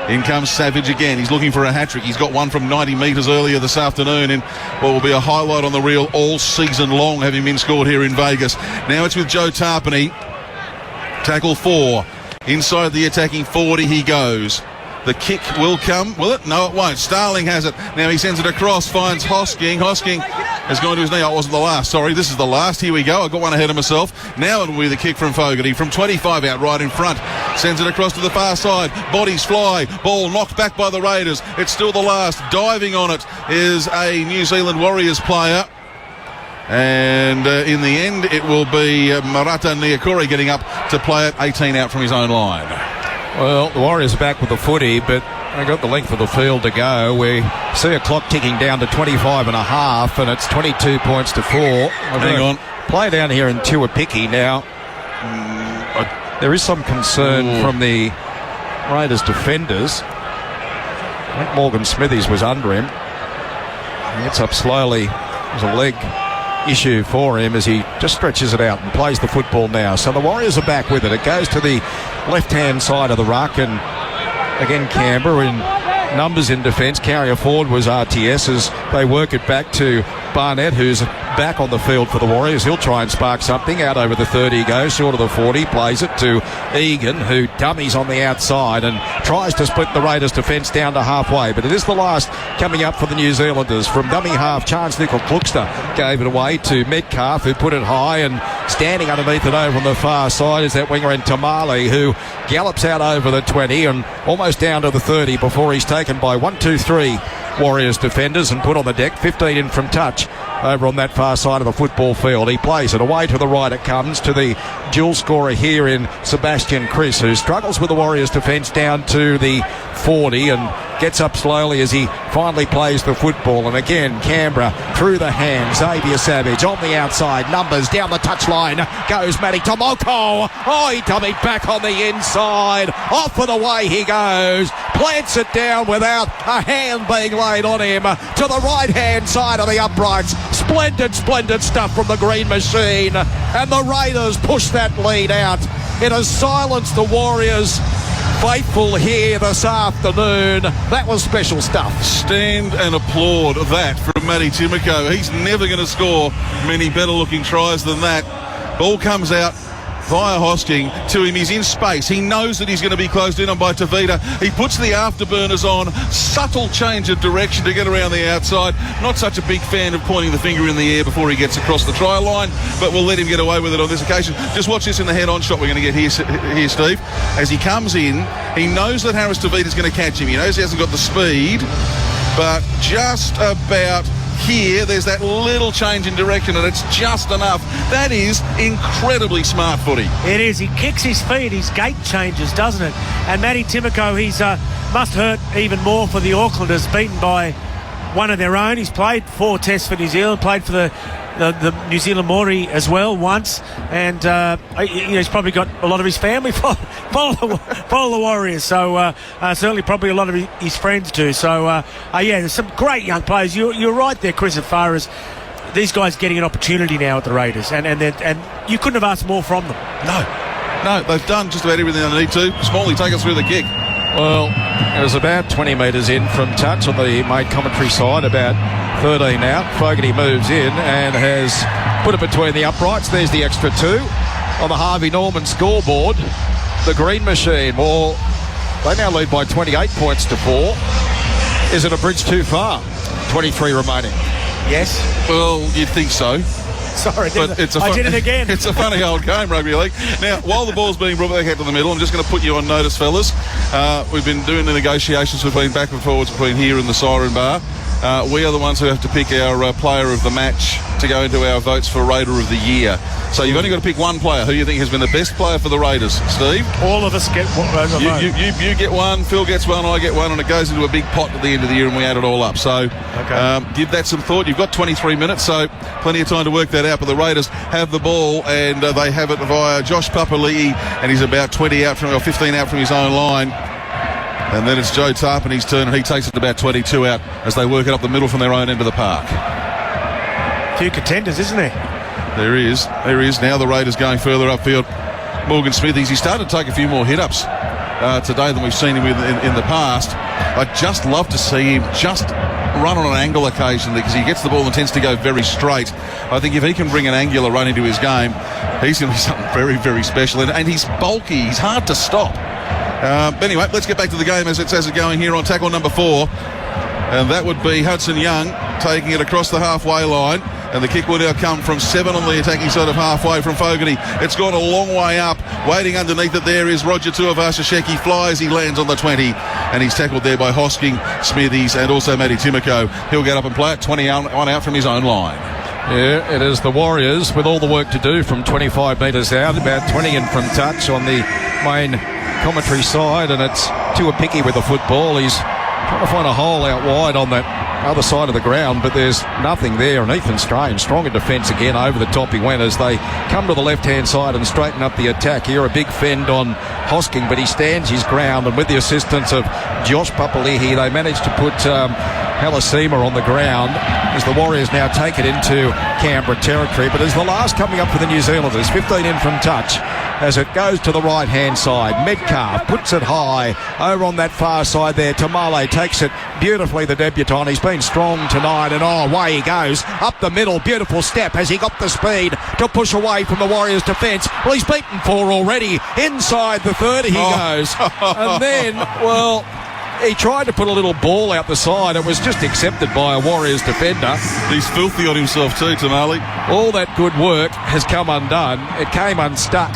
In comes Savage again. He's looking for a hat-trick. He's got one from 90 metres earlier this afternoon in what will be a highlight on the reel all season long, having been scored here in Vegas. Now it's with Joe Tarpany. Tackle 4. Inside the attacking 40 he goes. The kick will come. Will it? No, it won't. Starling has it. Now he sends it across, finds Hosking. Hosking has gone to his knee. Oh, it wasn't the last. Sorry, this is the last. Here we go. I got one ahead of myself. Now it will be the kick from Fogarty from 25 out right in front. Sends it across to the far side. Bodies fly. Ball knocked back by the Raiders. It's still the last. Diving on it is a New Zealand Warriors player. And in the end, it will be Marata Niakori getting up to play it 18 out from his own line. Well, the Warriors are back with the footy, but they got the length of the field to go. We see a clock ticking down to 25 and a half, and it's 22 points to 4. Hang on. Play down here in Tuapiki now. There is some concern from the Raiders defenders. I think Morgan Smithies was under him. He gets up slowly. There's a leg issue for him as he just stretches it out and plays the football now. So the Warriors are back with it. It goes to the left-hand side of the ruck, and again Canberra in numbers in defence. Carrier forward was RTS as they work it back to Barnett, who's back on the field for the Warriors. He'll try and spark something. Out over the 30 he goes, short of the 40, plays it to Egan, who dummies on the outside and tries to split the Raiders defence down to halfway. But it is the last coming up for the New Zealanders. From dummy half, Chance Nickel Kluxter gave it away to Metcalf, who put it high, and standing underneath it over on the far side is that winger in Tamale, who gallops out over the 20 and almost down to the 30 before he's taken by 1, 2, 3 Warriors defenders and put on the deck. 15 in from touch over on that far side of the football field. He plays it away to the right. It comes to the dual scorer here in Sebastian Chris, who struggles with the Warriors defence down to the 40 and gets up slowly as he finally plays the football. And again, Canberra through the hands. Xavier Savage on the outside. Numbers down the touchline. Goes Matty Tomoko. Oh, he dummied back on the inside. Off and away he goes. Plants it down without a hand being laid on him. To the right-hand side of the uprights. Splendid stuff from the Green Machine. And the Raiders push that lead out. It has silenced the Warriors faithful here this afternoon. That was special stuff. Stand and applaud that from Matty Timoko. He's never going to score many better looking tries than that. Ball comes out via Hosking to him. He's in space. He knows that he's going to be closed in on by Tavita. He puts the afterburners on. Subtle change of direction to get around the outside. Not such a big fan of pointing the finger in the air before he gets across the try line, but we'll let him get away with it on this occasion. Just watch this in the head-on shot we're going to get here, Steve. As he comes in, he knows that Harris Tavita's going to catch him. He knows he hasn't got the speed, but just about here, there's that little change in direction, and it's just enough. That is incredibly smart footy. It is. He kicks his feet. His gait changes, doesn't it? And Matty Timoko, he's must hurt even more for the Aucklanders, beaten by one of their own. He's played 4 tests for New Zealand, played for the New Zealand Maori as well once, and he's probably got a lot of his family follow the Warriors, so certainly probably a lot of his friends do. So there's some great young players. You're right there, Chris, as far as these guys getting an opportunity now at the Raiders, and you couldn't have asked more from them. No, they've done just about everything they need to. Smalley, take us through the kick. Well, it was about 20 metres in from touch on the main commentary side, about 13 out. Fogarty moves in and has put it between the uprights. There's the extra 2. On the Harvey Norman scoreboard, the Green Machine, well, they now lead by 28 points to 4. Is it a bridge too far? 23 remaining. Yes. Well, you'd think so. Sorry, I did it again. It's a funny old game, rugby league. Now, while the ball's being brought back out to the middle, I'm just going to put you on notice, fellas. We've been doing the negotiations. We've been back and forwards between here and the Siren Bar. We are the ones who have to pick our player of the match to go into our votes for Raider of the Year. So you've only got to pick one player. Who you think has been the best player for the Raiders? Steve? All of us get one. You get one, Phil gets one, I get one, and it goes into a big pot at the end of the year, and we add it all up. So give that some thought. You've got 23 minutes, so plenty of time to work that out. But the Raiders have the ball, and they have it via Josh Papali'i, and he's about 20 out from, or 15 out from his own line. And then it's Joe Tarpany's turn, and he takes it about 22 out as they work it up the middle from their own end of the park. A few contenders, isn't there? There is. Now the Raiders going further upfield. Morgan Smithies, he started to take a few more hit-ups today than we've seen him in the past. I'd just love to see him just run on an angle occasionally, because he gets the ball and tends to go very straight. I think if he can bring an angular run into his game, he's going to be something very, very special. And he's bulky. He's hard to stop. Anyway, let's get back to the game as it's going here on tackle number 4. And that would be Hudson Young taking it across the halfway line. And the kick will now come from 7 on the attacking side of halfway from Fogarty. It's gone a long way up. Waiting underneath it there is Roger Tuivasa-Sheck. Flies, he lands on the 20. And he's tackled there by Hosking, Smithies, and also Matty Timoko. He'll get up and play it 21 out from his own line. Yeah, it is the Warriors with all the work to do from 25 metres out, about 20 in from touch on the main commentary side, and it's Tuapiki with the football. He's trying to find a hole out wide on that other side of the ground, but there's nothing there. And Ethan Strange, strong in defence again, over the top he went as they come to the left-hand side and straighten up the attack. Here a big fend on Hosking, but he stands his ground, and with the assistance of Josh Papali'i, they managed to put Halasima on the ground as the Warriors now take it into Canberra territory. But as the last coming up for the New Zealanders, 15 in from touch, as it goes to the right-hand side. Metcalf puts it high over on that far side there. Tamale takes it beautifully, the debutant. He's been strong tonight, and away he goes up the middle. Beautiful step. Has he got the speed to push away from the Warriors' defence? Well, he's beaten 4 already. Inside the 30 he goes. And then, well, he tried to put a little ball out the side. It was just accepted by a Warriors defender. He's filthy on himself too, Tamale. All that good work has come undone. It came unstuck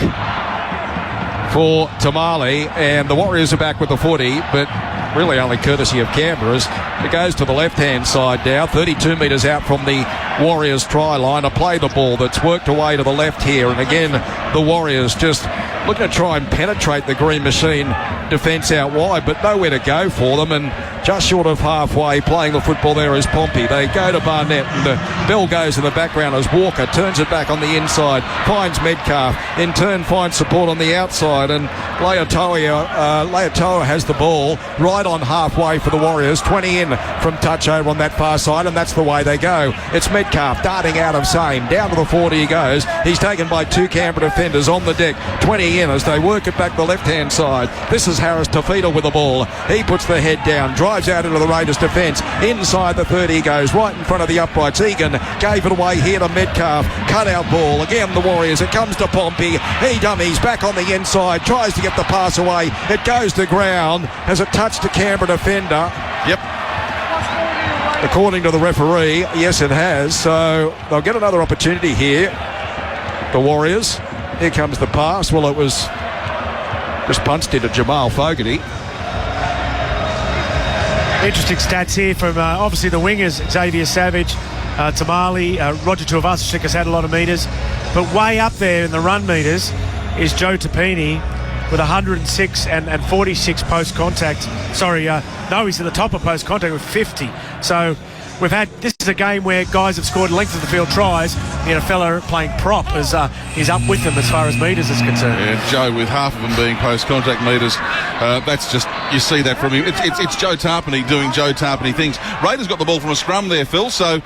for Tamale, and the Warriors are back with the footy, but really only courtesy of Canberra's. It goes to the left-hand side now, 32 metres out from the Warriors' try line. A play the ball that's worked away to the left here, and again the Warriors just looking to try and penetrate the Green Machine defence out wide, but nowhere to go for them, and just short of halfway playing the football there is Pompey. They go to Barnett, and the bell goes in the background as Walker turns it back on the inside, finds Metcalf, in turn finds support on the outside, and Leotoa has the ball right on halfway for the Warriors, 20 in from touch over on that far side, and that's the way they go. It's Metcalf darting out of same, down to the 40 he goes. He's taken by 2 Canberra defenders on the deck, 20 in as they work it back the left-hand side. This is Harris Tafita with the ball. He puts the head down, drives out into the Raiders defence. Inside the 30 he goes, right in front of the uprights. Egan gave it away here to Metcalf. Cut out ball. Again the Warriors. It comes to Pompey. He dummies back on the inside. Tries to get the pass away. It goes to ground. Has it touched the Canberra defender? Yep. According to the referee, yes it has. So they'll get another opportunity here. The Warriors. Here comes the pass. Well, it was just punched into Jamal Fogarty. Interesting stats here from obviously the wingers, Xavier Savage, Tamale, Roger Tuivasa-Sheck has had a lot of metres, but way up there in the run metres is Joe Tapini with 106 and 46 post-contact. Sorry, no, he's at the top of post-contact with 50. So this is a game where guys have scored length of the field tries, and a fella playing prop is up with them as far as metres is concerned. Yeah, Joe, with half of them being post-contact metres, that's just, you see that from him. It's Joe Tarpany doing Joe Tarpany things. Raiders got the ball from a scrum there, Phil, so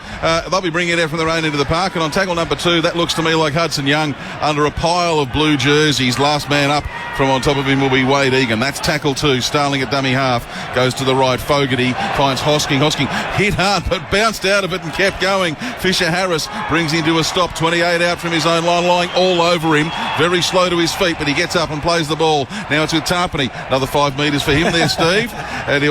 they'll be bringing it out from their own into the park. And on tackle number 2, that looks to me like Hudson Young under a pile of blue jerseys. Last man up from on top of him will be Wade Egan. That's tackle 2. Starling at dummy half. Goes to the right. Fogarty finds Hosking. Hosking hit hard but bounced out of it and kept going. Fisher Harris brings him to a stop. 28 out from his own line, lying all over him. Very slow to his feet, but he gets up and plays the ball. Now it's with Tarpany. Another 5 metres for him there, Steve. And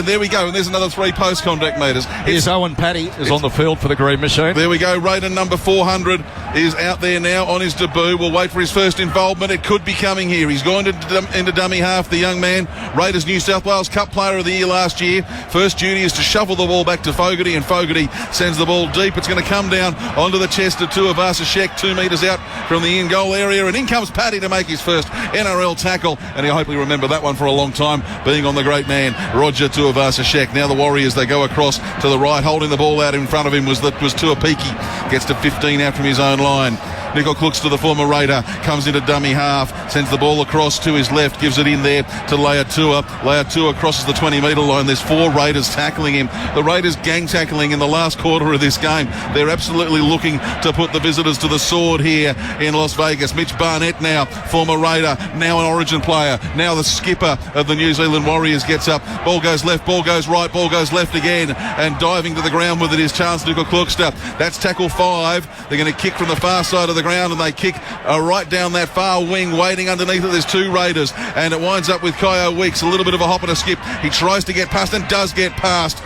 there we go. And there's another 3 post-contact metres. Here's Owen Paddy is on the field for the Green Machine. There we go. Raider number 400 is out there now on his debut. We'll wait for his first involvement. It could be coming here. He's gone into dummy half, the young man. Raiders New South Wales Cup Player of the Year last year. First duty is to shuffle the ball back to Fogarty, and Fogarty sends the ball deep. It's going to come down onto the chest of Tuivasa-Sheck, 2 metres out from the in-goal area, and in comes Paddy to make his first NRL tackle, and he'll hopefully remember that one for a long time, being on the great man Roger Tuivasa-Sheck. Now the Warriors, they go across to the right, holding the ball out in front of him was Tuapiki. Gets to 15 out from his own line. Nicol Cooks to the former Raider, comes into dummy half, sends the ball across to his left, gives it in there to Leatua. Leatua crosses the 20-metre line. There's 4 Raiders tackling him. The Raiders gang tackling in the last quarter of this game. They're absolutely looking to put the visitors to the sword here in Las Vegas. Mitch Barnett now, former Raider, now an Origin player, now the skipper of the New Zealand Warriors, gets up. Ball goes left, ball goes right, ball goes left again, and diving to the ground with it is Charles Nicol Klookster. That's tackle 5. They're going to kick from the far side of the ground, and they kick right down that far wing. Waiting underneath it, there's 2 Raiders, and it winds up with Kyo Weeks. A little bit of a hop and a skip. He tries to get past and does get past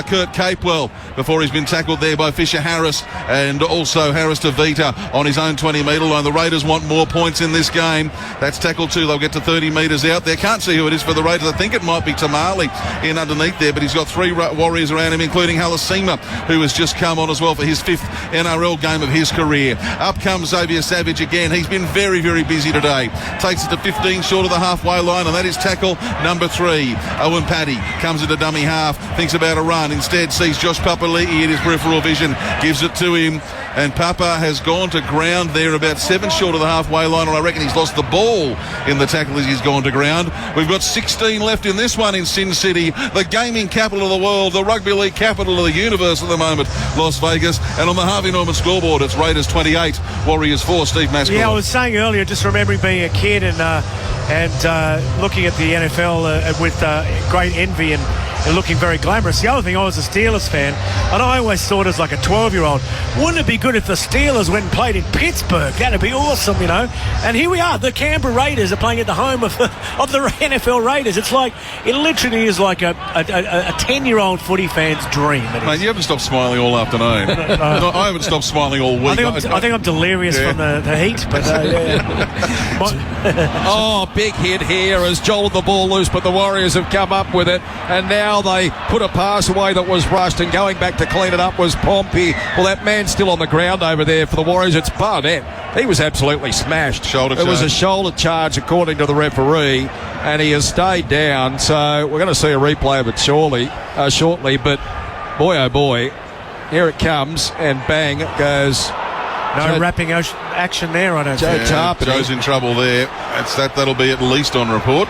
Kurt Capewell before he's been tackled there by Fisher Harris and also Harris Tavita on his own 20-metre line. The Raiders want more points in this game. That's tackle 2. They'll get to 30 metres out there. Can't see who it is for the Raiders. I think it might be Tamale in underneath there, but he's got 3 Warriors around him, including Halasima, who has just come on as well for his 5th NRL game of his career. Up comes Xavier Savage again. He's been very, very busy today. Takes it to 15 short of the halfway line, and that is tackle number 3. Owen Paddy comes into dummy half, thinks about a run, instead sees Josh Papali'i in his peripheral vision, gives it to him, and Papa has gone to ground there about 7 short of the halfway line, and I reckon he's lost the ball in the tackle as he's gone to ground. We've got 16 left in this one in Sin City, the gaming capital of the world, the rugby league capital of the universe at the moment, Las Vegas. And on the Harvey Norman scoreboard, it's Raiders 28, Warriors 4. Steve Mascord. Yeah, I was saying earlier, just remembering being a kid and looking at the NFL with great envy and looking very glamorous. The other thing, I was a Steelers fan, and I always thought as like a 12-year-old, wouldn't it be good if the Steelers went and played in Pittsburgh? That'd be awesome, you know. And here we are, the Canberra Raiders are playing at the home of the NFL Raiders. It's like, it literally is like a 10-year-old footy fan's dream. Mate, you haven't stopped smiling all afternoon. No, I haven't stopped smiling all week. I think I'm delirious from the heat. But oh, big hit here as jolted the ball loose, but the Warriors have come up with it, and now they put a pass away that was rushed, and going back to clean it up was Pompey. Well, that man's still on the ground over there for the Warriors. It's Barnett. He was absolutely smashed. It was a shoulder charge according to the referee, and he has stayed down, so we're going to see a replay of it shortly, but boy oh boy, here it comes, and bang it goes. No wrapping action there, I don't think. Joe's in trouble there. That'll be at least on report.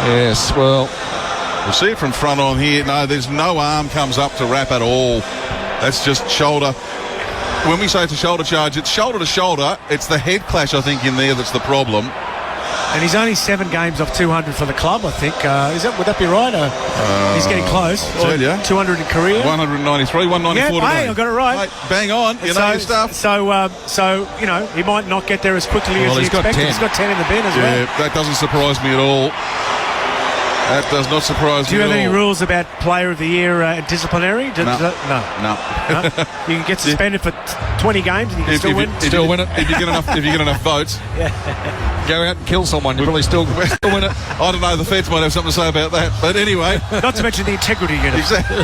Yes, well, we'll see it from front on here. No, there's no arm comes up to wrap at all. That's just shoulder. When we say it's a shoulder charge, it's shoulder to shoulder. It's the head clash, I think, in there that's the problem. And he's only 7 games off 200 for the club, I think. Would that be right? He's getting close. 200 in career. 193, 194 today. I got it right. Mate, bang on. You know your stuff. So, he might not get there as quickly as he expected. He's got 10 in the bin as well. Yeah, that doesn't surprise me at all. That does not surprise me. Do you have at any all. rules about Player of the Year disciplinary? No. You can get suspended for 20 games and you can still win. Still win it. If you get enough votes. Go out and kill someone. You probably still win it. I don't know. The feds might have something to say about that. But anyway. Not to mention the integrity unit. Exactly.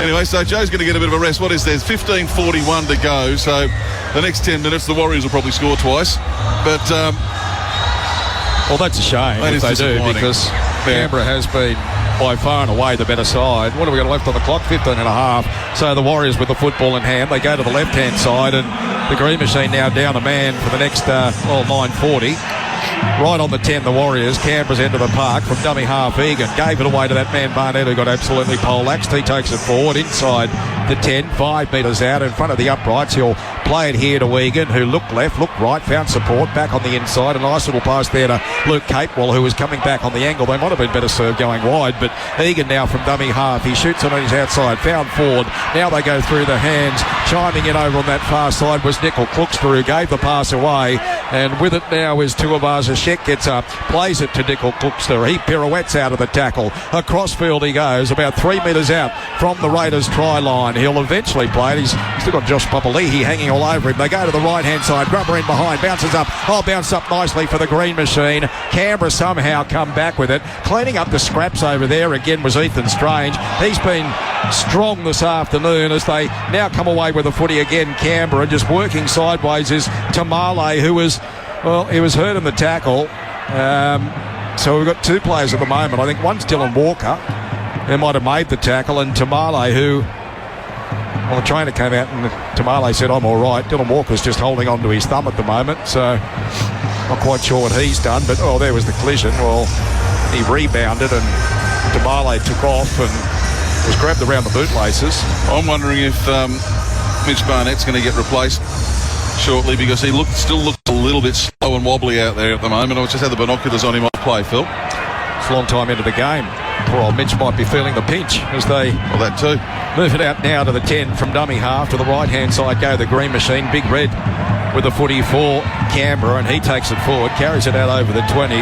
Anyway, so Joe's going to get a bit of a rest. What is there? 15:41 to go. So the next 10 minutes, the Warriors will probably score twice. But... well, that's a shame if they do, because Canberra has been by far and away the better side. What have we got left on the clock? 15 and a half. So the Warriors with the football in hand, they go to the left-hand side, and the Green Machine now down a man for the next 9:40. Right on the 10, the Warriors. Canberra's end of the park from dummy half. Egan gave it away to that man Barnett, who got absolutely poleaxed. He takes it forward inside the 10, 5 metres out in front of the uprights. He'll play it here to Egan, who looked left, looked right, found support back on the inside. A nice little pass there to Luke Capewell, who was coming back on the angle. They might have been better served going wide, but Egan now from dummy half. He shoots on his outside, found forward. Now they go through the hands. Chiming in over on that far side was Nickel Klookster, who gave the pass away, and with it now is Tuivasa Sheck gets up, plays it to Nickel Klookster. He pirouettes out of the tackle. Across field he goes, about 3 metres out from the Raiders try line. He'll eventually play it. He's still got Josh Papali'i hanging all over him. They go to the right hand side. Grubber in behind, bounces up. Bounce up nicely for the Green Machine. Canberra somehow come back with it. Cleaning up the scraps over there again was Ethan Strange. He's been strong this afternoon as they now come away with the footy again. Canberra just working sideways is Tamale, who was, he was hurt in the tackle. So we've got 2 players at the moment. I think one's Dylan Walker, who might have made the tackle, and Tamale, who, well, the trainer came out and Tamale said, I'm all right. Dylan Walker's just holding on to his thumb at the moment, so not quite sure what he's done, but there was the collision. Well, he rebounded and Tamale took off and was grabbed around the bootlaces. I'm wondering if Mitch Barnett's going to get replaced shortly, because he still looks a little bit slow and wobbly out there at the moment. I just had the binoculars on him on play, Phil. It's a long time into the game. Poor old Mitch might be feeling the pinch as they that too. Move it out now to the 10 from dummy half. To the right hand side go the Green Machine. Big Red with the footy for Canberra, and he takes it forward, carries it out over the 20,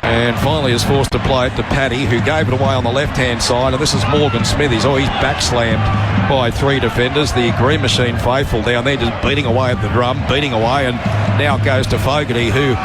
and finally is forced to play it to Paddy, who gave it away on the left hand side. And this is Morgan Smithies. He's back slammed by 3 defenders. The Green Machine faithful down there just beating away at the drum, beating away, and now it goes to Fogarty, who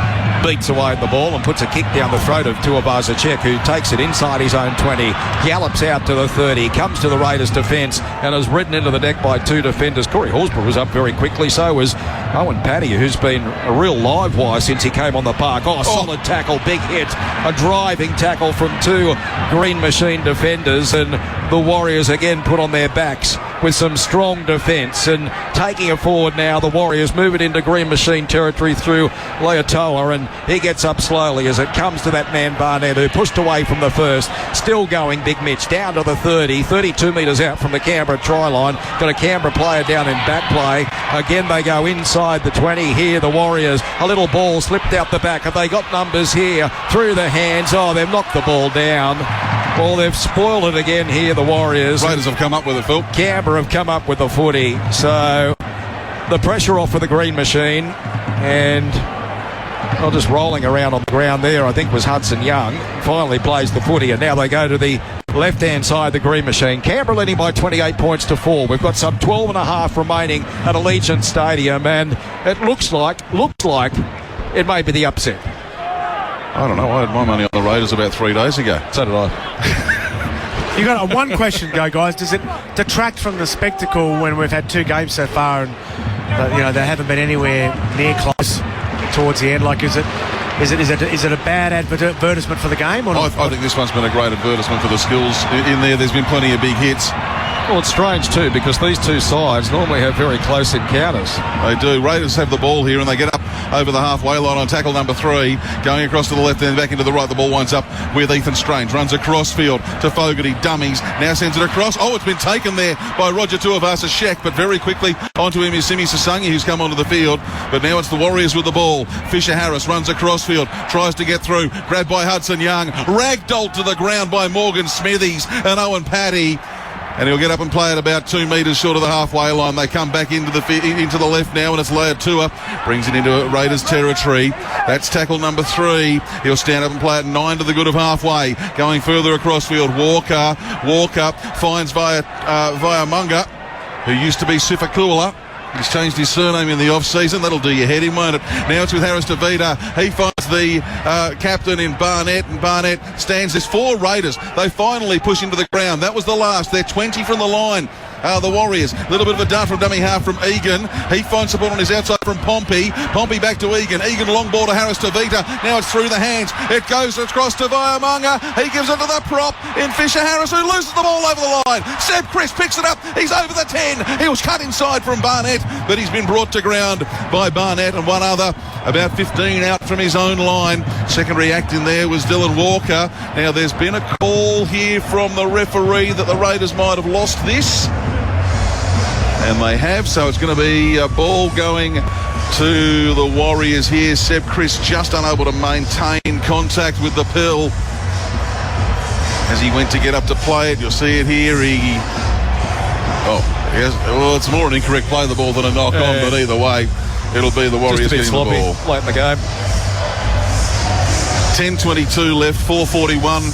beats away at the ball and puts a kick down the throat of Tuivasa Sheck, who takes it inside his own 20, gallops out to the 30, comes to the Raiders defence and is ridden into the deck by 2 defenders. Corey Horsburgh was up very quickly, so was Owen Paddy, who's been a real live wire since he came on the park. Solid tackle, big hit, a driving tackle from 2 Green Machine defenders, and the Warriors again put on their backs with some strong defence, and taking it forward now, the Warriors move it into Green Machine territory through Leotoa, and he gets up slowly as it comes to that man Barnett, who pushed away from the first. Still going, Big Mitch down to the 30, 32 metres out from the Canberra try line. Got a Canberra player down in back play. Again they go inside the 20 here, the Warriors. A little ball slipped out the back. Have they got numbers here? Through the hands. They've knocked the ball down. Well, they've spoiled it again here, the Warriors. Raiders have come up with it, Phil. Canberra have come up with the footy. So the pressure off for the Green Machine, and just rolling around on the ground there, I think, was Hudson Young. Finally plays the footy, and now they go to the left-hand side, the Green Machine. Canberra leading by 28 points to 4. We've got some 12 and a half remaining at Allegiant Stadium, and it looks like it may be the upset. I don't know. I had my money on the Raiders about 3 days ago. So did I. You got one question, guys. Does it detract from the spectacle when we've had 2 games so far, and they haven't been anywhere near close towards the end? Like, is it a bad advertisement for the game, or not? I think this one's been a great advertisement for the skills in there. There's been plenty of big hits. Well, it's strange too because these two sides normally have very close encounters. They do. Raiders have the ball here and they get up over the halfway line on tackle number 3. Going across to the left and back into the right. The ball winds up with Ethan Strange. Runs across field to Fogarty. Dummies. Now sends it across. Oh, it's been taken there by Roger Tuivasa-Sheck, but very quickly onto him is Simi Sasangi, who's come onto the field. But now it's the Warriors with the ball. Fisher Harris runs across field. Tries to get through. Grabbed by Hudson Young. Ragdolled to the ground by Morgan Smithies and Owen Paddy. And he'll get up and play it about 2 metres short of the halfway line. They come back into the left now, and it's Leotua. Brings it into Raiders territory. That's tackle number 3. He'll stand up and play it 9 to the good of halfway. Going further across field, Walker finds via Munga, who used to be Sifakula. He's changed his surname in the off-season. That'll do your head in, won't it? Now it's with Harris Tavita. He finds the captain in Barnett, and Barnett stands. There's 4 Raiders. They finally push into the ground. That was the last. They're 20 from the line. The Warriors. A little bit of a dart from dummy half from Egan. He finds support on his outside from Pompey. Pompey back to Egan. Egan long ball to Harris Tavita. Now it's through the hands. It goes across to Vaiamunga. He gives it to the prop in Fisher Harris, who loses the ball over the line. Seb Chris picks it up. He's over the 10. He was cut inside from Barnett, but he's been brought to ground by Barnett and one other about 15 out from his own line. Secondary act in there was Dylan Walker. Now there's been a call here from the referee that the Raiders might have lost this. And they have, so it's going to be a ball going to the Warriors here. Seb Chris just unable to maintain contact with the pill as he went to get up to play it. You'll see it here. It's more an incorrect play of the ball than a knock on, but either way, it'll be the Warriors getting the ball. Late in the game. 10:22 left, 4:41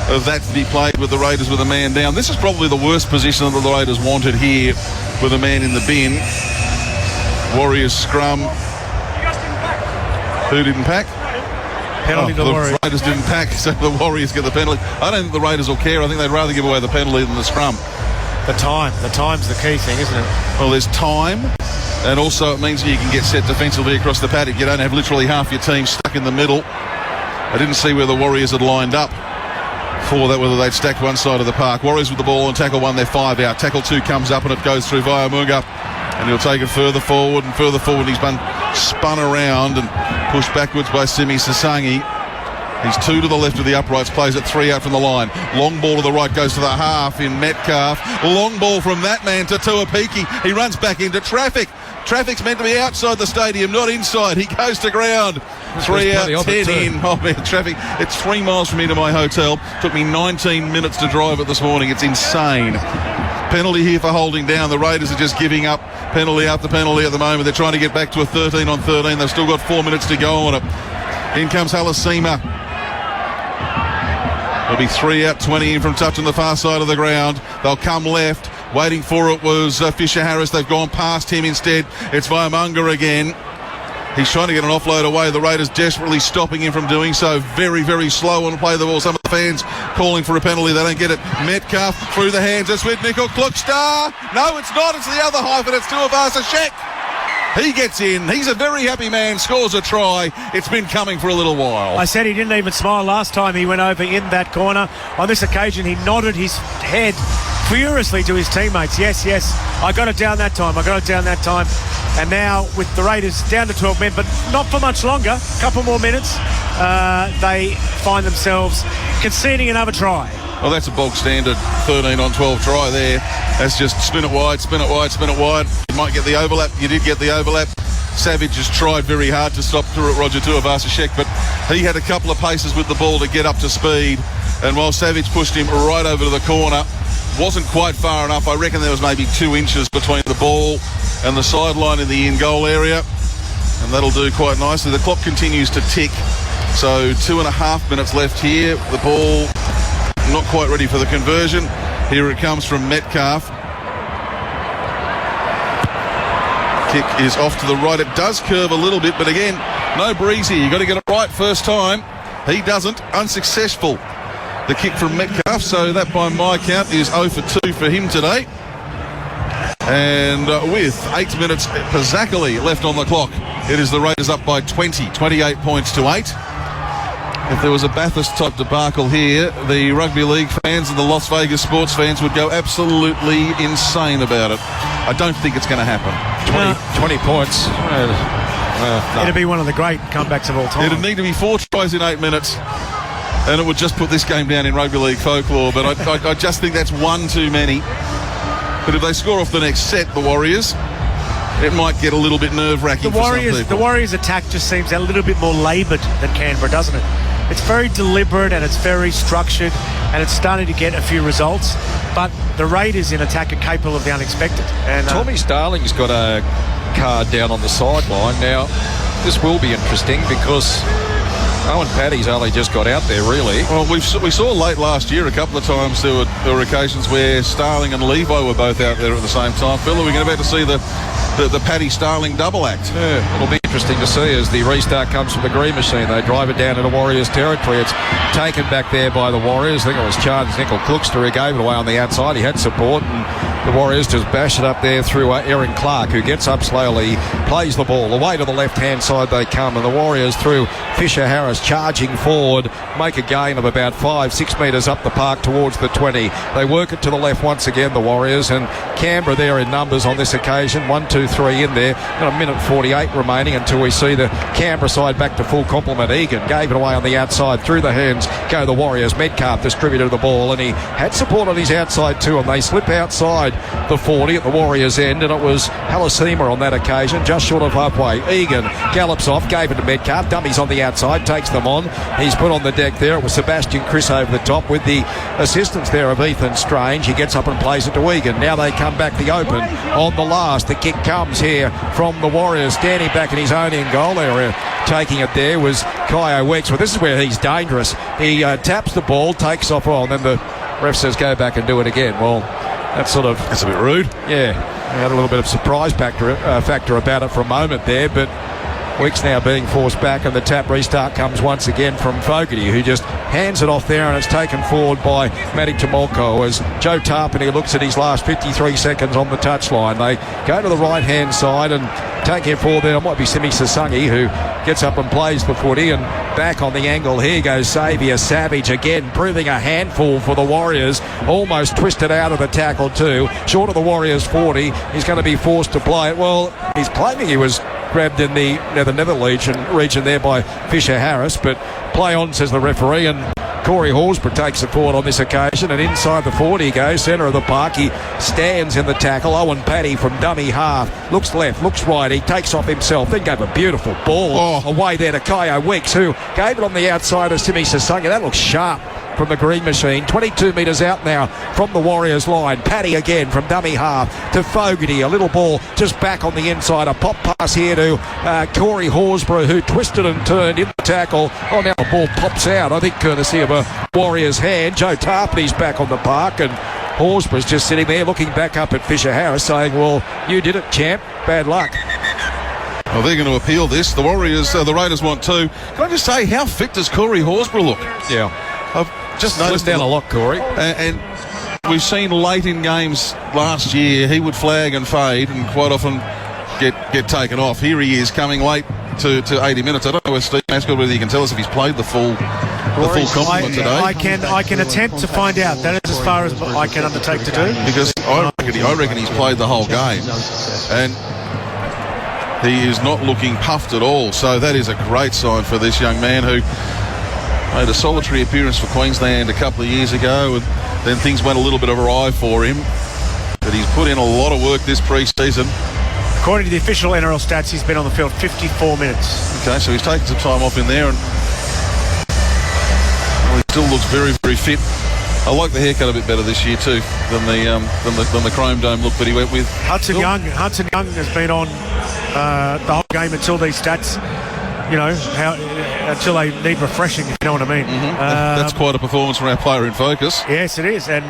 of that to be played with the Raiders with a man down. This is probably the worst position that the Raiders wanted here, with a man in the bin. Warriors scrum. Who didn't pack? Penalty to the Warriors. Raiders didn't pack, so the Warriors get the penalty. I don't think the Raiders will care. I think they'd rather give away the penalty than the scrum. The time's the key thing, isn't it? Well, there's time, and also it means you can get set defensively across the paddock. You don't have literally half your team stuck in the middle. I didn't see where the Warriors had lined up for that, whether they'd stacked one side of the park. Warriors with the ball on tackle 1, they're 5 out. Tackle 2 comes up and it goes through Vaiamunga, and he'll take it further forward and further forward. He's been spun around and pushed backwards by Simi Sasangi. He's 2 to the left of the uprights, plays it 3 out from the line. Long ball to the right, goes to the half in Metcalf. Long ball from that man to Tuapiki. He runs back into traffic. Traffic's meant to be outside the stadium, not inside. He goes to ground. 3 out, 10 in. Oh, man, traffic. It's 3 miles from me to my hotel. Took me 19 minutes to drive it this morning. It's insane. Penalty here for holding down. The Raiders are just giving up penalty after penalty at the moment. They're trying to get back to a 13 on 13. They've still got 4 minutes to go on it. In comes Halasima. It'll be 3 out, 20 in from touch on the far side of the ground. They'll come left. Waiting for it was Fisher Harris. They've gone past him instead. It's Vaiamunga again. He's trying to get an offload away. The Raiders desperately stopping him from doing so. Very, very slow on the play of the ball. Some of the fans calling for a penalty. They don't get it. Metcalf through the hands. It's with Nickel Klukstar. No, it's not. It's the other hyphen. It's Tuivasa-Sheck. He gets in. He's a very happy man. Scores a try. It's been coming for a little while. I said he didn't even smile last time he went over in that corner. On this occasion, he nodded his head furiously to his teammates. Yes, I got it down that time. And now with the Raiders down to 12 men, but not for much longer, a couple more minutes, they find themselves conceding another try. Well, that's a bog standard 13 on 12 try there. That's just spin it wide. You might get the overlap. You did get the overlap. Savage has tried very hard to stop Roger Tuivasa-Sheck, but he had a couple of paces with the ball to get up to speed. And while Savage pushed him right over to the corner, wasn't quite far enough. I reckon there was maybe 2 inches between the ball and the sideline in the in-goal area. And that'll do quite nicely. The clock continues to tick. So 2.5 minutes left here. The ball not quite ready for the conversion. Here it comes from Metcalf. Kick is off to the right. It does curve a little bit, but again, no breeze here. You've got to get it right first time. He doesn't. Unsuccessful. The kick from Metcalf, so that by my count is 0 for 2 for him today. And with 8 minutes exactly left on the clock, it is the Raiders up by 20, 28 points to 8. if there was a Bathurst-type debacle here, the rugby league fans and the Las Vegas sports fans would go absolutely insane about it. I don't think it's going to happen. 20 points. No. It'd be one of the great comebacks of all time. It'd need to be 4 tries in 8 minutes, and it would just put this game down in rugby league folklore. But I just think that's one too many. But if they score off the next set, the Warriors, it might get a little bit nerve-wracking for some people. The Warriors' attack just seems a little bit more laboured than Canberra, doesn't it? It's very deliberate and it's very structured, and it's starting to get a few results. But the Raiders in attack are capable of the unexpected. And Tommy Starling's got a card down on the sideline. Now, this will be interesting because Owen Paddy's only just got out there, really. Well, we saw late last year a couple of times there were occasions where Starling and Levi were both out there at the same time. Phil, are we going to be able to see the Paddy Starling double act? Yeah, it'll be interesting to see as the restart comes from the green machine. They drive it down into Warriors territory. It's taken back there by the Warriors. I think it was Charles Nickel-Klookster who gave it away on the outside. He had support, and the Warriors just bash it up there through Aaron Clark, who gets up slowly, plays the ball. Away to the left-hand side they come, and the Warriors through Fisher Harris charging forward, make a gain of about 5-6 metres up the park towards the 20. They work it to the left once again, the Warriors, and Canberra there in numbers on this occasion. 1, 2, 3 in there. Got a minute 48 remaining until we see the Canberra side back to full complement. Egan gave it away on the outside. Through the hands go the Warriors. Metcalf distributed the ball, and he had support on his outside too, and they slip outside the 40 at the Warriors end, and it was Halasima on that occasion, just short of halfway. Egan gallops off, gave it to Metcalf. Dummies on the outside, takes them on. He's put on the deck there. It was Sebastian Chris over the top with the assistance there of Ethan Strange. He gets up and plays it to Egan. Now they come back the open on the last. The kick comes here from the Warriors, standing back in his own end goal area. Taking it there was Kyo Wex. Well, this is where he's dangerous. He taps the ball, takes off on, and then the ref says go back and do it again. Well, that's a bit rude. Yeah, we had a little bit of surprise factor about it for a moment there, but Weeks now being forced back, and the tap restart comes once again from Fogarty, who just hands it off there, and it's taken forward by Matty Tomolko as Joe Tarpany looks at his last 53 seconds on the touchline. They go to the right-hand side and take it forward there. It might be Simi Sasungi who gets up and plays the footy, and back on the angle here goes Xavier Savage again, proving a handful for the Warriors. Almost twisted out of the tackle too. Short of the Warriors 40. He's going to be forced to play it. Well, he's claiming he was grabbed in the nether region there by Fisher Harris, but play on, says the referee, and Corey Horsburgh takes it forward on this occasion, and inside the 40 he goes, centre of the park. He stands in the tackle. Owen Paddy from dummy half, looks left, looks right, he takes off himself, then gave a beautiful ball away there to Kyo Weeks, who gave it on the outside of Simi Sasungi. That looks sharp from the green machine. 22 metres out now from the Warriors line. Paddy again from dummy half to Fogarty. A little ball just back on the inside. A pop pass here to Corey Horsburgh, who twisted and turned in the tackle. Oh, now the ball pops out, I think courtesy of a Warriors hand. Joe Tarpany's back on the park, and Horsburgh's just sitting there looking back up at Fisher Harris saying, well, you did it, champ. Bad luck. Well, they're going to appeal this. The Raiders want two. Can I just say, how fit does Corey Horsburgh look? Yeah. I've just noticed down a lot, Corey. And we've seen late in games last year, he would flag and fade and quite often get taken off. Here he is coming late to 80 minutes. I don't know whether Steve Mascord, whether he can tell us if he's played the full complement today. I can attempt to find out. That is as far as I can undertake to do. Because I reckon he's played the whole game. And he is not looking puffed at all. So that is a great sign for this young man who made a solitary appearance for Queensland a couple of years ago, and then things went a little bit awry for him. But he's put in a lot of work this pre-season. According to the official NRL stats, he's been on the field 54 minutes. Okay, so he's taken some time off in there, and he still looks very, very fit. I like the haircut a bit better this year too than the Chrome Dome look that he went with. Hudson Young has been on the whole game until these stats. Until they need refreshing, if you know what I mean. Mm-hmm. That's quite a performance from our player in focus. Yes, it is. And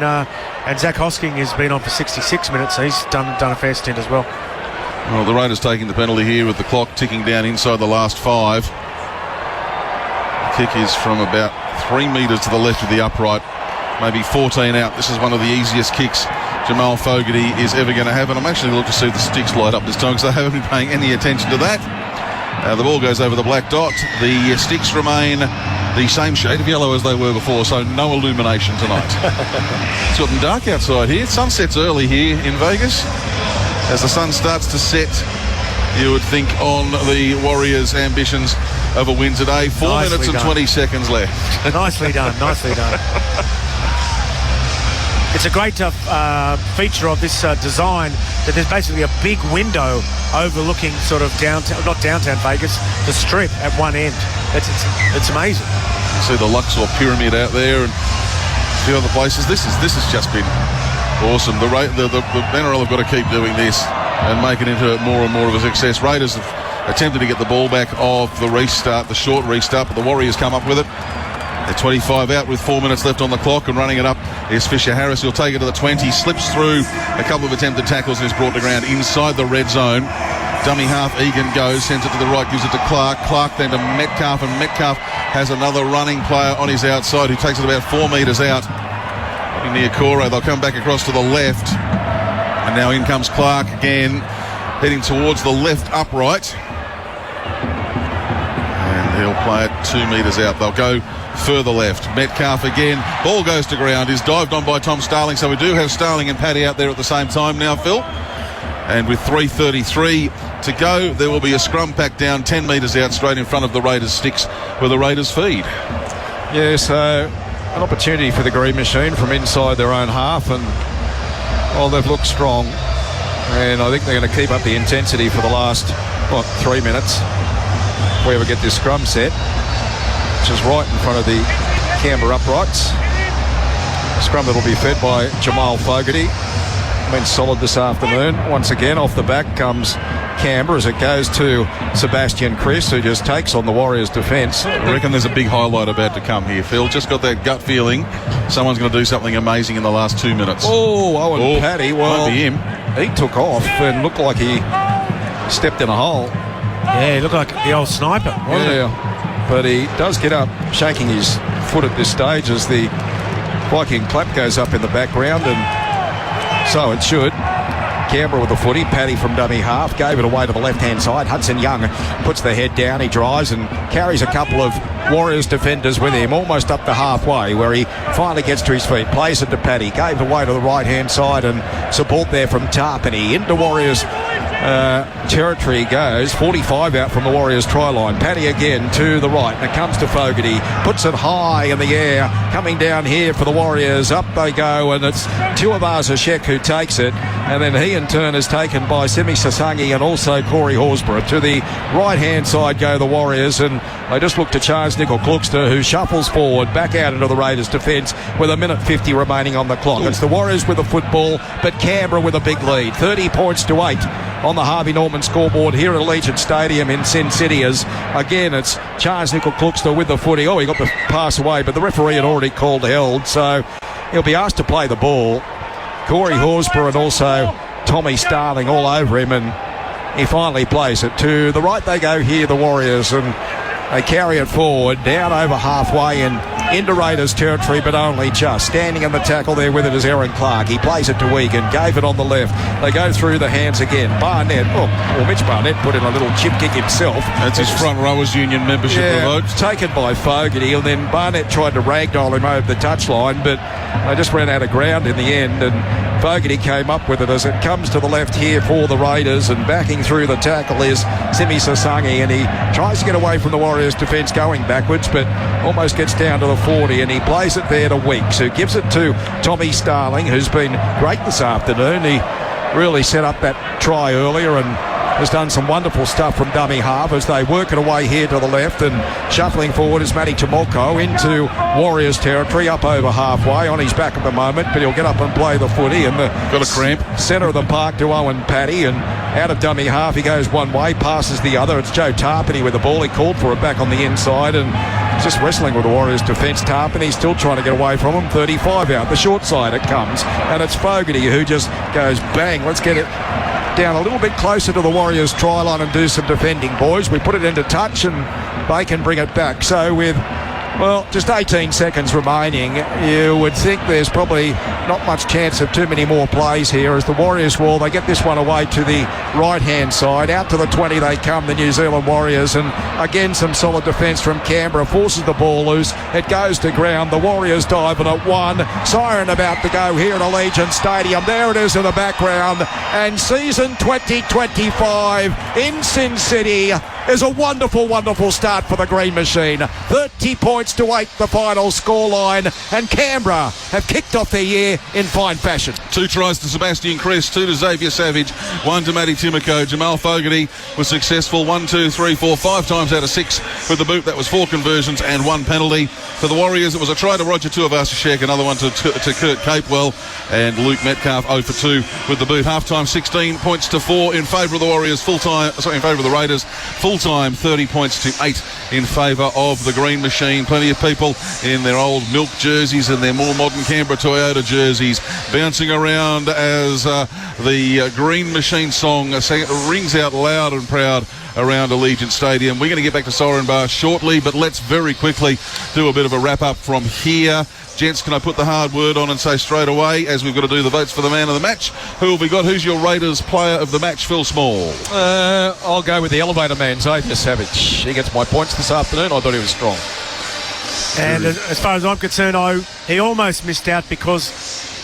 Zach Hosking has been on for 66 minutes, so he's done a fair stint as well. Well, the Raiders taking the penalty here with the clock ticking down inside the last 5. The kick is from about 3 metres to the left of the upright, maybe 14 out. This is one of the easiest kicks Jamal Fogarty is ever going to have, and I'm actually looking to see the sticks light up this time because I haven't been paying any attention to that. The ball goes over the black dot. The sticks remain the same shade of yellow as they were before, so no illumination tonight. It's gotten dark outside here. Sunsets early here in Vegas. As the sun starts to set, you would think on the Warriors' ambitions of a win today. 4 minutes and 20 seconds left. Nicely done, nicely done. It's a great feature of this design that there's basically a big window overlooking sort of downtown, not downtown Vegas, the Strip at one end. It's amazing. You see the Luxor Pyramid out there and a few other places. This has just been awesome. The NRL have got to keep doing this and make it into more and more of a success. Raiders have attempted to get the ball back off the restart, the short restart, but the Warriors come up with it. They're 25 out with 4 minutes left on the clock, and running it up is Fisher Harris. He'll take it to the 20, slips through a couple of attempted tackles and is brought to ground inside the red zone. Dummy half, Egan goes, sends it to the right, gives it to Clark. Clark then to Metcalf, and Metcalf has another running player on his outside who takes it about 4 metres out. Near Corey, they'll come back across to the left, and now in comes Clark again, heading towards the left upright, and he'll play it 2 metres out. They'll go further left. Metcalf again, ball goes to ground, is dived on by Tom Starling, so we do have Starling and Paddy out there at the same time now, Phil. And with 3:33 to go, there will be a scrum pack down 10 metres out straight in front of the Raiders sticks where the Raiders feed. Yeah, so an opportunity for the Green Machine from inside their own half, and they've looked strong, and I think they're going to keep up the intensity for the last 3 minutes if we ever get this scrum set, which is right in front of the Canberra uprights. Scrum that'll be fed by Jamal Fogarty. Been solid this afternoon. Once again, off the back comes Canberra as it goes to Sebastian Chris, who just takes on the Warriors' defence. I reckon there's a big highlight about to come here, Phil. Just got that gut feeling someone's going to do something amazing in the last 2 minutes. Owen Paddy, might be him. He took off and looked like he stepped in a hole. Yeah, he looked like the old sniper, wasn't he? But he does get up, shaking his foot at this stage as the Viking clap goes up in the background, and so it should. Canberra with the footy. Paddy from dummy half gave it away to the left-hand side. Hudson Young puts the head down. He drives and carries a couple of Warriors defenders with him almost up to halfway, where he finally gets to his feet. Plays it to Paddy. Gave it away to the right-hand side, and support there from Tarpany into Warriors territory goes. 45 out from the Warriors try line. Paddy again to the right, and it comes to Fogarty. Puts it high in the air. Coming down here for the Warriors. Up they go, and it's Tuivasa-Sheck who takes it, and then he in turn is taken by Simi Sasangi and also Corey Horsburgh. To the right-hand side go the Warriors, and they just look to Charles Nickel-Kluxter, who shuffles forward back out into the Raiders defence with 1:50 remaining on the clock. It's the Warriors with the football, but Canberra with a big lead. 30 points to 8 on the Harvey Norman scoreboard here at Allegiant Stadium in Sin City, as again it's Charles Nickel-Kluxter with the footy. He got the pass away, but the referee had already called held, so he'll be asked to play the ball. Corey Horsburgh and also Tommy Starling all over him, and he finally plays it. To the right they go here, the Warriors, and they carry it forward, down over halfway and into Raiders territory, but only just. Standing in the tackle there with it is Aaron Clark. He plays it to Egan, gave it on the left. They go through the hands again. Barnett, Mitch Barnett put in a little chip kick himself. That's his front rowers union membership remote. Taken by Fogarty, and then Barnett tried to ragdoll him over the touchline, but they just ran out of ground in the end, and Fogarty came up with it as it comes to the left here for the Raiders, and backing through the tackle is Simi Sasangi, and he tries to get away from the Warriors defence going backwards, but almost gets down to the 40, and he plays it there to Weeks, who gives it to Tommy Starling, who's been great this afternoon. He really set up that try earlier and has done some wonderful stuff from dummy half as they work it away here to the left, and shuffling forward is Matty Tomoko into Warriors territory, up over halfway, on his back at the moment, but he'll get up and play the footy, and got a cramp. Centre of the park to Owen Paddy, and out of dummy half he goes one way, passes the other. It's Joe Tarpany with the ball. He called for it back on the inside, and just wrestling with the Warriors defence. Tarpany still trying to get away from him. 35 out the short side it comes, and it's Fogarty who just goes bang, let's get it down a little bit closer to the Warriors try line and do some defending, boys. We put it into touch and they can bring it back. So with just 18 seconds remaining, you would think there's probably not much chance of too many more plays here as the Warriors they get this one away to the right-hand side. Out to the 20 they come, the New Zealand Warriors, and again some solid defence from Canberra forces the ball loose. It goes to ground. The Warriors dive in at 1. Siren about to go here at Allegiant Stadium. There it is in the background. And season 2025 in Sin City is a wonderful, wonderful start for the Green Machine. 30 points to 8 the final scoreline, and Canberra have kicked off their year in fine fashion. 2 tries to Sebastian Cress, 2 to Xavier Savage, 1 to Matty Timoko. Jamal Fogarty was successful 1, 2, 3, 4, 5 times out of 6 with the boot. That was 4 conversions and 1 penalty. For the Warriors, it was a try to Roger Tuivasa-Sheck, another one to Kurt Capewell, and Luke Metcalf 0 for 2 with the boot. Half-time 16 points to 4 in favour of the Warriors. In favour of the Raiders. Full-time 30 points to 8 in favour of the Green Machine. Plenty of people in their old milk jerseys and their more modern Canberra Toyota jerseys bouncing around as the Green Machine song rings out loud and proud around Allegiant Stadium. We're going to get back to Siren Bar shortly, but let's very quickly do a bit of a wrap-up from here. Gents, can I put the hard word on and say straight away, as we've got to do the votes for the man of the match, who have we got? Who's your Raiders player of the match, Phil Small? I'll go with the elevator man, Xavier Savage. He gets my points this afternoon. I thought he was strong. And as far as I'm concerned, he almost missed out because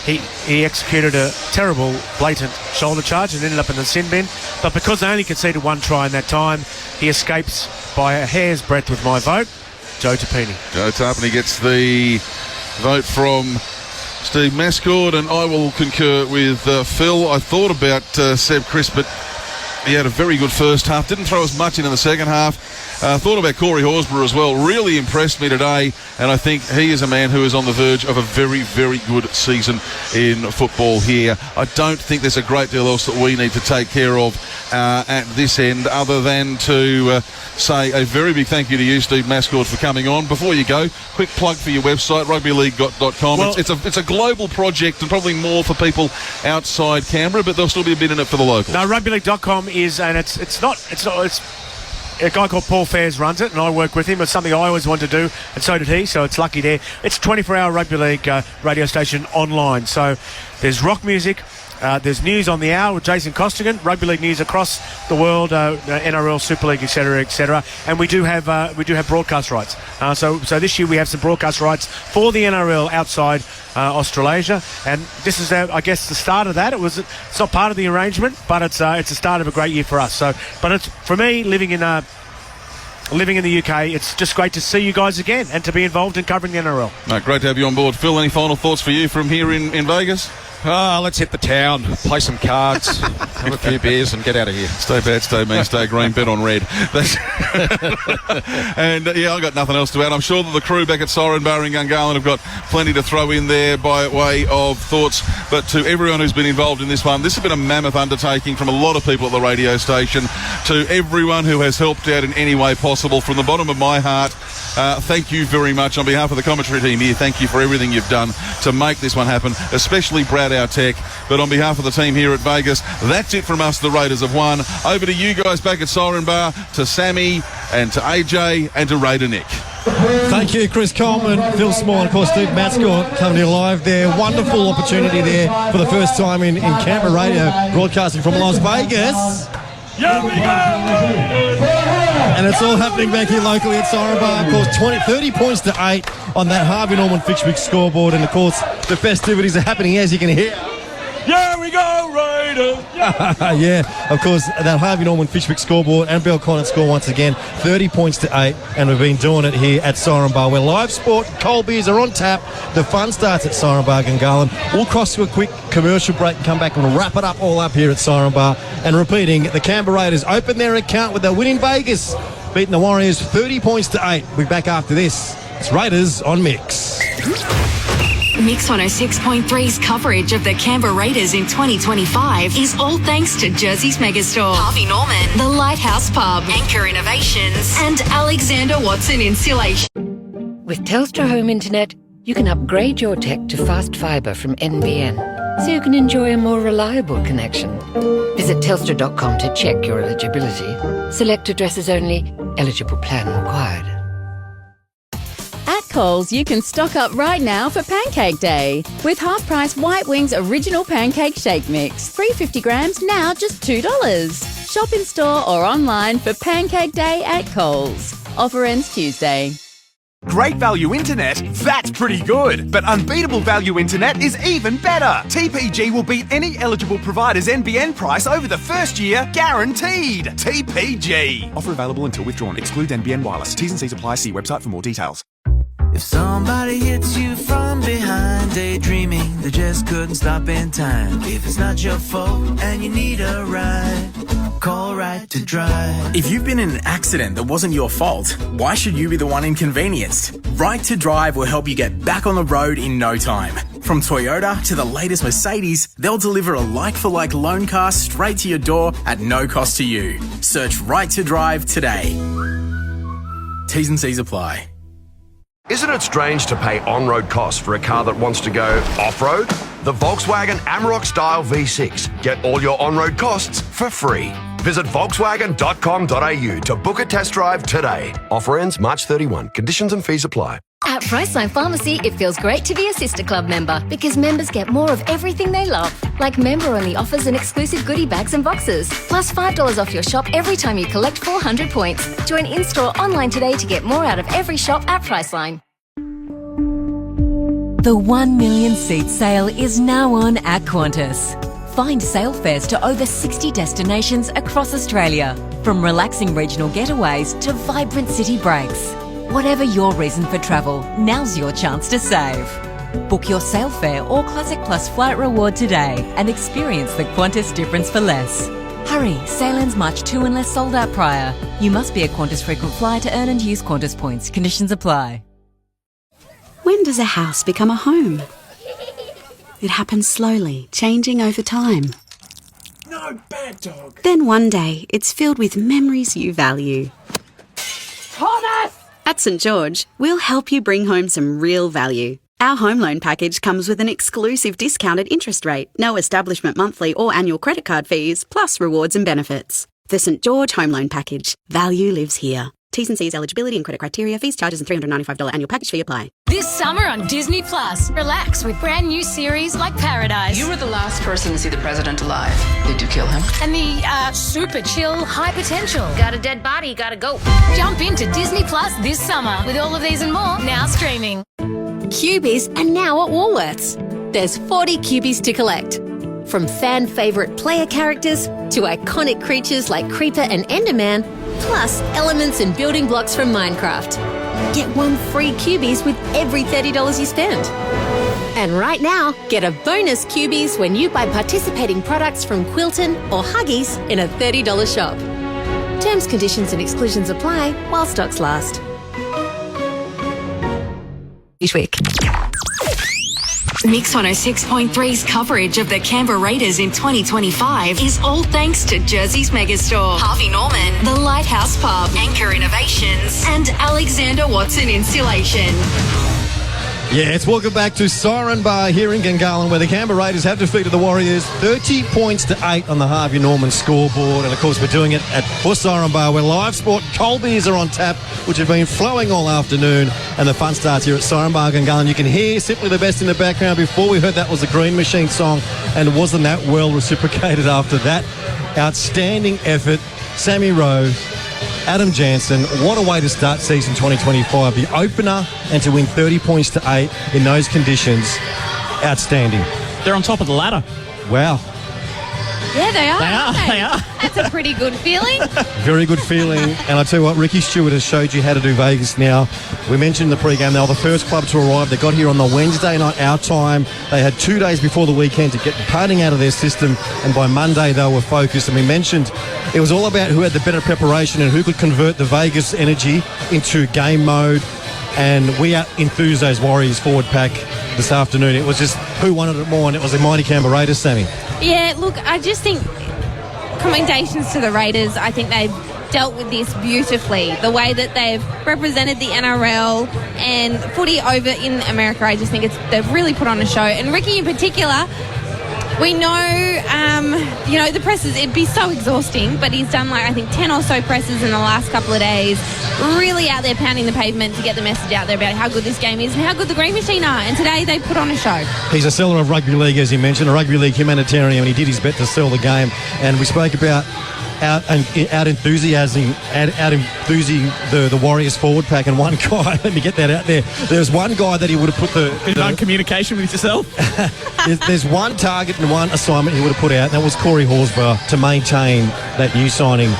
he executed a terrible, blatant shoulder charge and ended up in the sin bin. But because they only conceded 1 try in that time, he escapes by a hair's breadth with my vote. Joe Tapini. Joe Tapini gets the vote from Steve Mascord, and I will concur with Phil. I thought about Seb Chris, but he had a very good first half. Didn't throw as much in the second half. Thought about Corey Horsburgh as well. Really impressed me today, and I think he is a man who is on the verge of a very, very good season in football here. I don't think there's a great deal else that we need to take care of at this end, other than to say a very big thank you to you, Steve Mascord, for coming on. Before you go, quick plug for your website, rugbyleague.com. Well, it's a global project and probably more for people outside Canberra, but there'll still be a bit in it for the locals. No, rugbyleague.com is, and it's a guy called Paul Fairs runs it, and I work with him. It's something I always wanted to do, and so did he, so it's lucky there. It's a 24-hour rugby league radio station online. So there's rock music, there's news on the hour with Jason Costigan, rugby league news across the world, NRL, Super League, etc., and we do have broadcast rights. So this year we have some broadcast rights for the NRL outside Australasia, and this is, I guess, the start of that. It's not part of the arrangement, but it's the start of a great year for us. So, but it's for me living in the UK. It's just great to see you guys again and to be involved in covering the NRL. No, great to have you on board, Phil. Any final thoughts for you from here in Vegas? Let's hit the town, play some cards, have a few beers and get out of here. Stay bad, stay mean, stay green, bet on red. And I got nothing else to add. I'm sure that the crew back at Siren Bar in Gungahlin have got plenty to throw in there by way of thoughts. But to everyone who's been involved in this one, this has been a mammoth undertaking from a lot of people at the radio station. To everyone who has helped out in any way possible, from the bottom of my heart, thank you very much. On behalf of the commentary team here, thank you for everything you've done to make this one happen, especially Brad, our tech. But on behalf of the team here at Vegas, that's it from us. The Raiders have won. Over to you guys back at Siren Bar, to Sammy and to AJ and to Raider Nick. Thank you, Chris Colman, Phil Small, and of course Steve Mascord coming to you live there. Wonderful opportunity there for the first time in Canberra radio, broadcasting from Las Vegas. Here we go! And it's all happening back here locally at Siren Bar. Of course, 30 points to 8 on that Harvey Norman Fitchwick scoreboard. And of course, the festivities are happening, as you can hear. Here we go, Raiders! Yeah, of course, that Harvey Norman Fitchwick scoreboard and Bell Conant score once again. 30 points to 8, and we've been doing it here at Siren Bar, where live sport, cold beers are on tap. The fun starts at Siren Bar Gungahlin. We'll cross to a quick commercial break and come back and wrap it up all up here at Siren Bar. And repeating, the Canberra Raiders open their account with a win in Vegas, beating the Warriors 30 points to 8. We'll be back after this. It's Raiders on Mix. Mix 106.3's coverage of the Canberra Raiders in 2025 is all thanks to Jersey's Megastore, Harvey Norman, the Lighthouse Pub, Anchor Innovations, and Alexander Watson Insulation. With Telstra Home Internet, you can upgrade your tech to fast fibre from NBN, so you can enjoy a more reliable connection. Visit telstra.com to check your eligibility. Select addresses only. Eligible plan required. At Coles, you can stock up right now for Pancake Day. With half-price White Wings Original Pancake Shake Mix. 350 grams, now just $2. Shop in store or online for Pancake Day at Coles. Offer ends Tuesday. Great value internet? That's pretty good. But unbeatable value internet is even better. TPG will beat any eligible provider's NBN price over the first year, guaranteed. TPG. Offer available until withdrawn. Exclude NBN Wireless. T's and C's apply. See website for more details. If somebody hits you from behind, daydreaming, they just couldn't stop in time. If it's not your fault and you need a ride, call Right to Drive. If you've been in an accident that wasn't your fault, why should you be the one inconvenienced? Right to Drive will help you get back on the road in no time. From Toyota to the latest Mercedes, they'll deliver a like-for-like loan car straight to your door at no cost to you. Search Right to Drive today. T's and C's apply. Isn't it strange to pay on-road costs for a car that wants to go off-road? The Volkswagen Amarok Style V6. Get all your on-road costs for free. Visit Volkswagen.com.au to book a test drive today. Offer ends March 31. Conditions and fees apply. At Priceline Pharmacy, it feels great to be a Sister Club member because members get more of everything they love, like member-only offers and exclusive goodie bags and boxes, plus $5 off your shop every time you collect 400 points. Join in-store online today to get more out of every shop at Priceline. The 1 million seat sale is now on at Qantas. Find sale fares to over 60 destinations across Australia, from relaxing regional getaways to vibrant city breaks. Whatever your reason for travel, now's your chance to save. Book your sale fare or Classic Plus flight reward today and experience the Qantas difference for less. Hurry, sale ends March 2 unless sold out prior. You must be a Qantas frequent flyer to earn and use Qantas points. Conditions apply. When does a house become a home? It happens slowly, changing over time. No, bad dog. Then one day, it's filled with memories you value. Thomas! At St. George, we'll help you bring home some real value. Our home loan package comes with an exclusive discounted interest rate, no establishment monthly or annual credit card fees, plus rewards and benefits. The St. George Home Loan Package. Value lives here. T's and C's eligibility and credit criteria, fees, charges and $395 annual package fee apply. This summer on Disney Plus, relax with brand new series like Paradise. You were the last person to see the president alive. Did you kill him? And the super chill High Potential. Got a dead body, gotta go. Jump into Disney Plus this summer with all of these and more now streaming. Cubies are now at Woolworths. There's 40 Cubies to collect. From fan favourite player characters to iconic creatures like Creeper and Enderman, plus elements and building blocks from Minecraft. Get one free Cubies with every $30 you spend. And right now, get a bonus Cubies when you buy participating products from Quilton or Huggies in a $30 shop. Terms, conditions and exclusions apply while stocks last. Each week. Mix 106.3's coverage of the Canberra Raiders in 2025 is all thanks to Jersey's Megastore, Harvey Norman, the Lighthouse Pub, Anchor Innovations, and Alexander Watson Insulation. Yeah, it's welcome back to Siren Bar here in Gungahlin, where the Canberra Raiders have defeated the Warriors 30 points to 8 on the Harvey Norman scoreboard. And of course, we're doing it for Siren Bar, where live sport cold beers are on tap, which have been flowing all afternoon. And the fun starts here at Siren Bar Gungahlin. You can hear Simply the Best in the background. Before we heard that was the Green Machine song, and wasn't that well reciprocated after that outstanding effort. Sammy Rowe, Adam Jansen, what a way to start season 2025. The opener, and to win 30 points to 8 in those conditions, outstanding. They're on top of the ladder. Wow. Yeah, they are. They are. That's a pretty good feeling. Very good feeling. And I tell you what, Ricky Stewart has showed you how to do Vegas now. We mentioned in the pre-game, they were the first club to arrive. They got here on the Wednesday night, our time. They had 2 days before the weekend to get partying out of their system, and by Monday they were focused. And we mentioned it was all about who had the better preparation and who could convert the Vegas energy into game mode. And we enthused those Warriors forward pack this afternoon. It was just who wanted it more, and it was the mighty Canberra Raiders, Sammy. Yeah, look, I just think commendations to the Raiders. I think they've dealt with this beautifully. The way that they've represented the NRL and footy over in America, I just think they've really put on a show. And Ricky in particular, We know, the presses, it'd be so exhausting, but he's done I think 10 or so presses in the last couple of days, really out there pounding the pavement to get the message out there about how good this game is and how good the Green Machine are. And today they put on a show. He's a seller of rugby league, as you mentioned, a rugby league humanitarian, and he did his bit to sell the game. And we spoke about out enthusiasing the Warriors forward pack, and one guy, let me get that out there. There's one guy that he would have put the communication with yourself. there's one target and one assignment he would have put out, and that was Corey Horsburgh to maintain that new signing,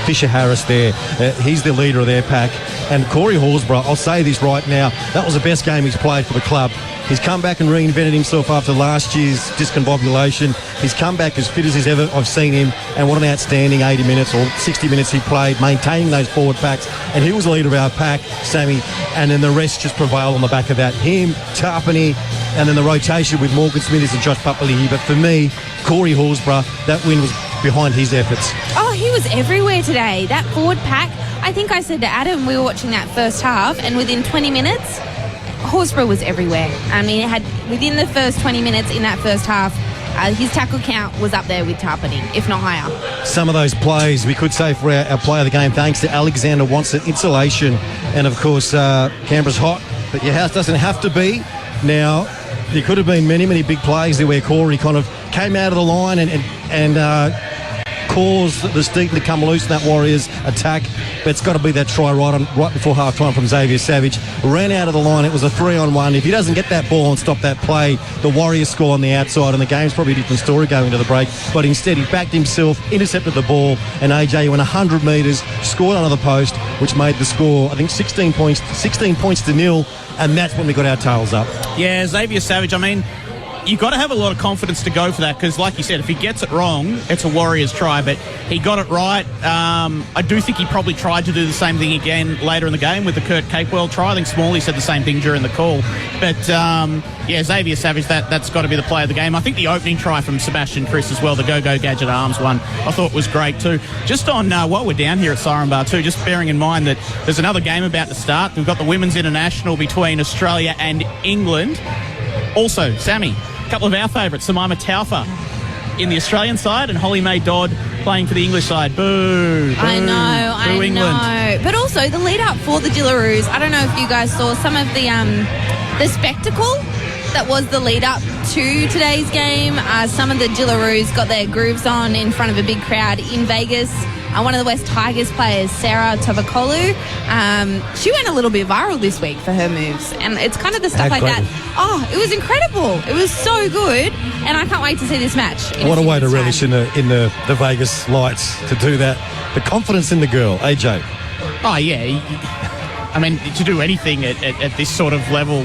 Fisher Harris there. He's the leader of their pack. And Corey Horsburgh, I'll say this right now, that was the best game he's played for the club. He's come back and reinvented himself after last year's discombobulation. He's come back as fit as I've seen him, and what an outstanding 80 minutes or 60 minutes he played, maintaining those forward packs. And he was the leader of our pack, Sammy, and then the rest just prevailed on the back of that. Him, Tarpany, and then the rotation with Morgan Smithers and Josh Papali'i. But for me, Corey Horsburgh, that win was behind his efforts. Oh, he was everywhere today. That forward pack, I think I said to Adam, we were watching that first half, and within 20 minutes, Horsburgh was everywhere. I mean, within the first 20 minutes in that first half, his tackle count was up there with Tarpany, if not higher. Some of those plays we could say for our player of the game, thanks to Alexander Watson, insulation, and of course Canberra's hot, but your house doesn't have to be. Now, there could have been many big plays there where Corey kind of came out of the line and caused the Steeton to come loose in that Warriors attack. But it's got to be that try right before half-time from Xavier Savage. Ran out of the line. It was a 3-on-1. If he doesn't get that ball and stop that play, the Warriors score on the outside, and the game's probably a different story going into the break. But instead, he backed himself, intercepted the ball, and AJ went 100 metres, scored under the post, which made the score, I think, 16 points to 0, and that's when we got our tails up. Yeah, Xavier Savage, I mean, you've got to have a lot of confidence to go for that, because like you said, if he gets it wrong, it's a Warriors try, but he got it right. I do think he probably tried to do the same thing again later in the game with the Kurt Capewell try. I think Smalley said the same thing during the call. But Xavier Savage, that's got to be the player of the game. I think the opening try from Sebastian Chris as well, the Go-Go Gadget Arms one, I thought was great too. Just on while we're down here at Siren Bar too, just bearing in mind that there's another game about to start. We've got the Women's International between Australia and England. Also, Sammy, a couple of our favourites, Samima Taufa in the Australian side and Holly Mae Dodd playing for the English side. Boo! I know. England. But also the lead up for the Gillaroos. I don't know if you guys saw some of the spectacle that was the lead up to today's game. Some of the Gillaroos got their grooves on in front of a big crowd in Vegas. One of the West Tigers players, Sarah Tovakolu, she went a little bit viral this week for her moves, and it's kind of the stuff like that. Oh, it was incredible. It was so good, and I can't wait to see this match. What a way to relish in the Vegas lights to do that. The confidence in the girl, AJ. Oh, yeah. I mean, to do anything at this sort of level,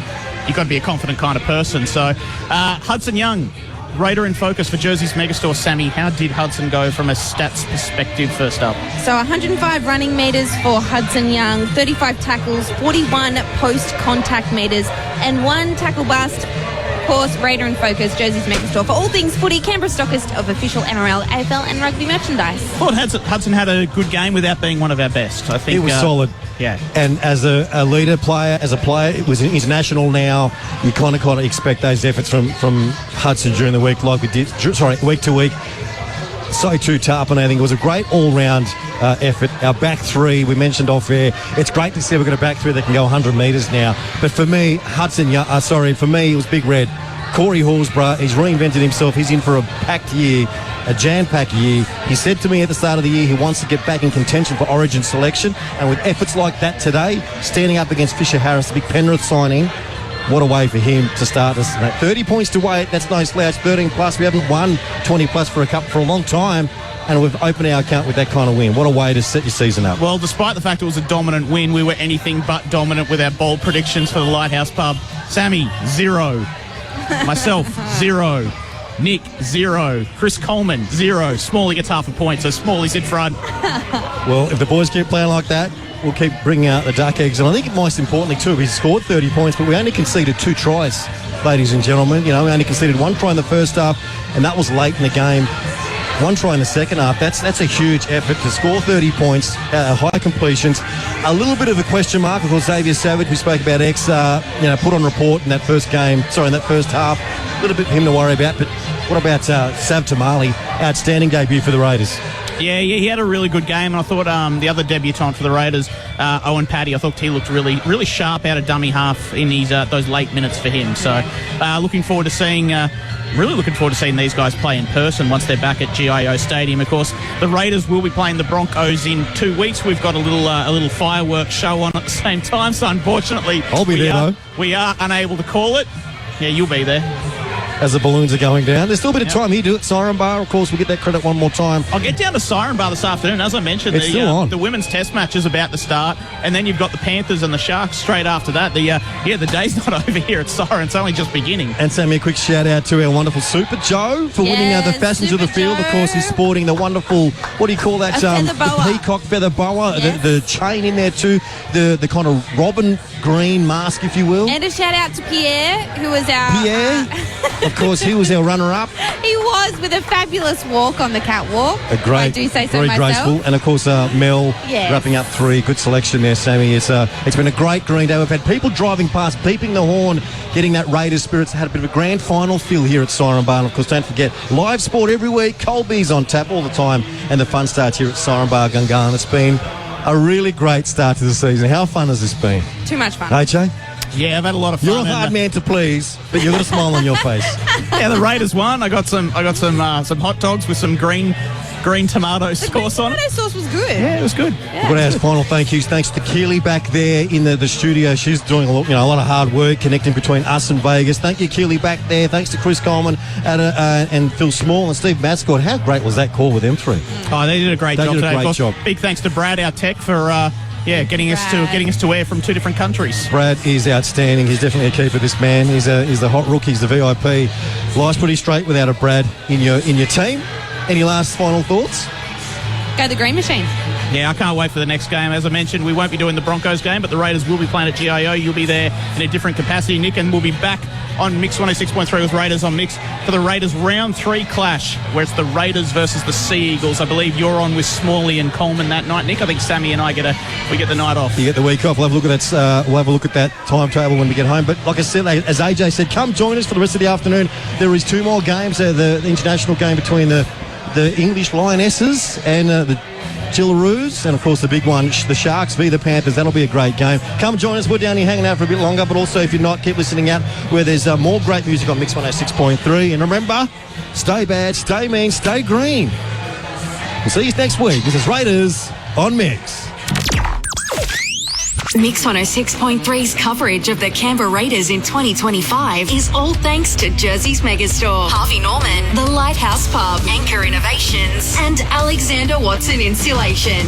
you've got to be a confident kind of person. So, Hudson Young, Raider in focus for Jersey's Megastore. Sammy, how did Hudson go from a stats perspective first up? So 105 running metres for Hudson Young, 35 tackles, 41 post-contact metres, and 1 tackle bust. Of course, Raider in focus, Jersey's Megastore. For all things footy, Canberra stockist of official NRL, AFL and rugby merchandise. I thought Hudson had a good game without being one of our best. I think he was solid. Yeah. And as a leader player, it was international now. You kind of expect those efforts from Hudson during the week, like we did, week to week. So too Tarpon, I think it was a great all-round effort. Our back three, we mentioned off air, it's great to see we've got a back three that can go 100 metres now. But for me, for me, it was Big Red. Corey Horsburgh, he's reinvented himself. He's in for a packed year, a jam-packed year. He said to me at the start of the year he wants to get back in contention for Origin selection, and with efforts like that today, standing up against Fisher Harris, the big Penrith signing, what a way for him to start us. 30 points to 8, that's no slouch. 13 plus, we haven't won 20 plus for a long time, and we've opened our account with that kind of win. What a way to set your season up. Well, despite the fact it was a dominant win, we were anything but dominant with our bold predictions for the Lighthouse Pub. Sammy, 0. Myself, 0. Nick, 0. Chris Colman, 0. Smalley gets half a point, so Smalley's in front. Well, if the boys keep playing like that, we'll keep bringing out the duck eggs. And I think most importantly, too, we scored 30 points, but we only conceded 2 tries, ladies and gentlemen. We only conceded 1 try in the first half, and that was late in the game. 1 try in the second half. That's a huge effort to score 30 points, high completions. A little bit of a question mark, of course, Xavier Savage, we spoke about put on report in that first half. A little bit for him to worry about, but What about Sav Tamali? Outstanding debut for the Raiders. Yeah, he had a really good game, and I thought the other debutant for the Raiders, Owen Paddy, I thought he looked really, really sharp out of dummy half in his those late minutes for him. So, looking forward to seeing these guys play in person once they're back at GIO Stadium. Of course, the Raiders will be playing the Broncos in 2 weeks. We've got a little fireworks show on at the same time, so unfortunately, I'll be there though. We are unable to call it. Yeah, you'll be there. As the balloons are going down. There's still a bit of time here to do it. Siren Bar, of course, we'll get that credit one more time. I'll get down to Siren Bar this afternoon. As I mentioned, the women's test match is about to start, and then you've got the Panthers and the Sharks straight after that. The day's not over here at Siren. It's only just beginning. And Sammy, a quick shout out to our wonderful Super Joe for winning the Fashions of the Field. Joe. Of course, he's sporting the wonderful, what do you call that? Feather boa. The peacock feather boa, Yes. the chain in there too, the kind of robin green mask, if you will. And a shout out to Pierre, who was our... Pierre, of course, he was our runner-up. He was, with a fabulous walk on the catwalk. A great, I do say so very myself. graceful. And of course, Mel Yes. wrapping up 3. Good selection there, Sammy. It's been a great green day. We've had people driving past, beeping the horn, getting that Raiders spirits. Had a bit of a grand final feel here at Siren Bar. And of course, don't forget, live sport every week. Colby's on tap all the time. And the fun starts here at Siren Bar Gungahlin. It's been a really great start to the season. How fun has this been? Too much fun. AJ? Yeah, I've had a lot of fun. You're a hard man to please, but you've got a smile on your face. Yeah, the Raiders won. I got some hot dogs with some green tomato sauce on it. Tomato sauce was good. Yeah, it was good. We've got our final thank yous. Thanks to Keely back there in the studio. She's doing a lot of hard work connecting between us and Vegas. Thank you, Keely, back there. Thanks to Chris Colman and Phil Small and Steve Mascord. How great was that call with them three? Oh, they did a great job today. Great job. Big thanks to Brad, our tech, for getting us to air from 2 different countries. Brad is outstanding. He's definitely a keeper. This man, he's the hot rookie. He's the VIP. Life's pretty straight without a Brad in your team. Any last final thoughts? Go the Green Machine. Yeah, I can't wait for the next game. As I mentioned, we won't be doing the Broncos game, but the Raiders will be playing at GIO. You'll be there in a different capacity, Nick, and we'll be back on Mix 106.3 with Raiders on Mix for the Raiders Round 3 clash, where it's the Raiders versus the Sea Eagles. I believe you're on with Smalley and Colman that night, Nick. I think Sammy and I get the night off. You get the week off. We'll have a look at that. We'll have a look at that timetable when we get home. But like I said, as AJ said, come join us for the rest of the afternoon. There is 2 more games. The international game between the English Lionesses and the Gillaroos, and of course the big one, the Sharks v the Panthers. That'll be a great game. Come join us. We're down here hanging out for a bit longer, but also if you're not, keep listening out where there's more great music on Mix 106.3. And remember, stay bad, stay mean, stay green. We'll see you next week. This is Raiders on Mix. Mix 106.3's coverage of the Canberra Raiders in 2025 is all thanks to Jersey's Megastore, Harvey Norman, the Lighthouse Pub, Anchor Innovations, and Alexander Watson Insulation.